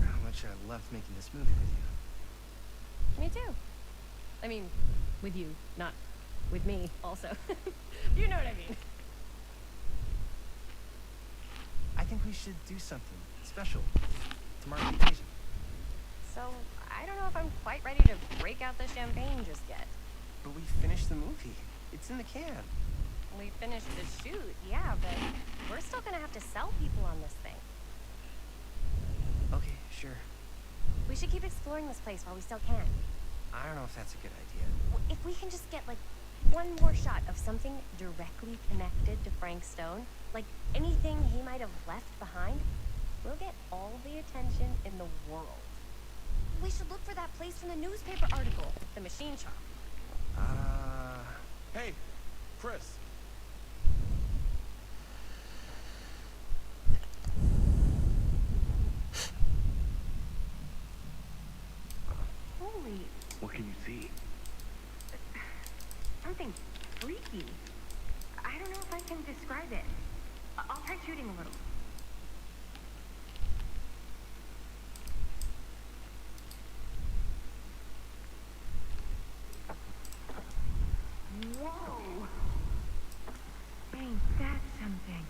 how much I loved making this movie with you. Me too. I mean, with you, not with me, also. You know what I mean. I think we should do something special to mark the occasion. So, I don't know if I'm quite ready to break out the champagne just yet. But we finished the movie. It's in the can. We finished the shoot, yeah, but we're still gonna have to sell people on this thing. Okay, sure. We should keep exploring this place while we still can. I don't know if that's a good idea. If we can just get, like, one more shot of something directly connected to Frank Stone, like anything he might have left behind, we'll get all the attention in the world. We should look for that place from the newspaper article, the machine shop. Hey, Chris. What can you see? Something freaky. I don't know if I can describe it. I'll try shooting a little. Whoa! Ain't that something?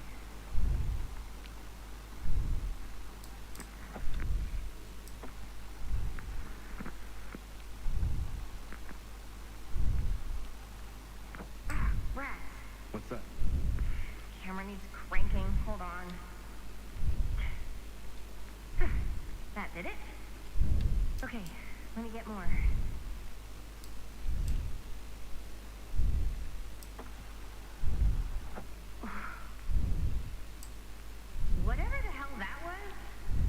Rats. What's that? Camera needs cranking. Hold on. That did it? Okay, let me get more. Whatever the hell that was,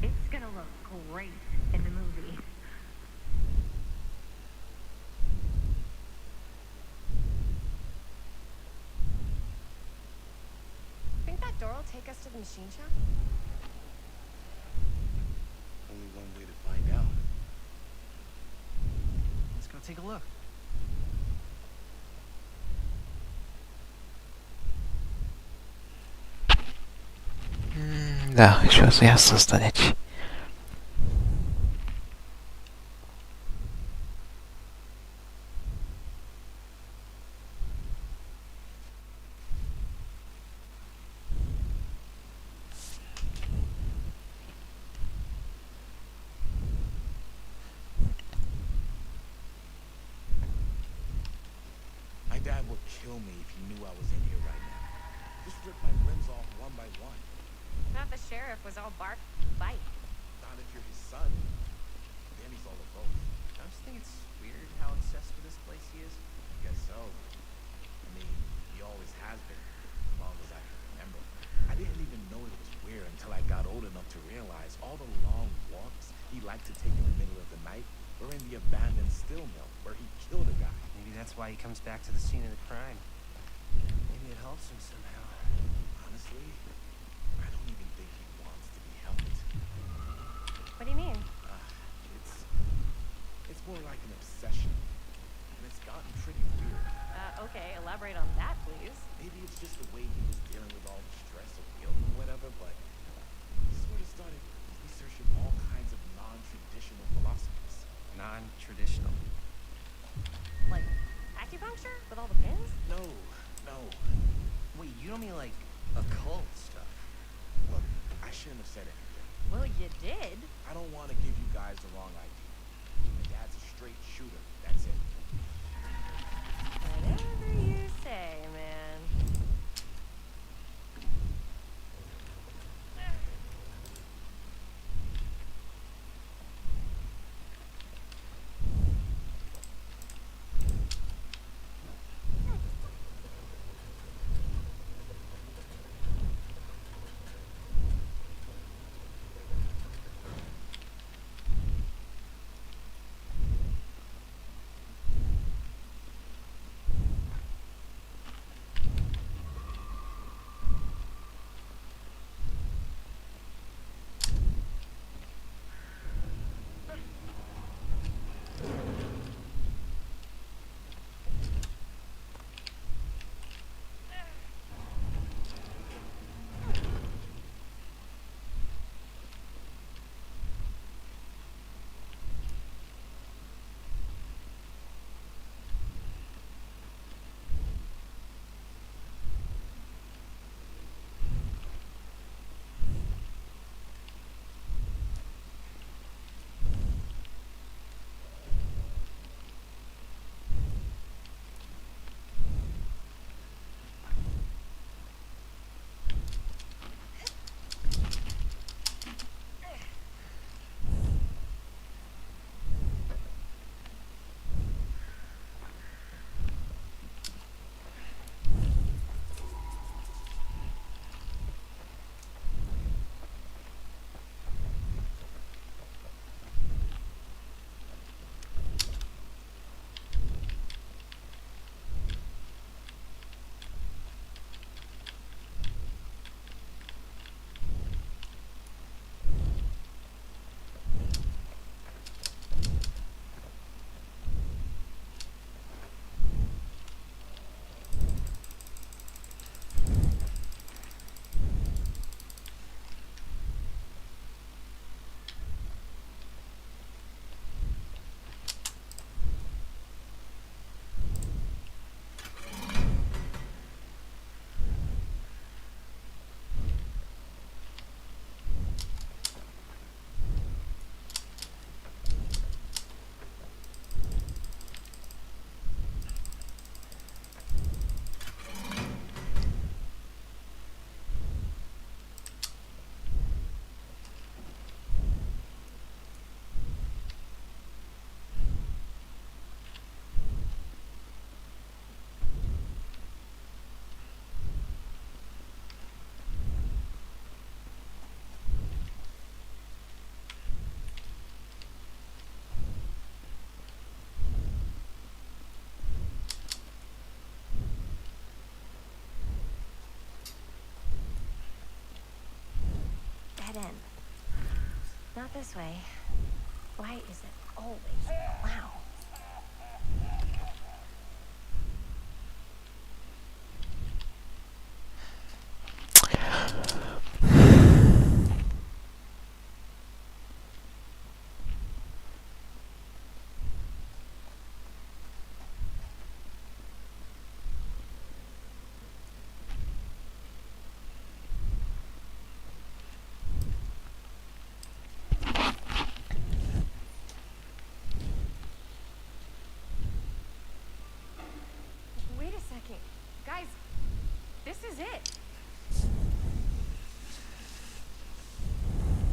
it's gonna look great in the movie. Think that door will take us to the machine shop? Only one way to find out. Let's go take a look. Da, și o să iasă asta de aici. My dad would kill me if he knew I was in here right now. Just rip my rims off one by one. Not the sheriff was all bark bite. Not if you're his son. Then he's all of both. I just think it's weird how obsessed with this place he is. I guess so. I mean, he always has been, as long as I can remember. I didn't even know it was weird until I got old enough to realize all the long walks he liked to take in the middle of the night were in the abandoned steel mill where he killed a guy. Maybe that's why he comes back to the scene of the crime. Maybe it helps him somehow. Honestly, I don't even think he wants to be helped. What do you mean? It's more like an obsession. And it's gotten pretty weird. Okay, elaborate on that, please. Maybe it's just the way he was dealing with all the stress of guilt or whatever, but he sort of started researching all kinds of non-traditional philosophies. Non-traditional. Like acupuncture with all the pins? No. Wait, you don't mean like occult stuff? Look, I shouldn't have said anything. Well, you did. I don't want to give you guys the wrong idea. My dad's a straight shooter. That's it. Whatever you say, man. dead end. Not this way. Why is it always? Wow. Wait a second. Guys, this is it.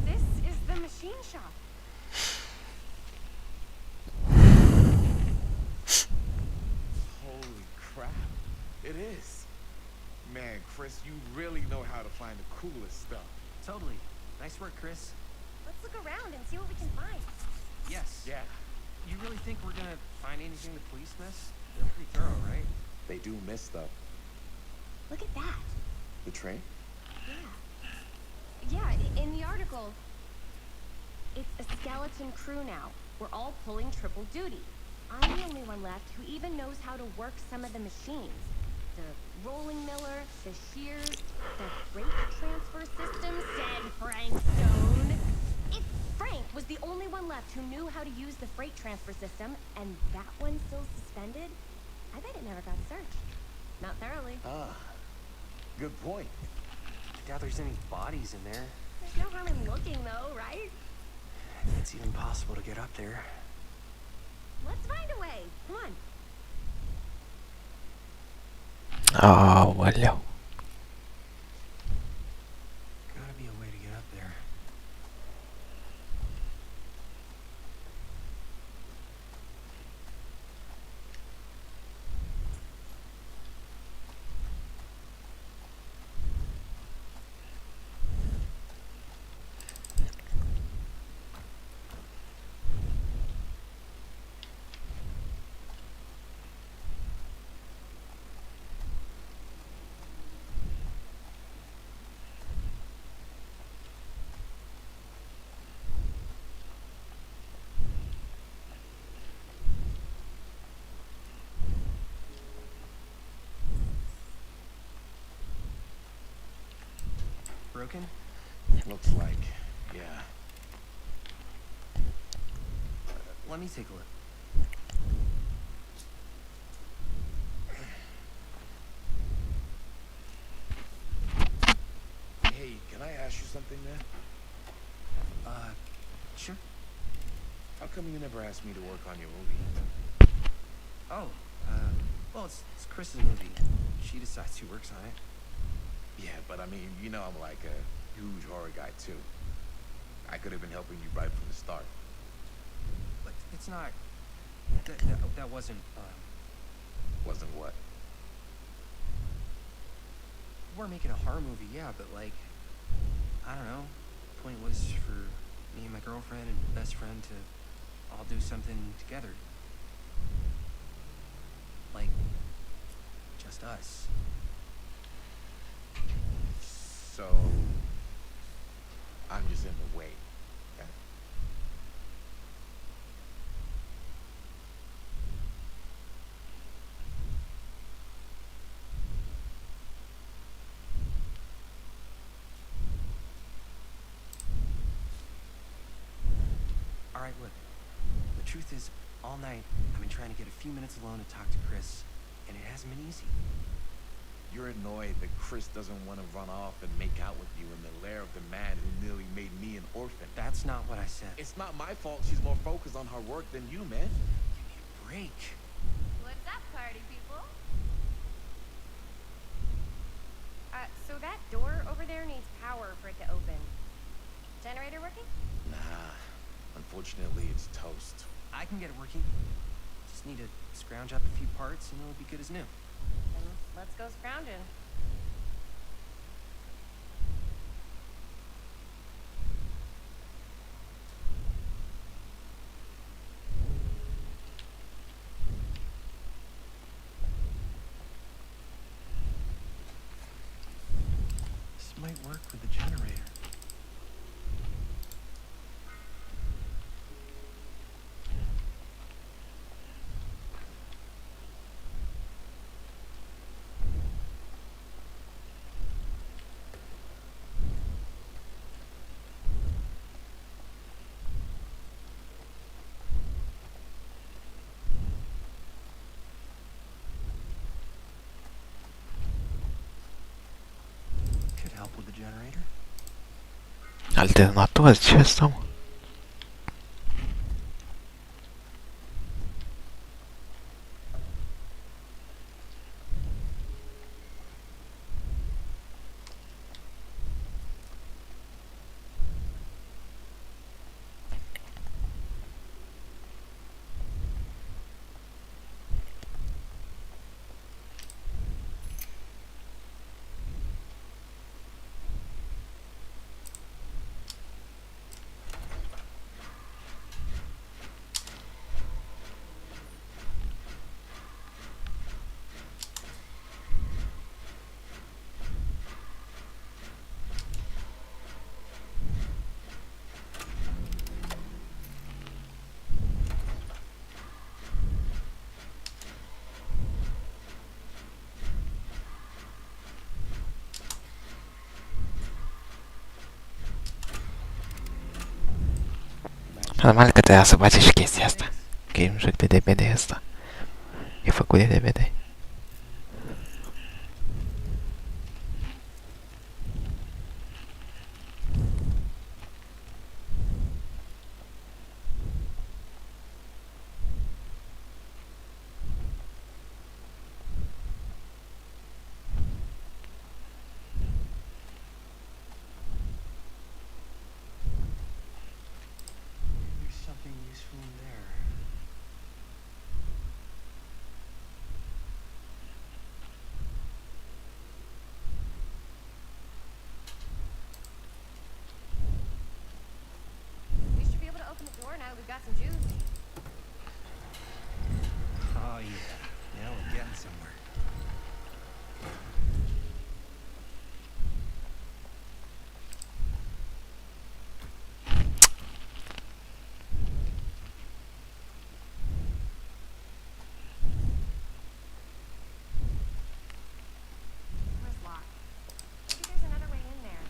This is the machine shop. Holy crap. It is. Man, Chris, you really know how to find the coolest stuff. Totally. Nice work, Chris. Let's look around and see what we can find. Yes. Yeah, You really think we're gonna find anything the police miss? They're pretty thorough, right? they do miss stuff. Look at that. The train? Yeah, in the article, it's a skeleton crew now. We're all pulling triple duty. I'm the only one left who even knows how to work some of the machines. The rolling miller, the shears, the freight transfer system, said Frank Stone. If Frank was the only one left who knew how to use the freight transfer system, and that one's still suspended, I bet it never got searched. Not thoroughly. Ah, good point. I doubt there's any bodies in there. There's no harm in looking, though, right? It's even possible to get up there. Let's find a way. Come on. Oh, well. Gotta be a way to get up there. Broken? Looks like, yeah. Let me take a look. Hey, can I ask you something, man? Sure. How come you never asked me to work on your movie? Oh, well, it's Chris's movie. She decides who works on it. Yeah, but I mean, you know I'm like a huge horror guy, too. I could have been helping you right from the start. But it's not... That wasn't, Wasn't what? We're making a horror movie, yeah, but like... I don't know. The point was for me and my girlfriend and best friend to all do something together. Like... just us. So, I'm just in the way. Okay? Alright, look. The truth is, all night, I've been trying to get a few minutes alone to talk to Chris, and it hasn't been easy. You're annoyed that Chris doesn't want to run off and make out with you in the lair of the man who nearly made me an orphan. That's not what I said. It's not my fault she's more focused on her work than you, man. Give me a break. What's up, party people? So that door over there needs power for it to open. Generator working? Nah, unfortunately it's toast. I can get it working. Just need to scrounge up a few parts and it'll be good as new. Then let's go scrounging. This might work with the generator. Alternator? Ce asta, mă? Normal că trebuia să face și chestia asta. Că e un joc de DVD ăsta. E făcut de DVD. There's something useful in there. We should be able to open the door now we've got some juice. Oh yeah. Now we're getting somewhere. Door's locked. Maybe there's another way in there.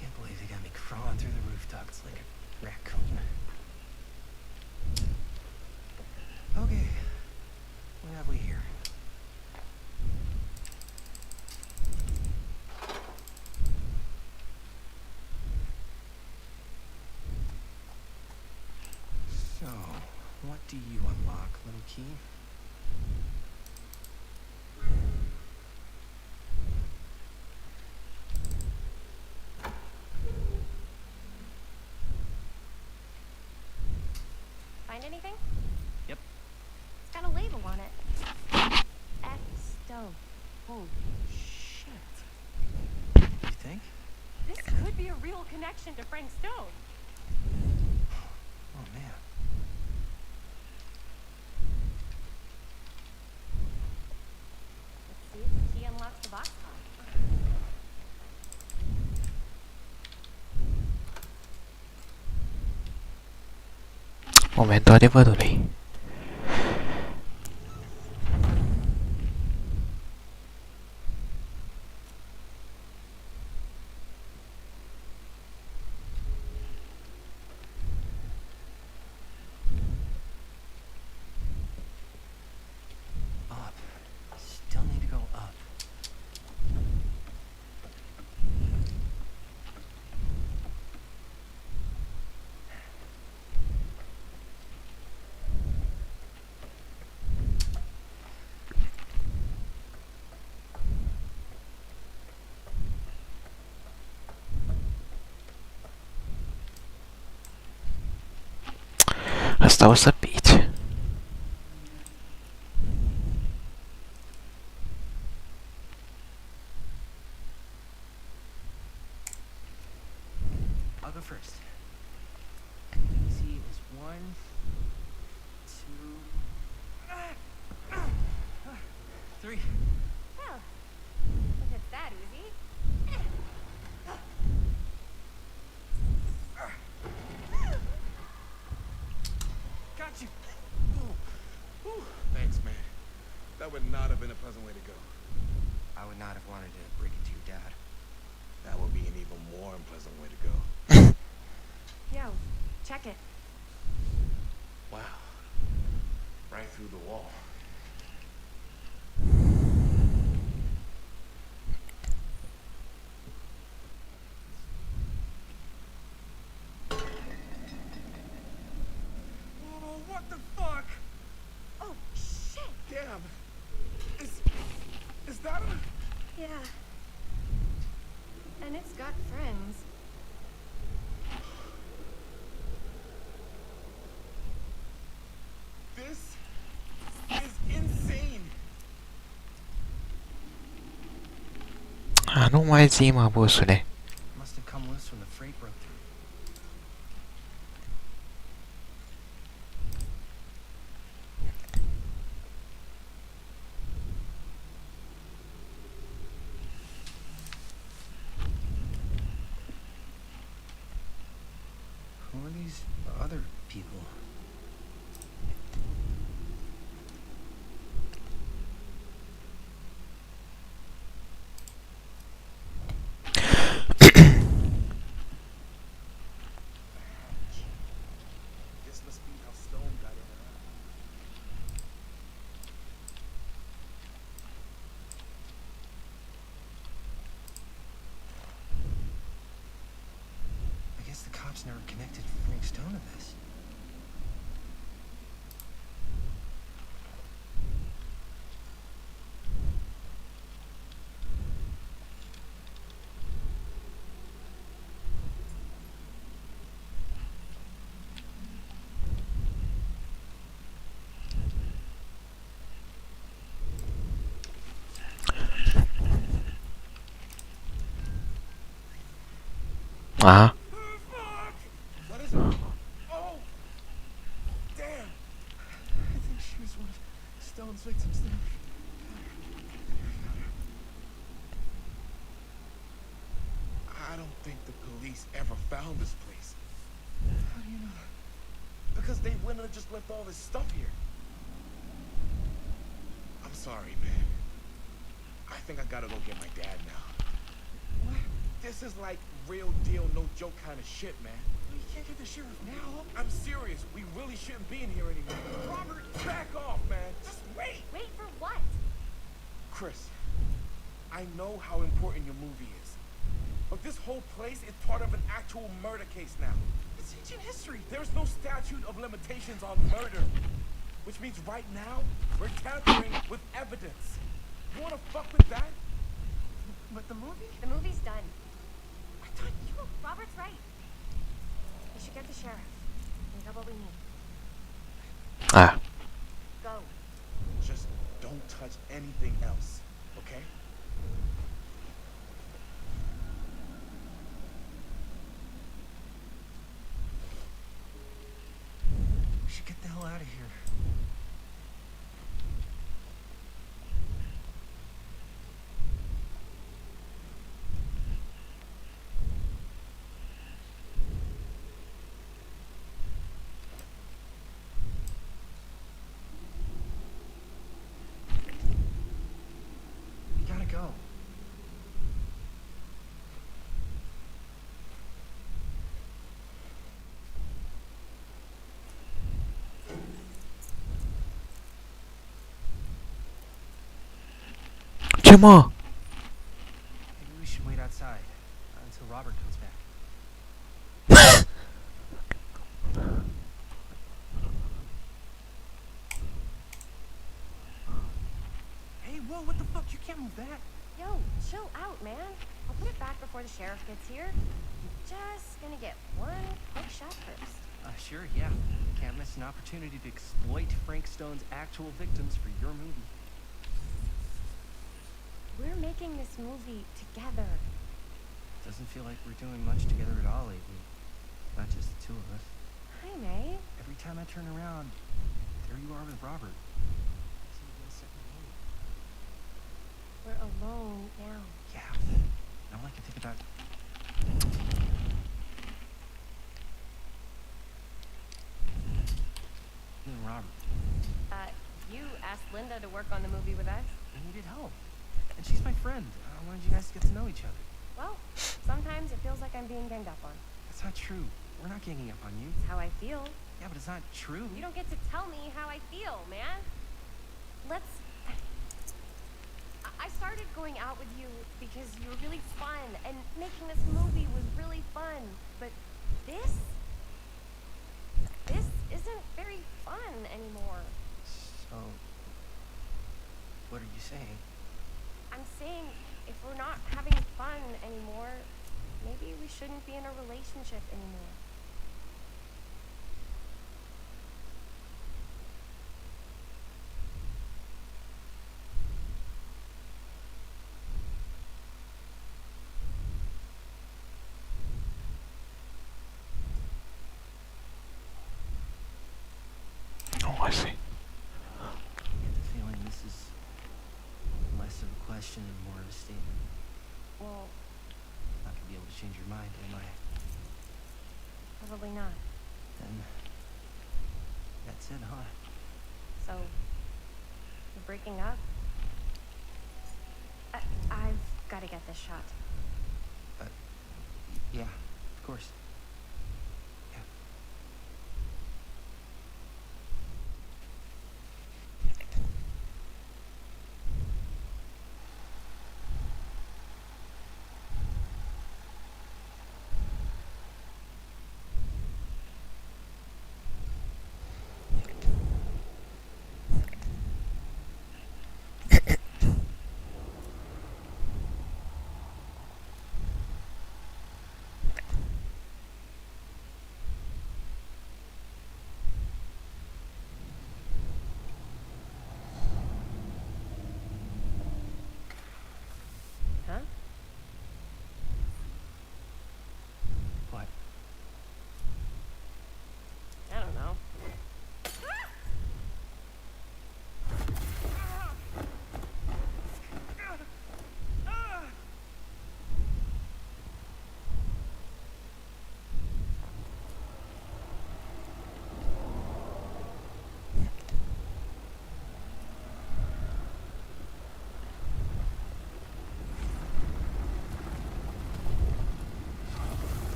Can't believe they got me crawling through the roof ducts like a raccoon. Okay. What have we here? So, what do you unlock, little key? Find anything? Yep. It's got a label on it. F stove. Holy shit. You think? This could be a real connection to Frank Stone. Oh man. Let's see if the key unlocks the box pod. Momentul adevărului. Up. Still need to go up. Asta o să pici. I'll go first. Easy is 1, 2, 3. Well, if it's that easy. That would not have been a pleasant way to go. I would not have wanted to break it to your dad. That would be an even more unpleasant way to go. Yo, check it. Wow. Right through the wall. Oh, what the fuck? Oh, shit! Damn. Is that a... Yeah. And it's got friends. This is insane. Ah, nu mai zi, mă, bossule. Must have come loose when the freight broke through. Who are these other people? This must be how Stone got in. I guess the cops never connected Frank Stone to this. Aha. What is it? Oh! Damn! I think she was one of Stone's victims then. I don't think the police ever found this place. How do you know that? Because they wouldn't have just left all this stuff here. I'm sorry, man. I think I gotta go get my dad now. What? This is like real deal, no joke kind of shit, man. You can't get the sheriff now. I'm serious. We really shouldn't be in here anymore. Robert, back off, man. Just wait. Wait for what? Chris, I know how important your movie is. But this whole place is part of an actual murder case now. It's ancient history. There's no statute of limitations on murder. Which means right now, we're tampering with evidence. You wanna fuck with that? But the movie? The movie's done. I thought you were... Robert's right. We should get the sheriff. We got what we need. Ah. Go. Just don't touch anything else, okay? We should get the hell out of here. We gotta go. Ce mă? Maybe we should wait outside until Robert comes back. Hey, whoa, what the fuck? You can't move that. Yo, chill out, man. I'll put it back before the sheriff gets here. I'm just gonna get one quick shot first. Sure, yeah. Can't miss an opportunity to exploit Frank Stone's actual victims for your movie. We're making this movie together. Doesn't feel like we're doing much together at all lately. Not just the two of us. Hi, May. Every time I turn around, there you are with Robert. It's even a second alone. We're alone now. Yeah. Now all I can think about... You and Robert. You asked Linda to work on the movie with us. I needed help. And she's my friend. I wanted you guys to get to know each other. Well, sometimes it feels like I'm being ganged up on. That's not true. We're not ganging up on you. It's how I feel. Yeah, but it's not true. You don't get to tell me how I feel, man. I started going out with you because you were really fun, and making this movie was really fun. But this isn't very fun anymore. So, what are you saying? I'm saying if we're not having fun anymore, maybe we shouldn't be in a relationship anymore. Oh, I see. I get the feeling this is less of a question and more of a statement. Well, Not gonna be able to change your mind, am I? probably not. Then that's it, huh? So, we're breaking up? I've got to get this shot. Yeah, of course. Yeah. Huh? What? I don't know.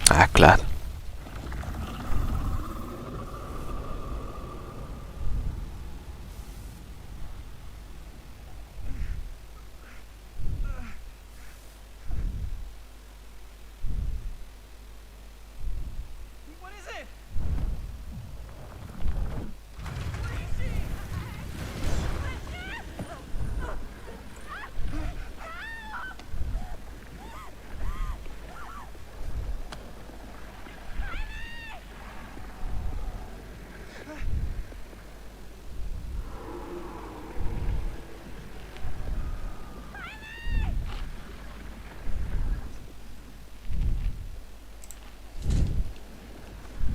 Ah, claro. What is it?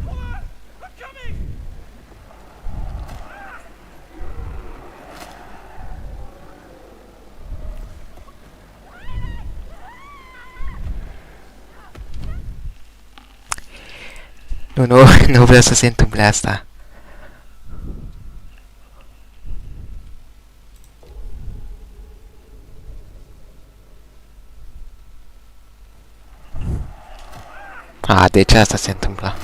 Hold on! I'm coming! Nu vreau să se întâmple asta. A, deci asta se întâmplă.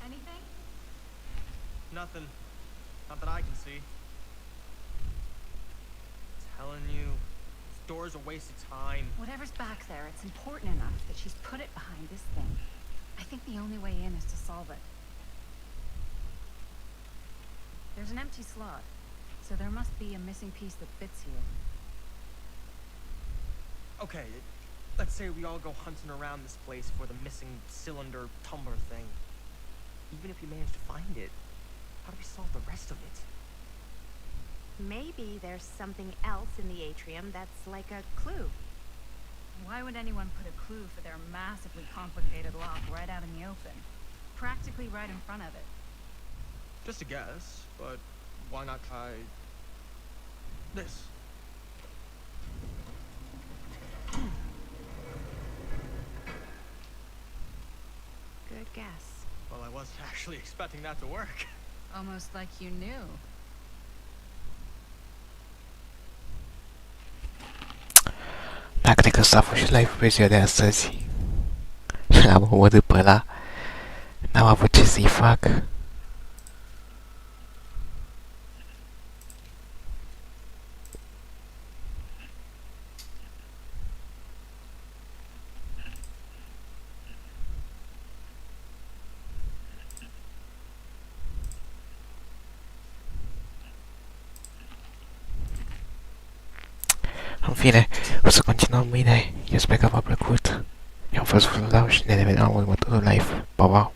Anything? Nothing. Not that I can see. Telling you, this door's a waste of time. Whatever's back there, it's important enough that she's put it behind this thing. I think the only way in is to solve it. There's an empty slot, so there must be a missing piece that fits here. Okay, let's say we all go hunting around this place for the missing cylinder tumbler thing. Even if we manage to find it, how do we solve the rest of it? Maybe there's something else in the atrium that's like a clue. Why would anyone put a clue for their massively complicated lock right out in the open? Practically right in front of it. Just a guess, but why not try this? Good guess. Well, I wasn't actually expecting that to work. Almost like you knew. Da, cred că s-a fost și live-ul pe ziua de astăzi. L-am omorât pe ăla. N-am avut ce să-i fac. În fine, o să continuăm mâine. Eu sper că v-a plăcut. Eu am fost Vlad și ne revedem la următorul live. Pa, pa!